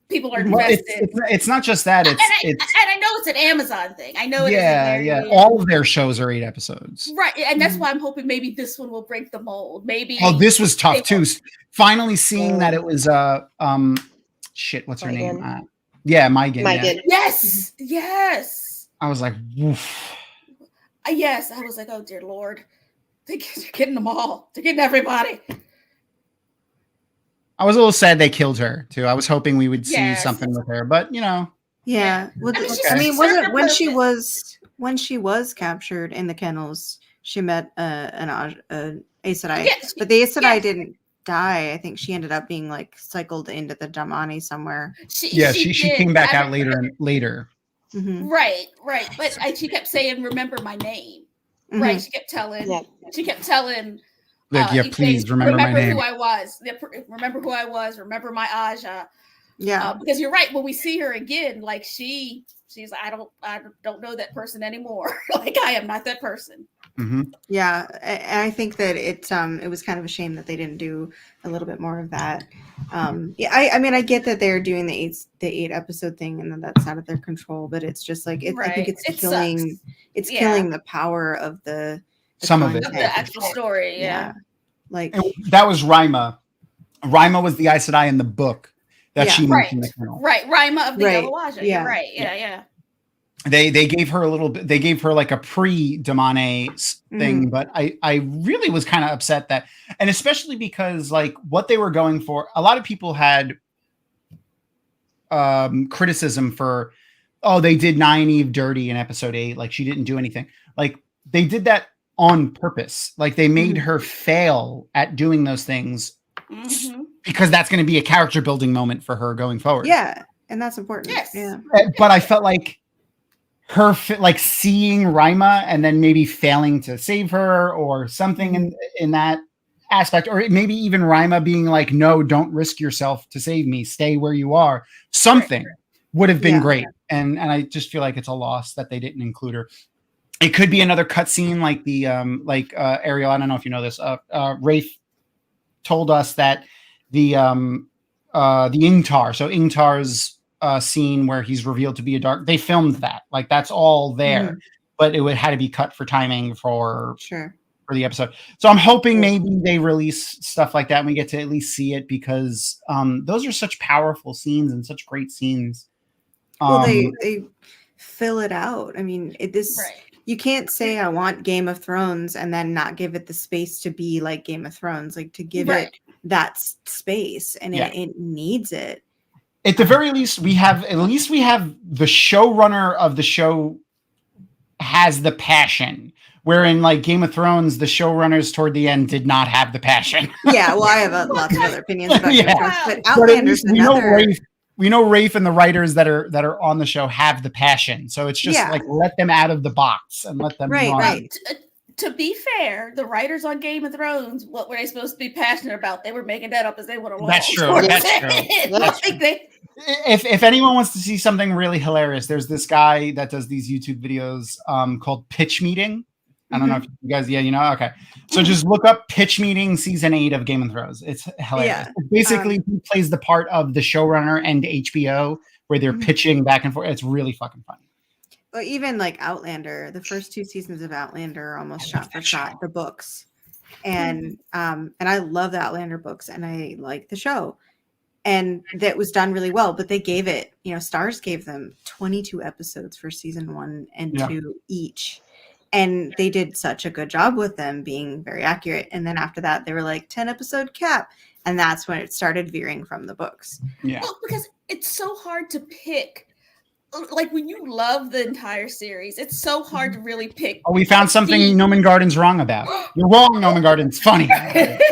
People are invested. It's not just that. And I know it's an Amazon thing. I know it is. Yeah. All of their shows are 8 episodes. Right. And that's why I'm hoping maybe this one will break the mold. Maybe. Oh, this was tough too. Finally seeing that it was shit, what's her name? Megan. Megan. Yeah. Yes. I was like, woof. Yes. I was like, oh dear Lord. They're getting them all. They're getting everybody. I was a little sad they killed her too. I was hoping we would see something with her, but you know. Yeah. Well, I mean, wasn't when she was captured in the kennels, she met an Aes Sedai, but the Aes Sedai didn't die. I think she ended up being like cycled into the Damani somewhere. She came back out later. Mm-hmm. Right. But she kept saying, "Remember my name." Mm-hmm. Right. She kept telling. Please remember my name. Who I was. Remember who I was. Remember my Aja. Yeah. Because you're right. When we see her again, like she's like, I don't know that person anymore. Like I am not that person. Mm-hmm. Yeah, and I think that it was kind of a shame that they didn't do a little bit more of that. I mean, I get that they're doing the 8 episode thing, and that's out of their control. But it's just like I think it's killing. Sucks. It's killing the power of the actual story. Yeah. Like and that was Rima. Rima was the Aes Sedai in the book that she mentioned. Right, Rima of the Yellow. Yeah. Right. Yeah. They gave her a little bit. They gave her like a pre-Damane thing, but I really was kind of upset that, and especially because like what they were going for, a lot of people had criticism for, they did Nynaeve dirty in episode 8, like she didn't do anything. Like they did that on purpose. Like they made her fail at doing those things because that's going to be a character building moment for her going forward. Yeah, and that's important. Yes. Yeah. But I felt like her like seeing Rima and then maybe failing to save her or something in that aspect, or maybe even Rima being like, no, don't risk yourself to save me, stay where you are, something would have been great. And I just feel like it's a loss that they didn't include her. It could be another cutscene like the Ariel, I don't know if you know this, Rafe told us that the Ingtar, so Ingtar's scene where he's revealed to be a dark, they filmed that, like that's all there, but it had to be cut for timing for the episode. So I'm hoping maybe they release stuff like that and we get to at least see it, because those are such powerful scenes and such great scenes. Well, they fill it out. I mean, you can't say I want Game of Thrones and then not give it the space to be like Game of Thrones, like to give it that space, and it needs it. At the very least, we have the showrunner of the show has the passion. Where in like Game of Thrones, the showrunners toward the end did not have the passion. Yeah, well, I have lots of other opinions about Game of Thrones, but Outlander's we know Rafe and the writers that are on the show have the passion. So it's just like let them out of the box and let them right. to be fair, the writers on Game of Thrones, what were they supposed to be passionate about? They were making that up as they went along. That's true. That's true. If anyone wants to see something really hilarious, there's this guy that does these YouTube videos called Pitch Meeting. I don't know if you guys, okay. So just look up Pitch Meeting season 8 of Game of Thrones. It's hilarious. Yeah. Basically, he plays the part of the showrunner and HBO where they're pitching back and forth. It's really fucking funny. Well, even like Outlander, the first 2 seasons of Outlander are almost shot for shot the books, and I love the Outlander books, and I like the show, and that was done really well. But they gave it, Stars gave them 22 episodes for season 1 and 2 each. And they did such a good job with them being very accurate. And then after that, they were like 10 episode cap. And that's when it started veering from the books. Yeah. Well, because it's so hard to pick. Like when you love the entire series, it's so hard to really pick. Oh, we found something Noman Garden's wrong about. You're wrong, Noman Garden's funny. But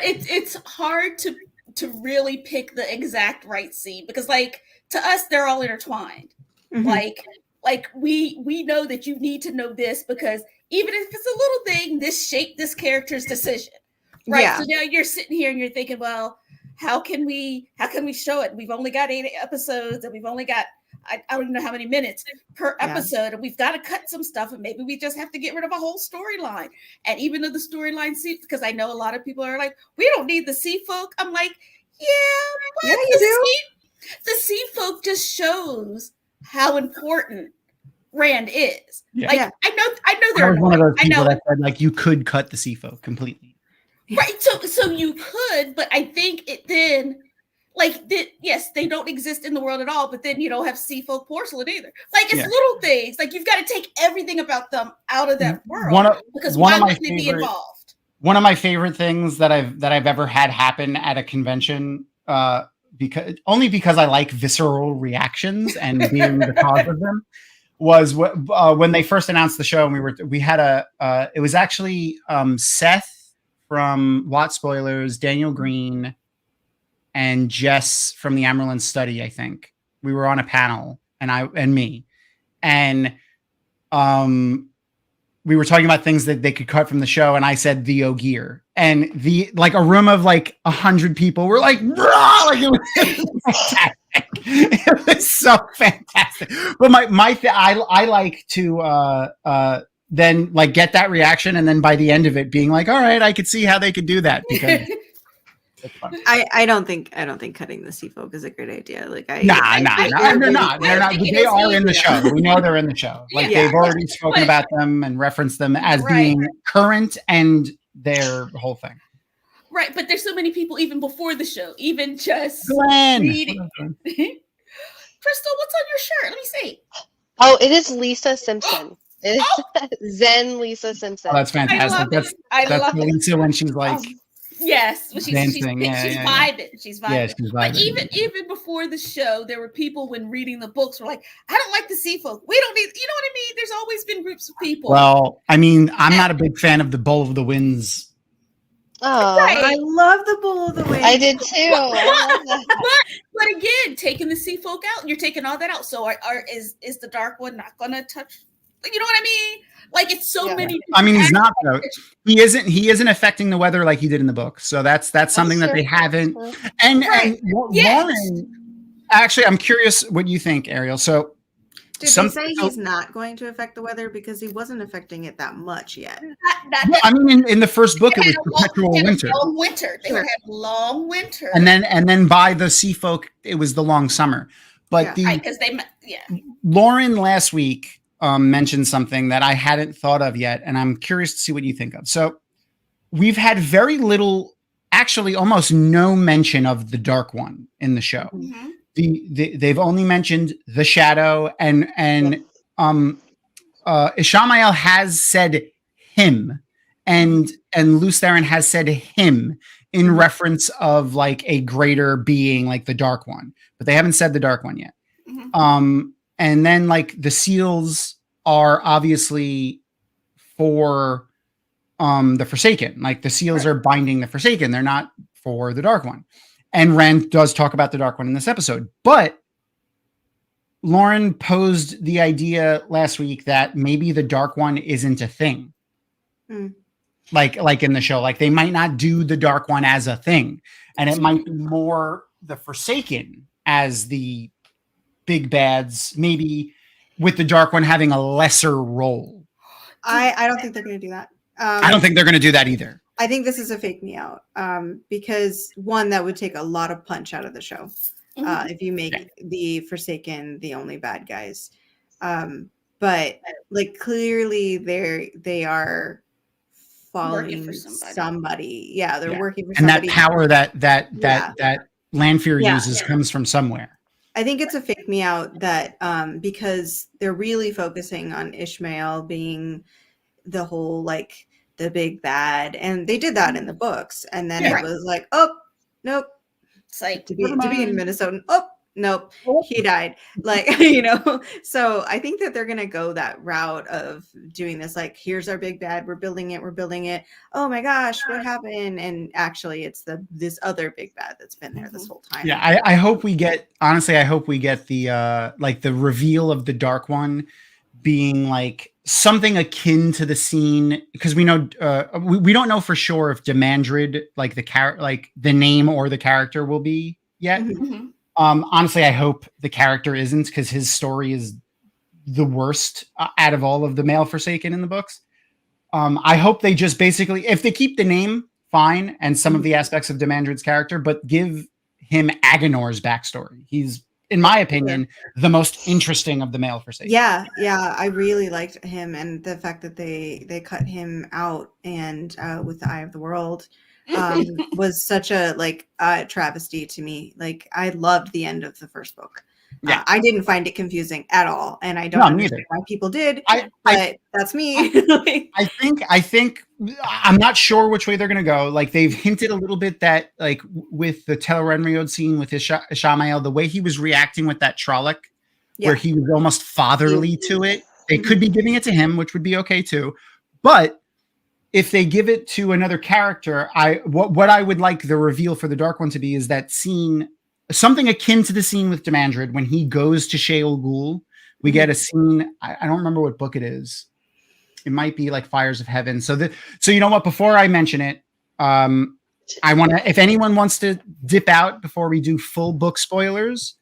it's hard to really pick the exact right scene because, like, to us, they're all intertwined. Like we know that you need to know this because even if it's a little thing, this shaped this character's decision, right? Yeah. So now you're sitting here and you're thinking, well, how can we show it? We've only got 8 episodes and we've only got I don't even know how many minutes per episode, and we've got to cut some stuff, and maybe we just have to get rid of a whole storyline. And even though the storyline seems, because I know a lot of people are like, we don't need the sea folk. I'm like, yeah, you do. The sea folk just shows how important Rand is. Yeah. Like I know they're one of those people that said like you could cut the sea folk completely. Right. So you could, but I think it then yes, they don't exist in the world at all, but then you don't have sea folk porcelain either. Like it's little things. Like you've got to take everything about them out of that world because why would they be involved? One of my favorite things that I've ever had happen at a convention, because I like visceral reactions and being the cause of them, was when they first announced the show, and we had it was actually Seth from WoT Spoilers, Daniel Green, and Jess from the Amerlin Study. I think we were on a panel, and me, and we were talking about things that they could cut from the show, and I said the Ogier, and a room of 100 people were like, "Rah!" Like it was fantastic. It was so fantastic. But I like to then get that reaction, and then by the end of it being like, all right, I could see how they could do that because it's fun. I don't think cutting the sea folk is a great idea. They're not. They are in the show. We know they're in the show. They've already spoken about them and referenced them as being current and their whole thing. Right, but there's so many people even before the show, even just Glenn. reading. Crystal, what's on your shirt? Let me see. Oh, it is Lisa Simpson. It's Zen Lisa Simpson. Oh, that's fantastic. That's Lisa when she's like, yes, when she's dancing. She's vibing. She's vibing. Yeah, she's vibing. But even before the show, there were people when reading the books were like, I don't like the sea folk. We don't need, you know what I mean? There's always been groups of people. Well, I mean, I'm not a big fan of the Bowl of the Winds. Oh, right. I love the Bowl of the Winds. I did too. But again, taking the sea folk out, you're taking all that out. So is the Dark One not going to touch? You know what I mean? Like it's so many. I mean, he's not though. He isn't affecting the weather like he did in the book. So that's something that they haven't. And Lauren, actually, I'm curious what you think, Ariel. So did they say he's not going to affect the weather because he wasn't affecting it that much yet? I mean, in the first book, it was perpetual winter. Long winter. They were having long winter. And then by the sea folk, it was the long summer. But Lauren last week mentioned something that I hadn't thought of yet, and I'm curious to see what you think of. So we've had very little, actually almost no mention of the Dark One in the show. Mm-hmm. They've only mentioned the Shadow, and Ishamael has said him, and Lews Therin has said him in reference of a greater being like the Dark One, but they haven't said the Dark One yet. Mm-hmm. And then the seals are obviously for the Forsaken. The seals are binding the Forsaken. They're not for the Dark One. And Rand does talk about the Dark One in this episode. But Lauren posed the idea last week that maybe the Dark One isn't a thing. Like in the show, like they might not do the Dark One as a thing, and it might be more the Forsaken as the big bads, maybe with the Dark One having a lesser role. I don't think they're going to do that. I don't think they're going to do that either. I think this is a fake me out because one, that would take a lot of punch out of the show if you make the Forsaken the only bad guys. But like clearly they are following somebody. Yeah, they're working for somebody. And that power that Lanfear uses comes from somewhere. I think it's a fake me out that because they're really focusing on Ishmael being the whole like the big bad, and they did that in the books, and then it was like, oh nope, it's like to be in Minnesota. Oh nope, he died. Like, you know, so I think that they're going to go that route of doing this. Like, here's our big bad. We're building it. Oh my gosh, what happened? And actually it's this other big bad that's been there this whole time. Yeah. I hope we get, honestly, I hope we get the, like the reveal of the Dark One being like something akin to the scene. Cause we know, we don't know for sure if Demandred, like the name or the character will be yet. Honestly, I hope the character isn't, because his story is the worst out of all of the male Forsaken in the books. I hope they just basically, if they keep the name, fine, and some of the aspects of Demandred's character, but give him Agonor's backstory. He's, in my opinion, the most interesting of the male Forsaken. Yeah, I really liked him, and the fact that they cut him out and with the Eye of the World. Was such a travesty to me. Like, I loved the end of the first book. I didn't find it confusing at all, and I don't understand why people did. But that's me. I think I'm not sure which way they're gonna go. Like, they've hinted a little bit that, like, with the Tel'aran'rhiod scene with Ishamael, the way he was reacting with that Trolloc, where he was almost fatherly to it. They could be giving it to him, which would be okay too, but if they give it to another character, what I would like the reveal for the Dark One to be is that scene, something akin to the scene with Demandred when he goes to Sheol Ghul. We get a scene. I don't remember what book it is. It might be like Fires of Heaven. So you know what? Before I mention it, I want to. If anyone wants to dip out before we do full book spoilers,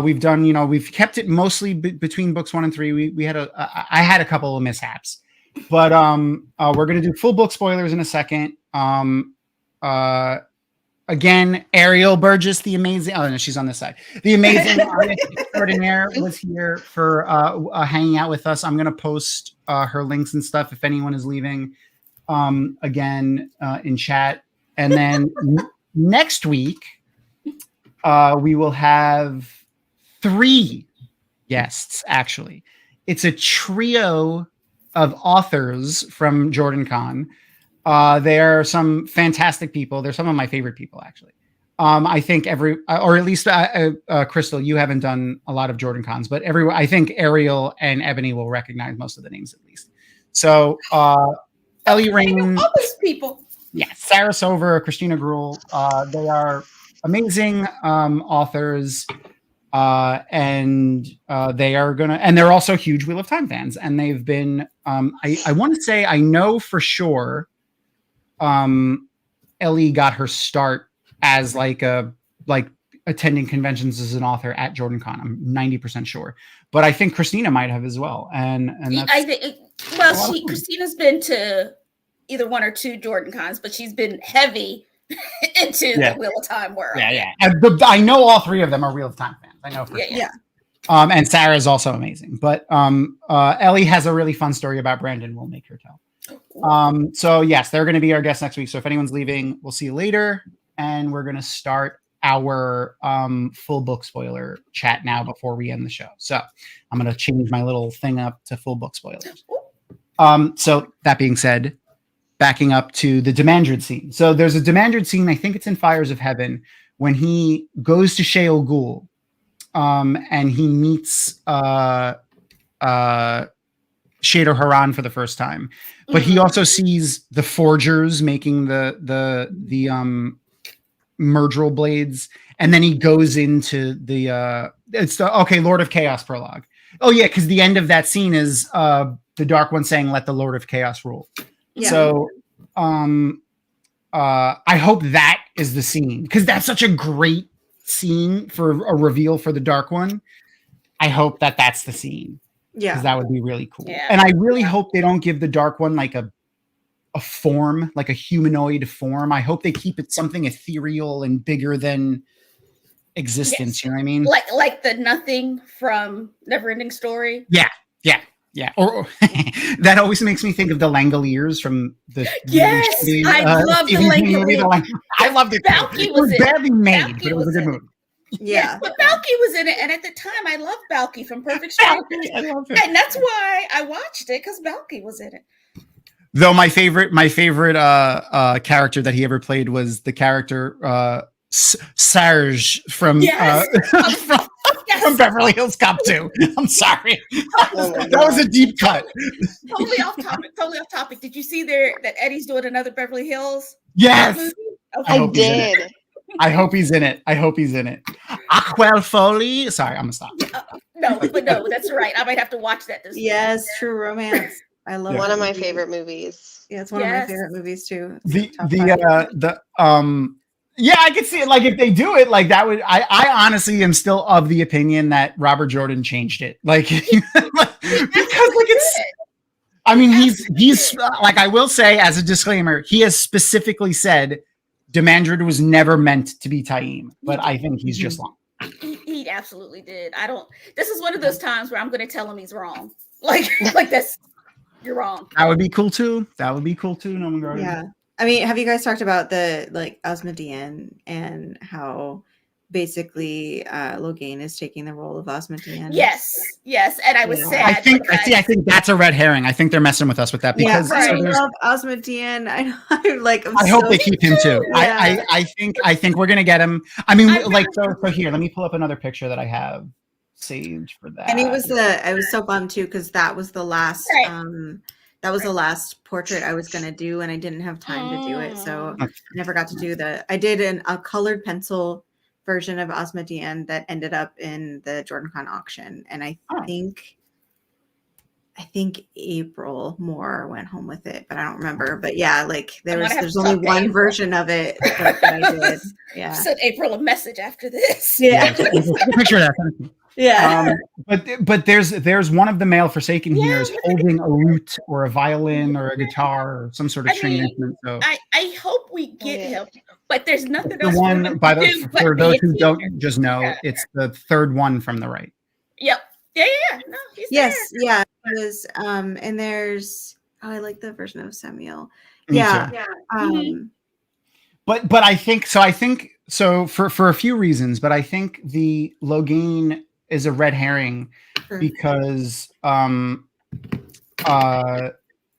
we've done. You know, we've kept it mostly between books 1 and 3. We had I had a couple of mishaps. But we're gonna do full book spoilers in a second. Again, Ariel Burgess, the amazing. Oh no, she's on this side. The amazing artist extraordinaire was here for hanging out with us. I'm gonna post her links and stuff if anyone is leaving. Again, in chat, and then next week we will have 3 guests. Actually, it's a trio of authors from Jordan Con. They are some fantastic people. They're some of my favorite people, actually. I think or at least Crystal, you haven't done a lot of Jordan Cons, but I think Ariel and Ebony will recognize most of the names at least. So Ellie Rain, all those people. Yeah, Sarah Sover, Christina Gruhl. They are amazing authors. And they are and they're also huge Wheel of Time fans, and they've been I want to say, I know for sure Ellie got her start as attending conventions as an author at Jordan Con. I'm 90% sure, but I think Christina might have as well. And Christina's been to either 1 or 2 Jordan Cons, but she's been heavy into the Wheel of Time world. Yeah. I know all 3 of them are Wheel of Time fans. I know for sure. And Sarah is also amazing. But Ellie has a really fun story about Brandon. We'll make her tell. So yes, they're going to be our guests next week. So if anyone's leaving, we'll see you later. And we're going to start our full book spoiler chat now before we end the show. So I'm going to change my little thing up to full book spoilers. So that being said, backing up to the Demandred scene. So there's a Demandred scene, I think it's in Fires of Heaven, when he goes to Sheol Ghul, and he meets Shadar Haran for the first time. But he also sees the forgers making the Murdril blades, and then he goes into the Lord of Chaos prologue. Oh yeah, because the end of that scene is the Dark One saying, "Let the Lord of Chaos rule." Yeah. So I hope that is the scene, because that's such a great scene for a reveal for the Dark One. I hope that that's the scene. Yeah, because that would be really cool. Yeah. And I really hope they don't give the Dark One like a form, like a humanoid form. I hope they keep it something ethereal and bigger than existence. Yes. You know what I mean? Like the Nothing from Neverending Story. Yeah. Or that always makes me think of the Langoliers from the. Yes, I love the Langoliers. I loved it. Balky was badly made, but it was a good movie. Yeah, but Balky was in it, and at the time, I loved Balky from Perfect Strangers. I love it, and that's why I watched it, because Balky was in it. Though my favorite character that he ever played was the character Serge from from Beverly Hills Cop 2. I'm sorry. That was a deep cut. Totally off topic. Did you see that Eddie's doing another Beverly Hills? Yes. Okay. I did. I hope he's in it. Aquel Foley. Sorry, I'm gonna stop. No, that's right. I might have to watch that this Yes, week. True Romance. I love one of my favorite movies. Yeah, it's one of my favorite movies too. Yeah, I could see it. Like, if they do it, like, that would. I honestly am still of the opinion that Robert Jordan changed it. Like, because like it's. I mean, he's like, I will say as a disclaimer, he has specifically said Demandred was never meant to be Taim, but I think he's just wrong. He absolutely did. This is one of those times where I'm going to tell him he's wrong. Like this, you're wrong. That would be cool too. No, yeah. I mean, have you guys talked about the Osmodian and how basically Logain is taking the role of Osmodian? Yes, and I was sad. I think that's a red herring. I think they're messing with us with that, because I love Osmodian. I hope they keep him too. Yeah. I think we're gonna get him. I mean, so here, let me pull up another picture that I have saved for that. And I was so bummed too, because that was the last. That was the last portrait I was going to do, and I didn't have time to do it. So I never got to do I did a colored pencil version of Osmodian that ended up in the JordanCon auction. And I think April Moore went home with it, but I don't remember. But yeah, like there's only one version of it that I did. Yeah. Send April a message after this. Yeah. Picture that. Yeah. But there's one of the male Forsaken here is holding a lute or a violin or a guitar or some sort of string instrument. So I hope we get him, but there's nothing else. For those who don't just know, it's the third one from the right. Yep. Yeah. No, he's yes. there. Yeah. It was, and there's I like the version of Samuel. Me yeah. Too. Yeah. But I think so for a few reasons, but I think the Logain is a red herring because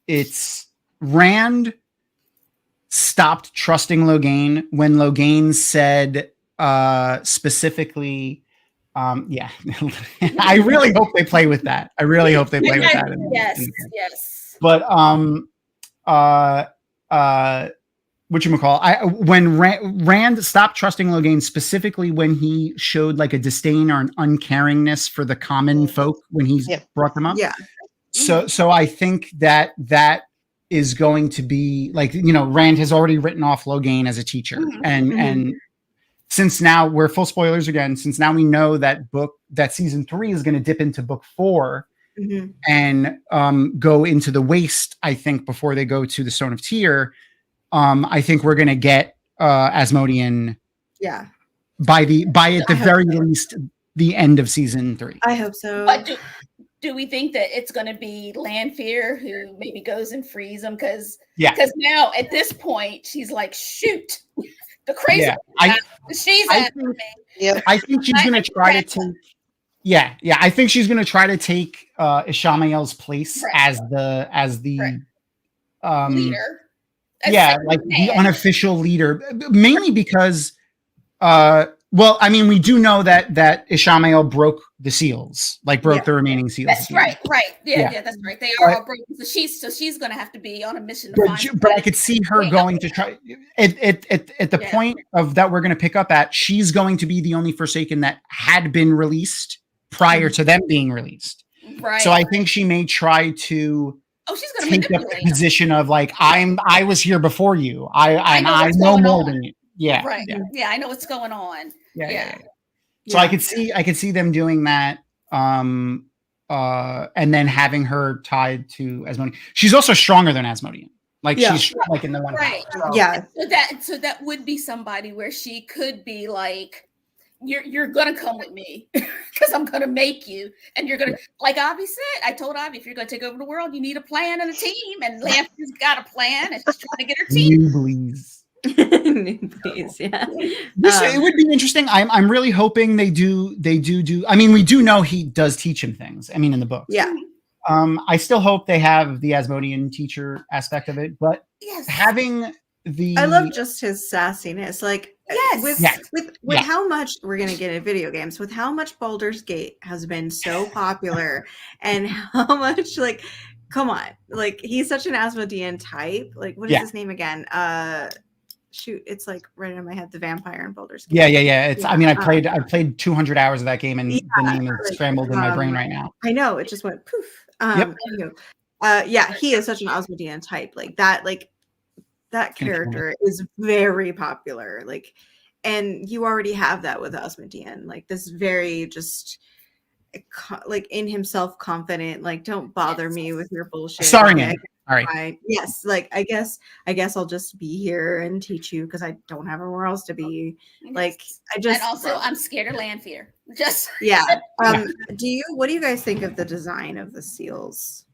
it's Rand stopped trusting Logain when Logain said specifically I really hope they play with that. Yes. But when Rand stopped trusting Logain specifically when he showed like a disdain or an uncaringness for the common folk when he brought them up. Yeah. So I think that is going to be like, Rand has already written off Logain as a teacher. And since now we're full spoilers again, since now we know that season 3 is going to dip into book 4 and go into the Waste, I think, before they go to the Stone of Tyr. I think we're going to get Asmodean by at the very least the end of season 3. I hope so. But do we think that it's going to be Lanfear who maybe goes and frees him? Because now at this point she's like, shoot, the crazy she's at me. Yep. I think she's going to try to take. Yeah. I think she's going to try to take Ishamael's place as the leader. Like the unofficial leader, mainly because Well, I mean, we do know that Ishamael broke the seals, broke the remaining seals. That's right. Yeah, that's right. They are all broken. So she's going to have to be on a mission to find. But I could see her going to try at the point of that we're going to pick up at. She's going to be the only Forsaken that had been released prior to them being released. Right. So I think she may try to. Oh, she's going to take up the position of I was here before you. I know more than you. Yeah. Right. Yeah, I know what's going on. Yeah. So I could see them doing that. And then having her tied to Asmodean. She's also stronger than Asmodean. She's in the one. Right. So. Yeah. So that would be somebody where she could be like, you're gonna come with me because I'm gonna make you, and you're gonna like Avi said. I told Avi, if you're gonna take over the world, you need a plan and a team. And Lanfear's got a plan, and she's trying to get her team. Please, yeah. It would be interesting. I'm really hoping they do. I mean, we do know he does teach him things. I mean, in the book. Yeah. I still hope they have the Asmodean teacher aspect of it, but having I love just his sassiness. With how much we're gonna get in video games, with how much Baldur's Gate has been so popular, and how much come on, he's such an Asmodean type. What is his name again? Shoot, it's right in my head. The vampire in Baldur's Gate. Yeah. It's I mean, I've played 200 hours of that game, and the name is scrambled in my brain right now. I know, it just went poof. He is such an Asmodean type. That character is very popular. And you already have that with Asmodean. This very just in himself confident. Don't bother me with your bullshit. Sorry, man. All right. Yes. I guess I'll just be here and teach you because I don't have anywhere else to be. And also I'm scared of Lanfear. Just what do you guys think of the design of the seals?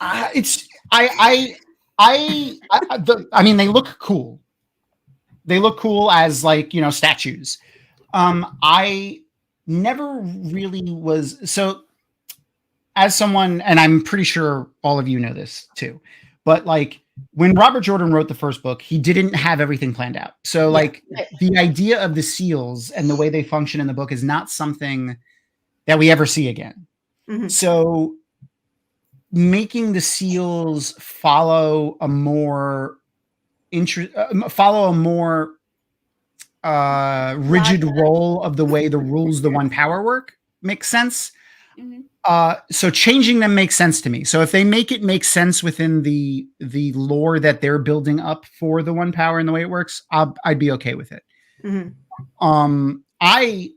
I mean, they look cool. They look cool as statues. I never really was so as someone, and I'm pretty sure all of you know this too, but when Robert Jordan wrote the first book, he didn't have everything planned out. So the idea of the seals and the way they function in the book is not something that we ever see again. Mm-hmm. So making the seals follow a more rigid role of the way the rules the one power work makes sense. Mm-hmm. So changing them makes sense to me. So if they make it make sense within the lore that they're building up for the one power and the way it works, I'd be okay with it. Mm-hmm. I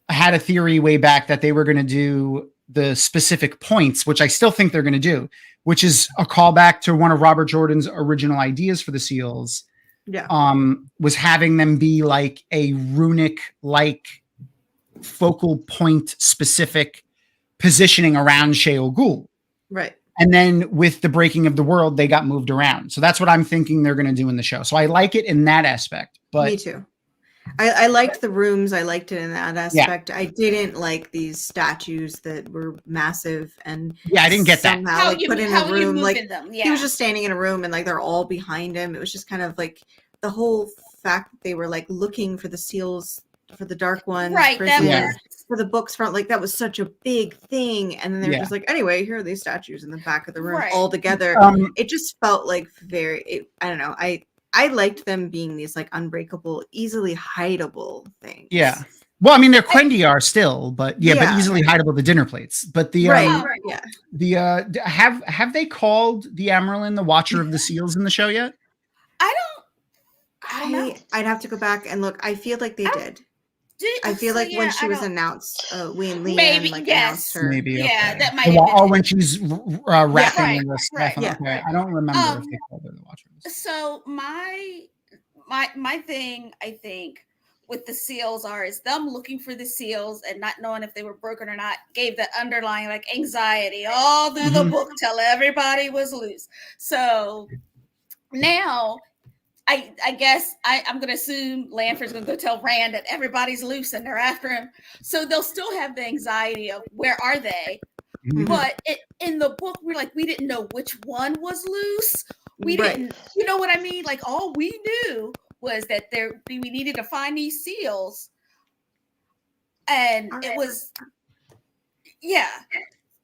had a theory way back that they were going to do the specific points, which I still think they're going to do, which is a callback to one of Robert Jordan's original ideas for the seals. Yeah. Was having them be a runic, focal point specific positioning around Sheol Ghul. Right. And then with the breaking of the world, they got moved around. So that's what I'm thinking they're going to do in the show. So I like it in that aspect. But me too. I liked the rooms. I liked it in that aspect. Yeah. I didn't like these statues that were massive and I didn't get that. Somehow put in a room. He was just standing in a room and they're all behind him. It was just kind of the whole fact that they were looking for the seals for the dark ones, right? For the books front, that was such a big thing. And then they were just anyway, here are these statues in the back of the room all together. It just felt very. I don't know. I liked them being these unbreakable, easily hideable things. Yeah. Well, I mean, they're Quendiar still, but but easily hideable the dinner plates. But the have they called the Amyrlin the Watcher of the Seals in the show yet? I don't know. I'd have to go back and look. I feel like they did. I feel when she was announced, we and Leanne announced her. Maybe, that might have been when she's wrapping the stuff. Okay. I don't remember if they called her the Watcher. So my thing, I think, with the seals is them looking for the seals and not knowing if they were broken or not gave that underlying anxiety all through the book till everybody was loose. So now I guess I'm going to assume Lanfear's going to go tell Rand that everybody's loose and they're after him. So they'll still have the anxiety of where are they? Mm-hmm. But in the book, we're we didn't know which one was loose. We didn't, you know what I mean? All we knew was that we needed to find these seals. and it was, yeah.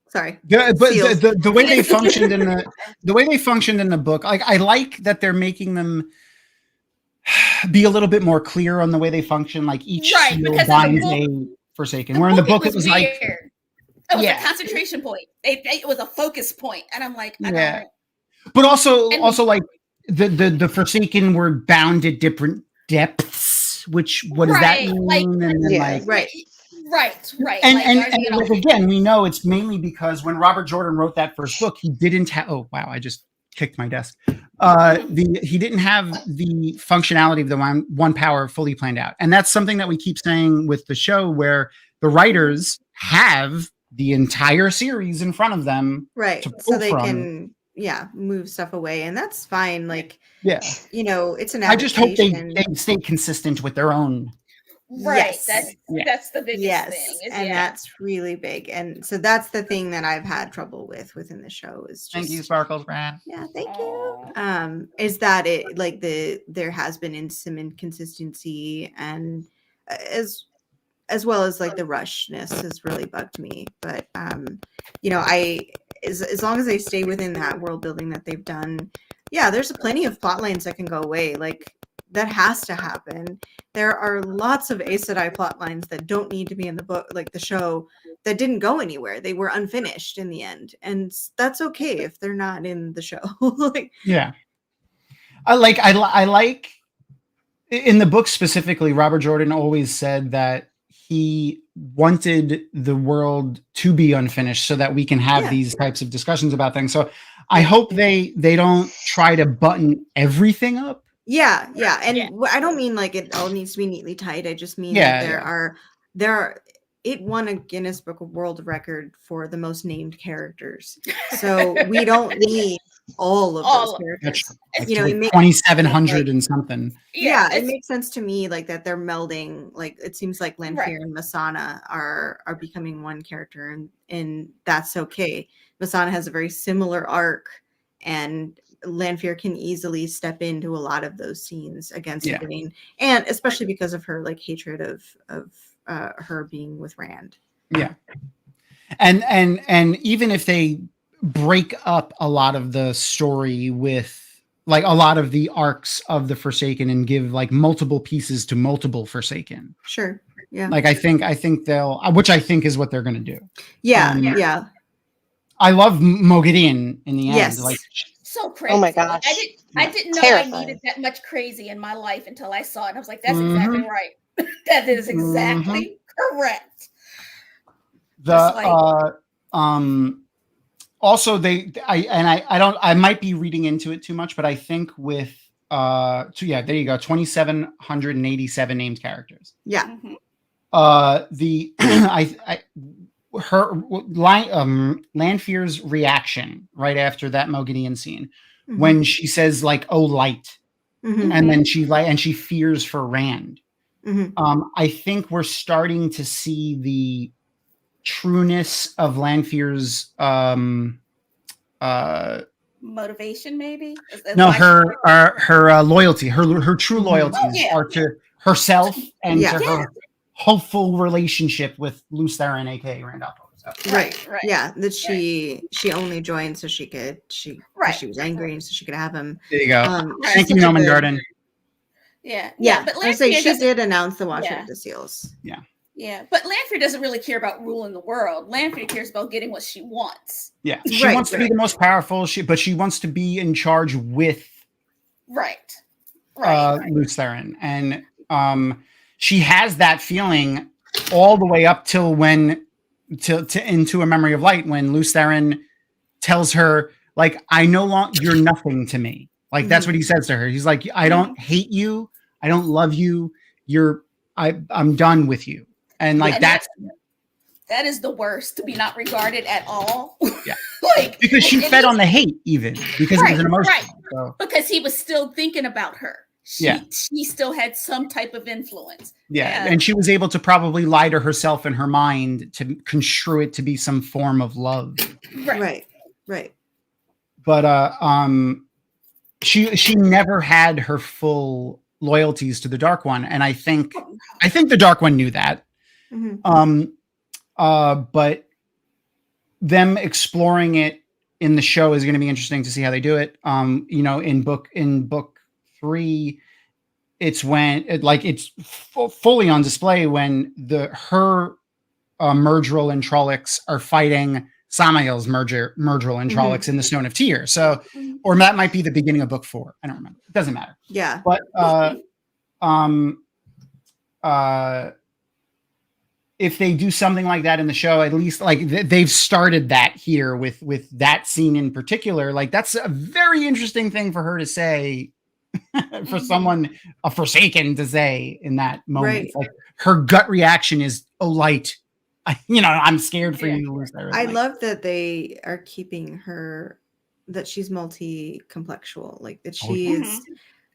Sorry. But the way they functioned in the book, like I like that they're making them be a little bit more clear on the way they function. Like each seal binds a Forsaken. Where in the book it was like it was a concentration point. It was a focus point, and I'm like, I don't. But also like the Forsaken were bound at different depths. Which what does that mean? Like, and then right. And again, we know it's mainly because when Robert Jordan wrote that first book, he didn't have. Oh wow! I just kicked my desk. He didn't have the functionality of the one power fully planned out, and that's something that we keep saying with the show, where the writers have the entire series in front of them, right? So they can move stuff away, and that's fine. Like it's an. I just hope they stay consistent with their own. Right. That's the biggest thing. That's really big. And so that's the thing that I've had trouble within the show is just, thank you, Sparkles brand. Yeah, thank you. Is that it like there has been some inconsistency and as well as like the rushness has really bugged me. But as long as they stay within that world building that they've done, there's plenty of plot lines that can go away. Like that has to happen. There are lots of Aes Sedai plot lines that don't need to be in the book, like the show, that didn't go anywhere. They were unfinished in the end, and that's okay if they're not in the show. I like in the book specifically. Robert Jordan always said that he wanted the world to be unfinished so that we can have these types of discussions about things. So I hope they don't try to button everything up. I don't mean like it all needs to be neatly tied. I just mean that there are it won a Guinness Book of World Record for the most named characters. So we don't need all of those characters. It makes 2,700 and something. It makes sense to me like that they're melding. Like it seems like Lanfear and Masana are becoming one character, and that's okay. Masana has a very similar arc, and Lanfear can easily step into a lot of those scenes against Egwene, and especially because of her like hatred of her being with Rand. And even if they break up a lot of the story with like a lot of the arcs of the Forsaken and give like multiple pieces to multiple Forsaken. Sure. Yeah. Like I think they'll, which I think is what they're going to do. Yeah. I love Moghedien in the end. Yes. Like, so crazy. Oh my gosh. I didn't know I needed that much crazy in my life until I saw it. And I was like, that's exactly right. That is exactly correct. Also I might be reading into it too much, but I think with there you go, 2,787 named characters. Yeah. Lanfear's reaction right after that Moghedien scene when she says like, "Oh, light," and then she fears for Rand. I think we're starting to see the trueness of Lanfear's motivation, maybe. No, her loyalty, her true loyalties are to herself and to her hopeful relationship with Lews Therin, aka Randolph. Right. Yeah, that she only joined so she was angry and so she could have him. There you go. Thank you, Norman Garden. Yeah. But Lanfear she did announce the Watcher of the Seals. Yeah, but Lanfear doesn't really care about ruling the world. Lanfear cares about getting what she wants. Yeah, she wants to be the most powerful. But she wants to be in charge with Lews Therin, and she has that feeling all the way up till into A Memory of Light, when Lews Therin tells her, like, "I no longer, you're nothing to me." Like that's what he says to her. He's like, "I don't hate you. I don't love you. I'm done with you." And like that is the worst, to be not regarded at all. Yeah. Because she fed on the hate, even because it was an emotion. Right. So. Because he was still thinking about her. She still had some type of influence. Yeah. And she was able to probably lie to herself in her mind to construe it to be some form of love. Right. But she never had her full loyalties to the Dark One, and I think the Dark One knew that. But them exploring it in the show is going to be interesting to see how they do it. You know, in book 3, it's when it's fully on display when her Murdril and Trollocs are fighting Samael's Murdril and Trollocs in the Stone of Tears. So, or that might be the beginning of book 4. I don't remember. It doesn't matter. Yeah. But if they do something like that in the show, at least like they've started that here with that scene in particular. Like that's a very interesting thing for her to say, for someone a Forsaken to say in that moment. Right. Like her gut reaction is, "Oh, light, I'm scared for you to lose that." I love that they are keeping her, that she's multi-complexual, like that she is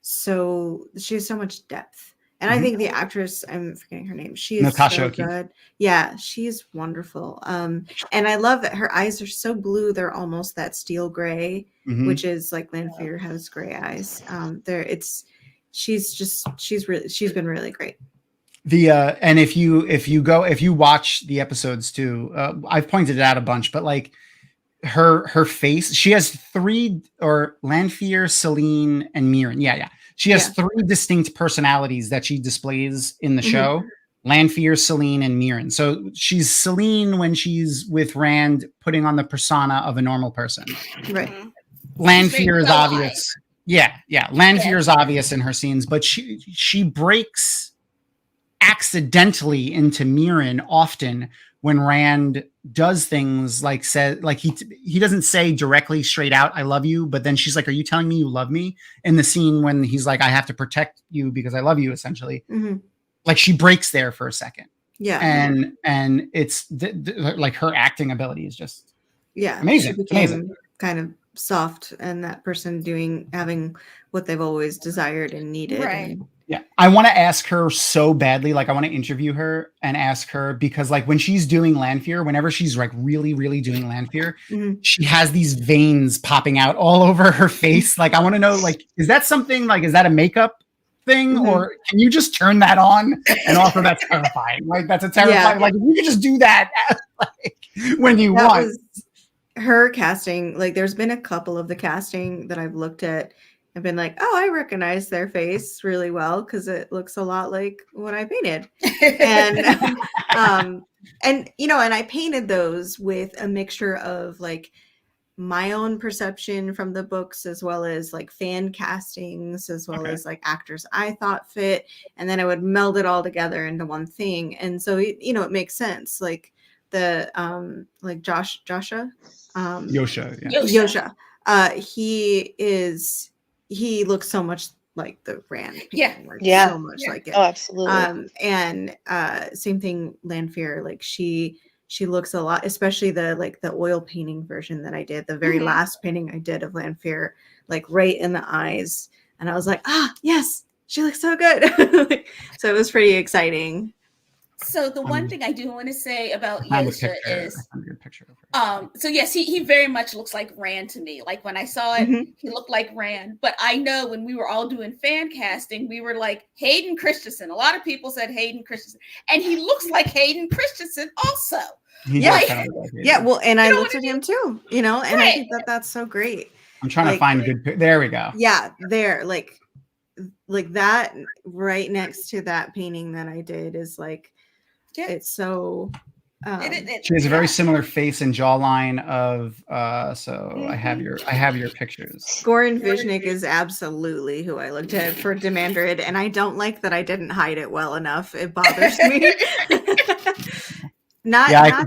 she has so much depth. And I think the actress, I'm forgetting her name, she is Natasha so O'Keeffe. good. Yeah, she's wonderful. And I love that her eyes are so blue, they're almost that steel gray, which is like Lanfear has gray eyes. She's been really great. And if you watch the episodes too, I've pointed it out a bunch, but like her face, she has 3, or Lanfear, Selene, and Mirren. Yeah. She has 3 distinct personalities that she displays in the show: Lanfear, Selene, and Mirren. So she's Selene when she's with Rand, putting on the persona of a normal person. Right. Lanfear is obvious. Yeah. Lanfear is obvious in her scenes, but she breaks accidentally into Mirren often when Rand does things like he doesn't say directly straight out, "I love you," but then she's like, "Are you telling me you love me?" In the scene when he's like, "I have to protect you because I love you," essentially. Like she breaks there for a second. Yeah. And it's like her acting ability is just amazing. She became kind of soft, and that person having what they've always desired and needed. Right. Yeah, I want to ask her so badly. Like, I want to interview her and ask her, because like when she's doing Lanfear, whenever she's like really, really doing Lanfear, she has these veins popping out all over her face. Like, I want to know, like, is that something, like, is that a makeup thing, or can you just turn that on and offer? That's terrifying. Like, that's a terrifying, like, you could just do that like, when you want. Her casting, like, there's been a couple of the casting that I've looked at. I've been like, oh, I recognize their face really well because it looks a lot like what I painted. And and I painted those with a mixture of like my own perception from the books, as well as like fan castings, as well as like actors I thought fit, and then I would meld it all together into one thing. And so it makes sense. Like the like Yosha, he looks so much like the Rand painting. So much like it. Oh, absolutely. And same thing, Lanfear, like she looks a lot, especially the oil painting version that I did, the very last painting I did of Lanfear, like right in the eyes. And I was like, yes, she looks so good. So it was pretty exciting. So the one thing I do want to say about Yosha is, so yes, he very much looks like Rand to me. Like when I saw it, he looked like Rand. But I know when we were all doing fan casting, we were like Hayden Christensen. A lot of people said Hayden Christensen, and he looks like Hayden Christensen also. Well, and I looked at him too, and I think that's so great. I'm trying to find good. There we go. Yeah, there, like that right next to that painting that I did is like. It's so she has a very similar face and jawline of I have your pictures. Goran Viznik is absolutely who I looked at for Demandred, and I don't like that I didn't hide it well enough. It bothers me. Not that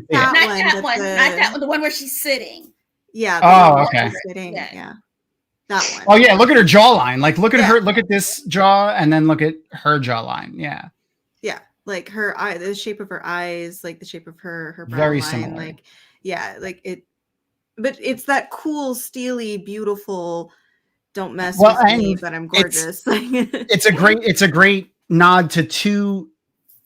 one, the one where she's sitting. Yeah. Okay. Sitting. Yeah. That one. Oh yeah, look at her jawline. Like look at her, look at this jaw, and then look at her jawline. Yeah. Yeah. Like her eye, the shape of her eyes, like the shape of her brow very line, similar. like like it, but it's that cool, steely, beautiful. Don't mess with me, but I'm gorgeous. It's a great nod to 2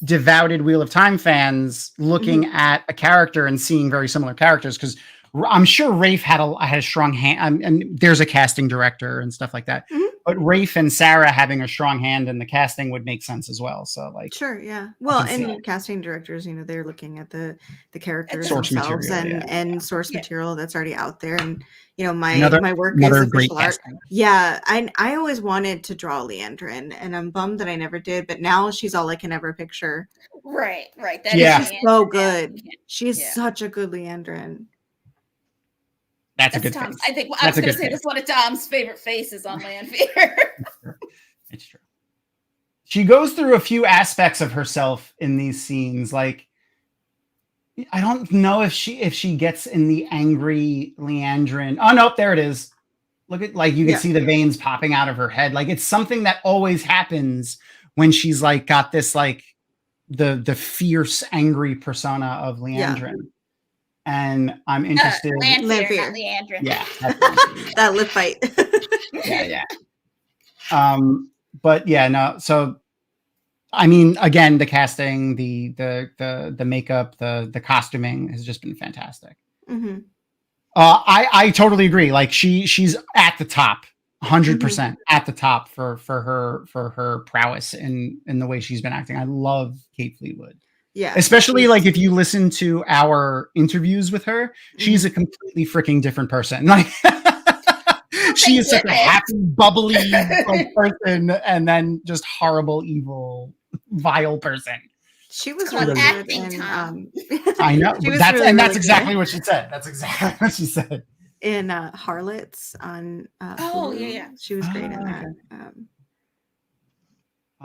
devoted Wheel of Time fans looking at a character and seeing very similar characters, because I'm sure Rafe had a strong hand, and there's a casting director and stuff like that. but Rafe and Sarah having a strong hand in the casting would make sense as well. So like, sure, yeah. Well, and casting directors, you know, they're looking at the characters source themselves material, and source material that's already out there. And you know, my work is as great visual art. casting. Yeah, I always wanted to draw Leandrin, and I'm bummed that I never did. But now she's all I can ever picture. Right. That is so good. She is such a good Leandrin. That's a good Tom's, face. I think I was going to say that's one of Tom's favorite faces on Landfear. It's true. She goes through a few aspects of herself in these scenes. Like, I don't know if she gets in the angry Leandrin. Oh no, there it is. Look at, like, you can see the veins popping out of her head. Like, it's something that always happens when she's like got this like the fierce, angry persona of Leandrin. And I'm interested. Landfear, not Leandrin. Yeah, that lip bite. yeah. But yeah, no. So, I mean, again, the casting, the makeup, the costuming has just been fantastic. Mm-hmm. I totally agree. Like she's at the top, 100% at the top for her prowess in the way she's been acting. I love Kate Fleetwood. Yeah. Especially like if you listen to our interviews with her, she's a completely freaking different person. Like she is such a happy, bubbly person, and then just horrible, evil, vile person. She was really good in, I know. That's exactly what she said. That's exactly what she said. In Harlots on yeah. She was great in that.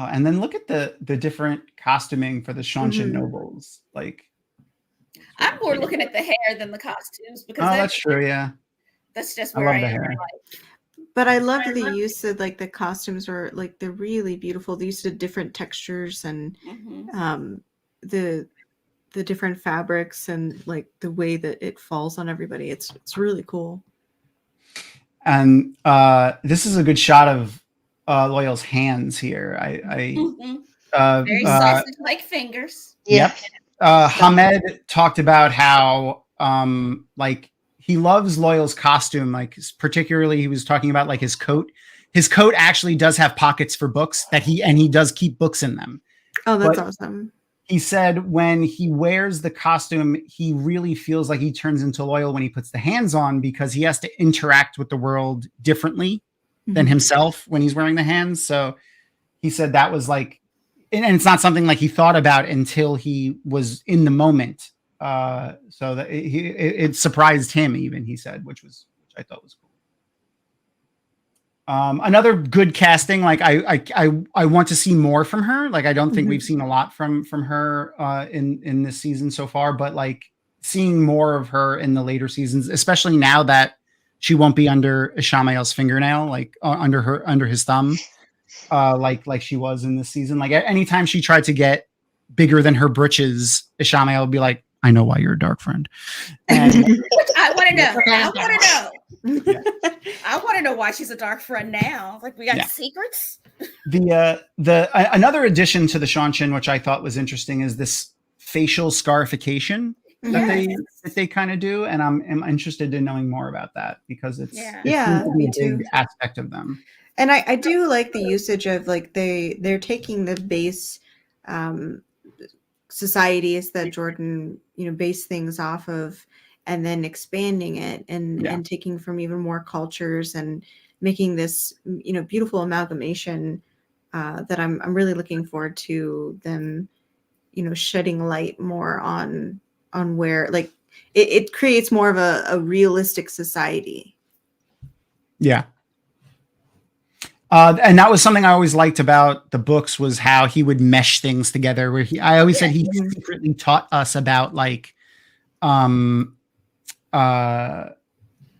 And then look at the different costuming for the Shanshan nobles. Like, I'm more looking at the hair than the costumes because that's true. Yeah, that's just where I am. But I love the use of like the costumes were like they're really beautiful. The use of different textures and the different fabrics and like the way that it falls on everybody. It's really cool. And this is a good shot of Loyal's hands here. Very sausage-like fingers. Yep. Hamed talked about how like he loves Loyal's costume. Like particularly, he was talking about like his coat. His coat actually does have pockets for books that he does keep books in them. Oh, that's awesome. He said when he wears the costume, he really feels like he turns into Loyal when he puts the hands on because he has to interact with the world differently than himself when he's wearing the hands. So he said that was like, and it's not something like he thought about until he was in the moment. So that it surprised him even, he said, which I thought was cool. Another good casting. Like I want to see more from her. Like I don't think we've seen a lot from her in this season so far, but like seeing more of her in the later seasons, especially now that she won't be under Ishamael's fingernail, like under his thumb, like she was in this season. Like anytime she tried to get bigger than her britches, Ishamael would be like, "I know why you're a dark friend." And I want to know. I want to know why she's a dark friend now. Like we got secrets. Another addition to the Shanshan, which I thought was interesting, is this facial scarification that they kind of do, and I'm interested in knowing more about that because it's a big aspect of them. And I do like the usage of like they're taking the base societies that Jordan base things off of, and then expanding it and taking from even more cultures and making this beautiful amalgamation that I'm really looking forward to them shedding light more on where like it creates more of a realistic society. Yeah. And that was something I always liked about the books was how he would mesh things together where I always said he secretly taught us about like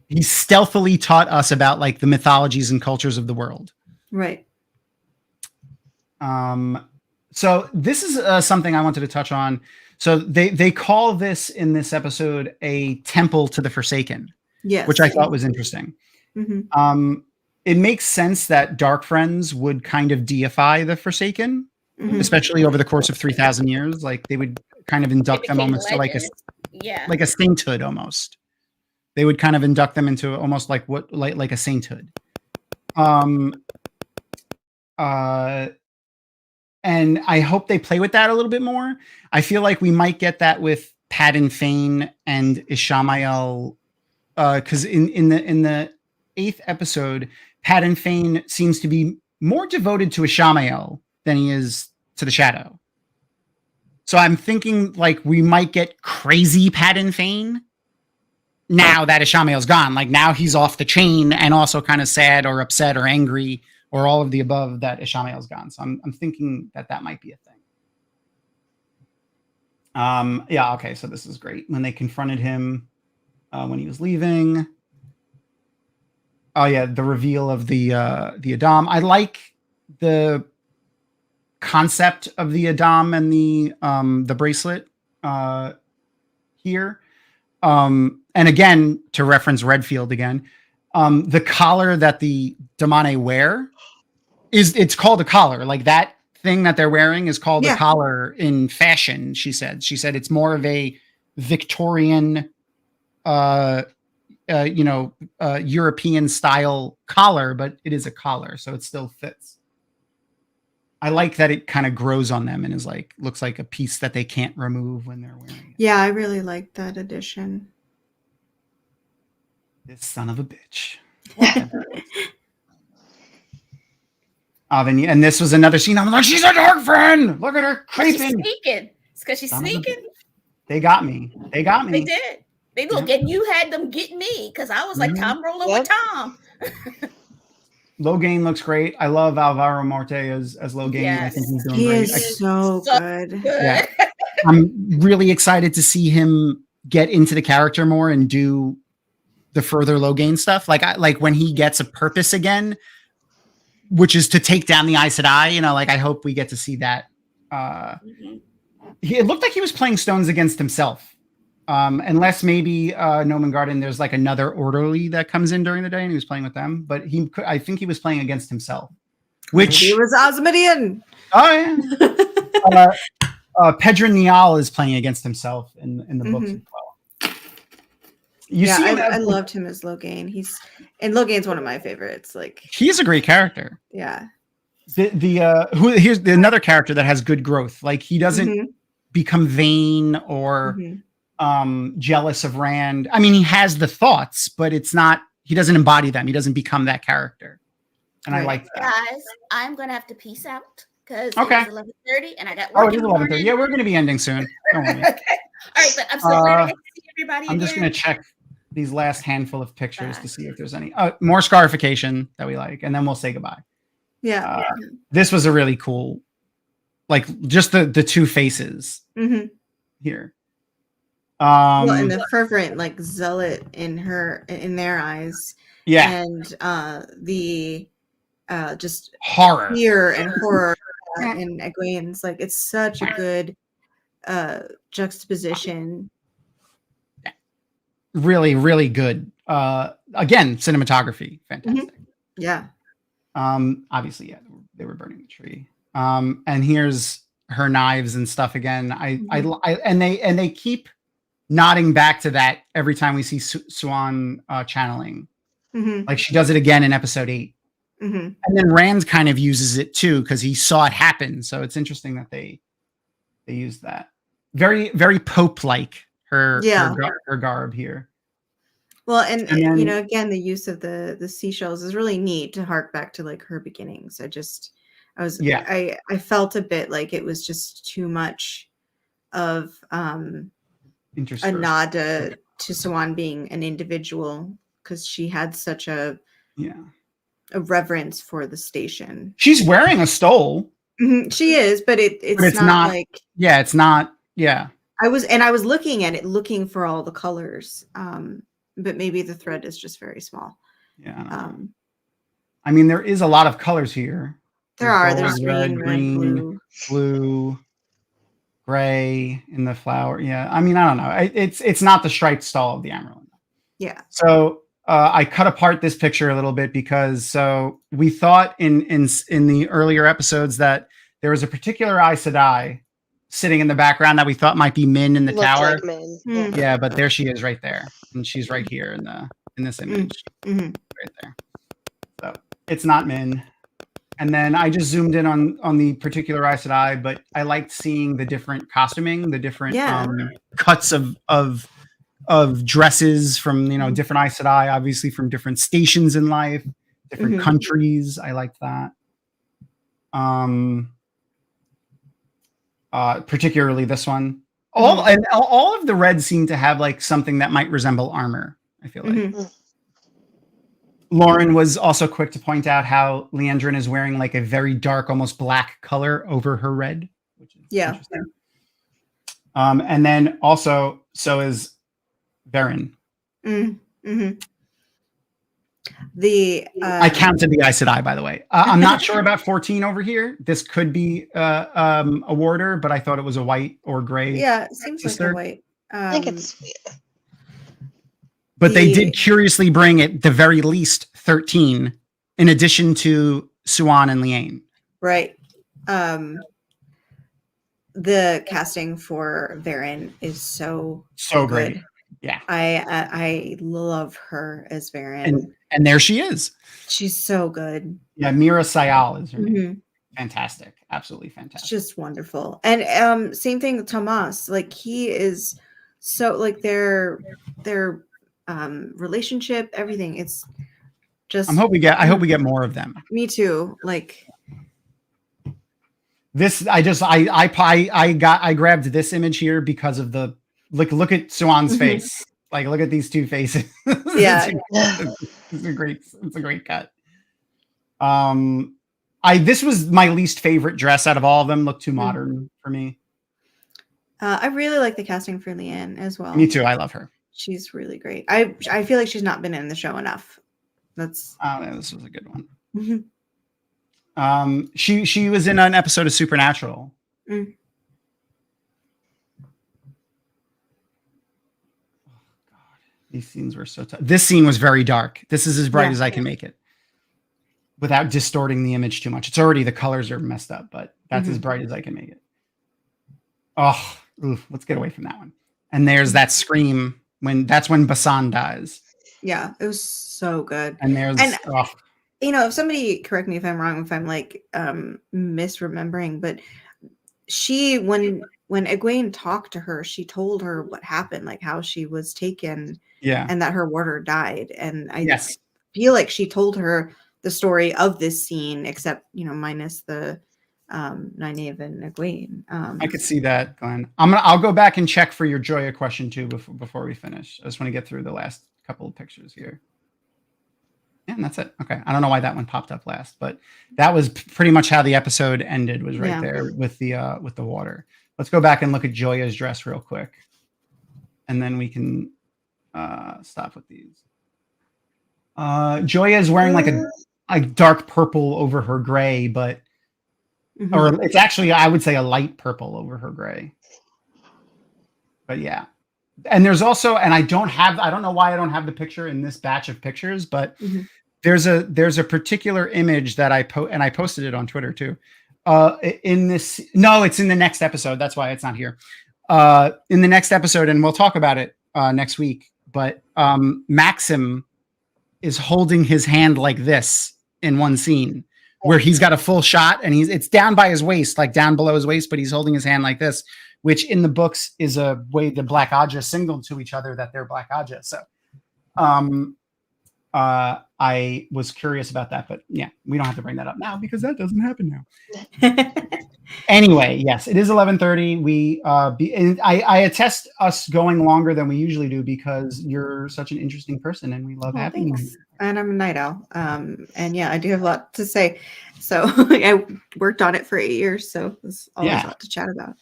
he stealthily taught us about like the mythologies and cultures of the world. Right. So this is something I wanted to touch on. So they call this in this episode a temple to the Forsaken, which I thought was interesting. It makes sense that Dark Friends would kind of deify the Forsaken, especially over the course of 3,000 years. Like they would kind of induct them almost to like a sainthood almost. They would kind of induct them into almost like a sainthood. and I hope they play with that a little bit more. I feel like we might get that with Padden Fane and Ishamael, because in the 8th episode, Padden Fane seems to be more devoted to Ishamael than he is to the Shadow. So I'm thinking like we might get crazy Padden Fane now that Ishamael's gone. Like now he's off the chain and also kind of sad or upset or angry or all of the above that Ishamael's gone. So I'm thinking that might be a thing. Yeah, okay, so this is great. When they confronted him when he was leaving. Oh yeah, the reveal of the Adam. I like the concept of the Adam and the bracelet here. And again, to reference Redfield again, the collar that the Damane wear it's called a collar. Like that thing that they're wearing is called a collar in fashion. She said it's more of a Victorian, European style collar, but it is a collar, so it still fits. I like that it kind of grows on them and is like looks like a piece that they can't remove when they're wearing it. Yeah, I really like that addition. This son of a bitch. And this was another scene. I'm like, she's a dark friend. Look at her creeping. She's sneaking. It's because she's sneaking. They got me. They did. They look, and you had them get me because I was like Tom rolling with Tom. Logain looks great. I love Alvaro Morte as Logain. Yes. I think he's doing He great. is so good. Yeah. I'm really excited to see him get into the character more and do the further Logain stuff. Like when he gets a purpose again, which is to take down the Aes Sedai, I hope we get to see that. It looked like he was playing stones against himself. Unless maybe Nomen Garden, there's like another orderly that comes in during the day and he was playing with them. But I think he was playing against himself. Which he was Osmidian. Oh yeah. Pedro Nial is playing against himself in the books as well. I loved him as Logain. Logain's one of my favorites. Like he's a great character. Yeah. Here's another character that has good growth. Like he doesn't become vain or jealous of Rand. I mean, he has the thoughts, but he doesn't embody them. He doesn't become that character. And I like that. Guys, I'm gonna have to peace out because it's 11:30 and I got Oh, work. it is 11:30. Yeah, we're gonna be ending soon. Don't worry. Okay. All right, but I'm so glad I get to see everybody. I'm just gonna check these last handful of pictures to see if there's any more scarification that we like, and then we'll say goodbye. Yeah. This was a really cool, like just the two faces here. And the fervent like zealot in their eyes. Yeah. And the just horror, fear and horror in Egwene's. Like it's such a good juxtaposition. Really, really good. Again, cinematography, fantastic. Yeah. Obviously, yeah, they were burning the tree. And here's her knives and stuff again. And they keep nodding back to that every time we see Swan channeling. Like she does it again in episode 8. And then Rand kind of uses it too because he saw it happen. So it's interesting that they use that. Very, very Pope-like her garb here. Well, and then, again, the use of the seashells is really neat to hark back to like her beginnings. I felt a bit like it was just too much of a nod to Swan being an individual because she had such a reverence for the station. She's wearing a stole. She is, but it's not like it's not. Yeah. I was looking at it, looking for all the colors. But maybe the thread is just very small. Yeah. I mean, there is a lot of colors here. There's green, blue, gray in the flower. Yeah. I mean, I don't know. It's not the striped stall of the Amaranth. Yeah. So I cut apart this picture a little bit because we thought in the earlier episodes that there was a particular Aes Sedai sitting in the background that we thought might be Min in the tower. Like Min. Yeah, but there she is right there. And she's right here in this image. Right there. So it's not Min. And then I just zoomed in on the particular Aes Sedai, but I liked seeing the different costuming, the different cuts of dresses from, you know, different Aes Sedai, obviously from different stations in life, different countries. I liked that. Particularly this one. All of the reds seem to have like something that might resemble armor, I feel like. Lauren was also quick to point out how Leandrin is wearing like a very dark, almost black color over her red, which is interesting. And then also, so is Varen. I counted the Aes Sedai, by the way. I'm not sure about 14 over here. This could be a warder, but I thought it was a white or gray. Yeah, it seems sister. Like a white. I think it's. But they did curiously bring at the very least 13, in addition to Suan and Liane. Right. The casting for Varen is so great. Yeah. I love her as Varen. And there she is. She's so good. Yeah, Mira Sayal is her name. Fantastic. Absolutely fantastic. It's just wonderful. And same thing with Tomas. Like he is so like their relationship, everything. It's just I hope we get more of them. Me too. Like this, I grabbed this image here because of the look at Suan's face. Like look at these two faces. Yeah. it's a great cut. This was my least favorite dress out of all of them. Looked too modern for me. I really like the casting for Liane as well. Me too. I love her. She's really great. I feel like she's not been in the show enough. This was a good one. She was in an episode of Supernatural. Oh, God. These scenes were so tough. This scene was very dark. This is as bright as I can make it without distorting the image too much. It's already, the colors are messed up, but that's as bright as I can make it. Oh, let's get away from that one. And there's that scream that's when Basan dies. Yeah, it was so good. And you know, if somebody correct me if I'm wrong, if I'm like misremembering, but she when Egwene talked to her, she told her what happened, like how she was taken, and that her warder died. And I feel like she told her the story of this scene, except minus the Nynaeve and Egwene. I could see that, Glenn. I'll go back and check for your Joya question too before we finish. I just want to get through the last couple of pictures here. Yeah, and that's it. Okay, I don't know why that one popped up last, but that was pretty much how the episode ended. Was right there with the water. Let's go back and look at Joya's dress real quick, and then we can stop with these. Joya is wearing like a dark purple over her gray, but. Or it's actually, I would say, a light purple over her gray. But yeah. And there's also, and I don't know why I don't have the picture in this batch of pictures, but there's a particular image that I posted it on Twitter too. It's in the next episode. That's why it's not here. In the next episode, and we'll talk about it next week, but Maxim is holding his hand like this in one scene, where he's got a full shot and it's down by his waist, like down below his waist, but he's holding his hand like this, which in the books is a way the Black Aja signaled to each other that they're Black Aja. So I was curious about that, but yeah, we don't have to bring that up now because that doesn't happen now. Anyway, yes, it is 11:30. I attest us going longer than we usually do because you're such an interesting person and we love having you. And I'm a night owl. And yeah, I do have a lot to say. So I worked on it for 8 years. So there's always a lot to chat about.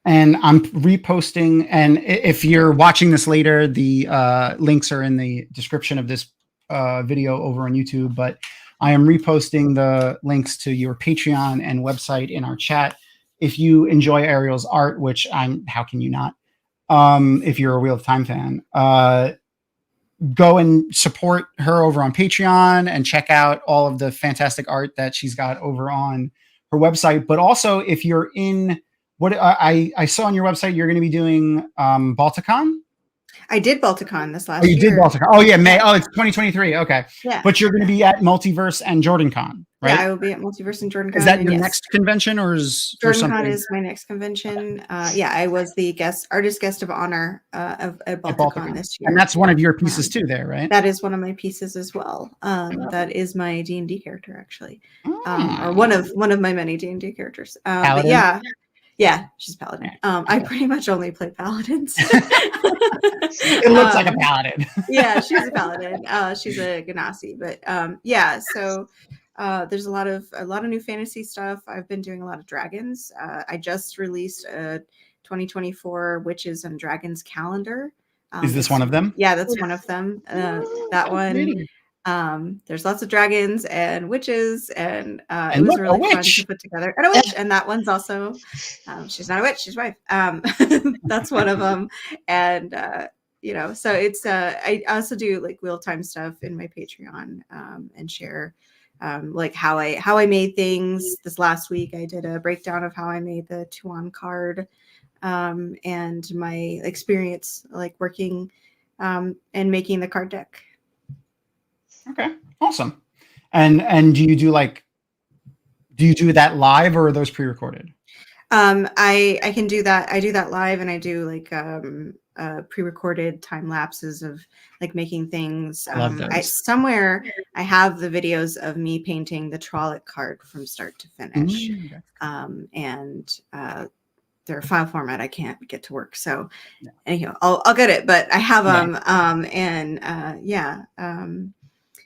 And I'm reposting. And if you're watching this later, the links are in the description of this video over on YouTube. But I am reposting the links to your Patreon and website in our chat. If you enjoy Ariel's art, which how can you not? If you're a Wheel of Time fan, go and support her over on Patreon and check out all of the fantastic art that she's got over on her website. But also, if you're in what I saw on your website, you're going to be doing Balticon. I did Balticon this last year. year. Did Balticon. Oh yeah, May. Oh, it's 2023. Okay. Yeah. But you're going to be at Multiverse and JordanCon, right? Yeah, I will be at Multiverse and JordanCon. Is that your next convention, or is JordanCon is my next convention? Yeah, I was the artist guest of honor at Balticon this year. And that's one of your pieces too, there, right? That is one of my pieces as well. That is my D&D character, actually, or one of my many D&D characters. But yeah, she's paladin. I pretty much only play paladins. It looks like a paladin. Yeah, she's a paladin. She's a Ganassi, but yeah. So there's a lot of new fantasy stuff. I've been doing a lot of dragons. I just released a 2024 Witches and Dragons calendar. Is this one of them? Yeah, that's one of them. That one. There's lots of dragons and witches, and it was really fun to put together. And a witch, and that one's also she's not a witch, she's wife. That's one of them. And so it's I also do like wheel time stuff in my Patreon, and share like how I made things. This last week I did a breakdown of how I made the Tuan card, and my experience like working and making the card deck. Okay, awesome. And do you do that live, or are those pre-recorded? I can do that. I do that live, and I do like pre-recorded time lapses of like making things. Somewhere I have the videos of me painting the Trolloc card from start to finish. And their file format I can't get to work. So anyhow, I'll get it, but I have them.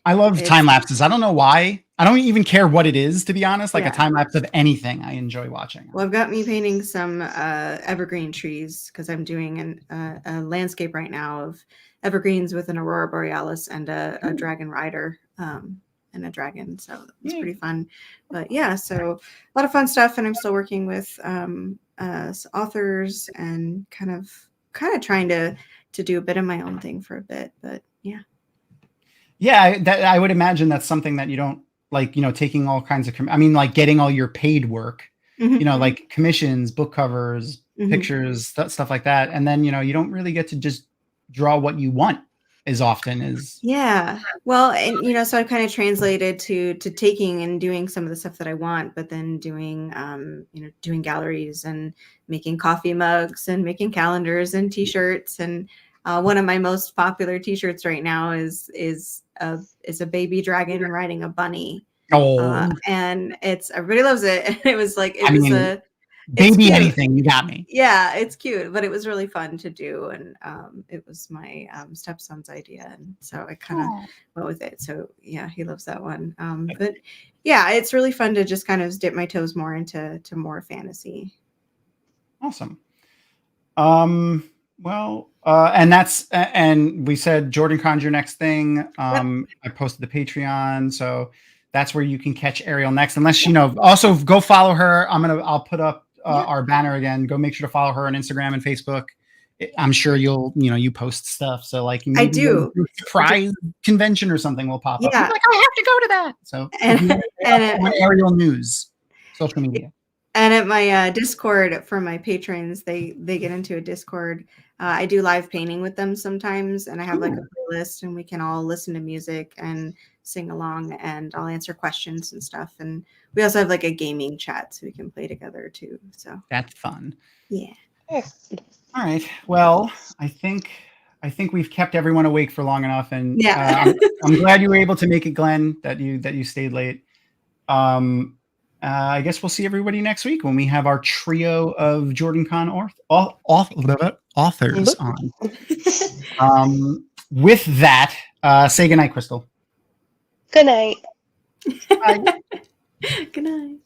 I love time lapses. I don't know why. I don't even care what it is, to be honest. Like a time lapse of anything, I enjoy watching. Well, I've got me painting some evergreen trees because I'm doing a landscape right now of evergreens with an aurora borealis and a dragon rider and a dragon. So it's pretty fun. But yeah, so a lot of fun stuff, and I'm still working with authors and kind of trying to do a bit of my own thing for a bit. But yeah. Yeah, I would imagine that's something that you don't like, taking all kinds of, like getting all your paid work, like commissions, book covers, pictures, stuff like that. And then, you don't really get to just draw what you want as often as. Yeah. Well, and, so I've kind of translated to taking and doing some of the stuff that I want, but then doing, doing galleries and making coffee mugs and making calendars and t-shirts. And one of my most popular t-shirts right now is a baby dragon riding a bunny. And everybody loves it. It was like, baby anything, you got me. Yeah, it's cute, but it was really fun to do. And it was my stepson's idea. And so I kind of went with it. So yeah, he loves that one. But yeah, it's really fun to just kind of dip my toes more into more fantasy. Awesome. Well, and we said JordanCon's your next thing. I posted the Patreon, so that's where you can catch Ariel next. Unless also go follow her. I'll put up our banner again. Go make sure to follow her on Instagram and Facebook. I'm sure you post stuff. So like I do. Surprise convention or something will pop up. Yeah. Like I have to go to that. So and Ariel News, social media. And at my Discord for my patrons, they get into a Discord. I do live painting with them sometimes, and I have like a playlist, and we can all listen to music and sing along, and I'll answer questions and stuff. And we also have like a gaming chat, so we can play together too. So that's fun. Yeah. All right. Well, I think we've kept everyone awake for long enough, and I'm glad you were able to make it, Glenn. That you stayed late. I guess we'll see everybody next week when we have our trio of JordanCon authors on. With that, say goodnight, Crystal. Good night. Bye. Good night.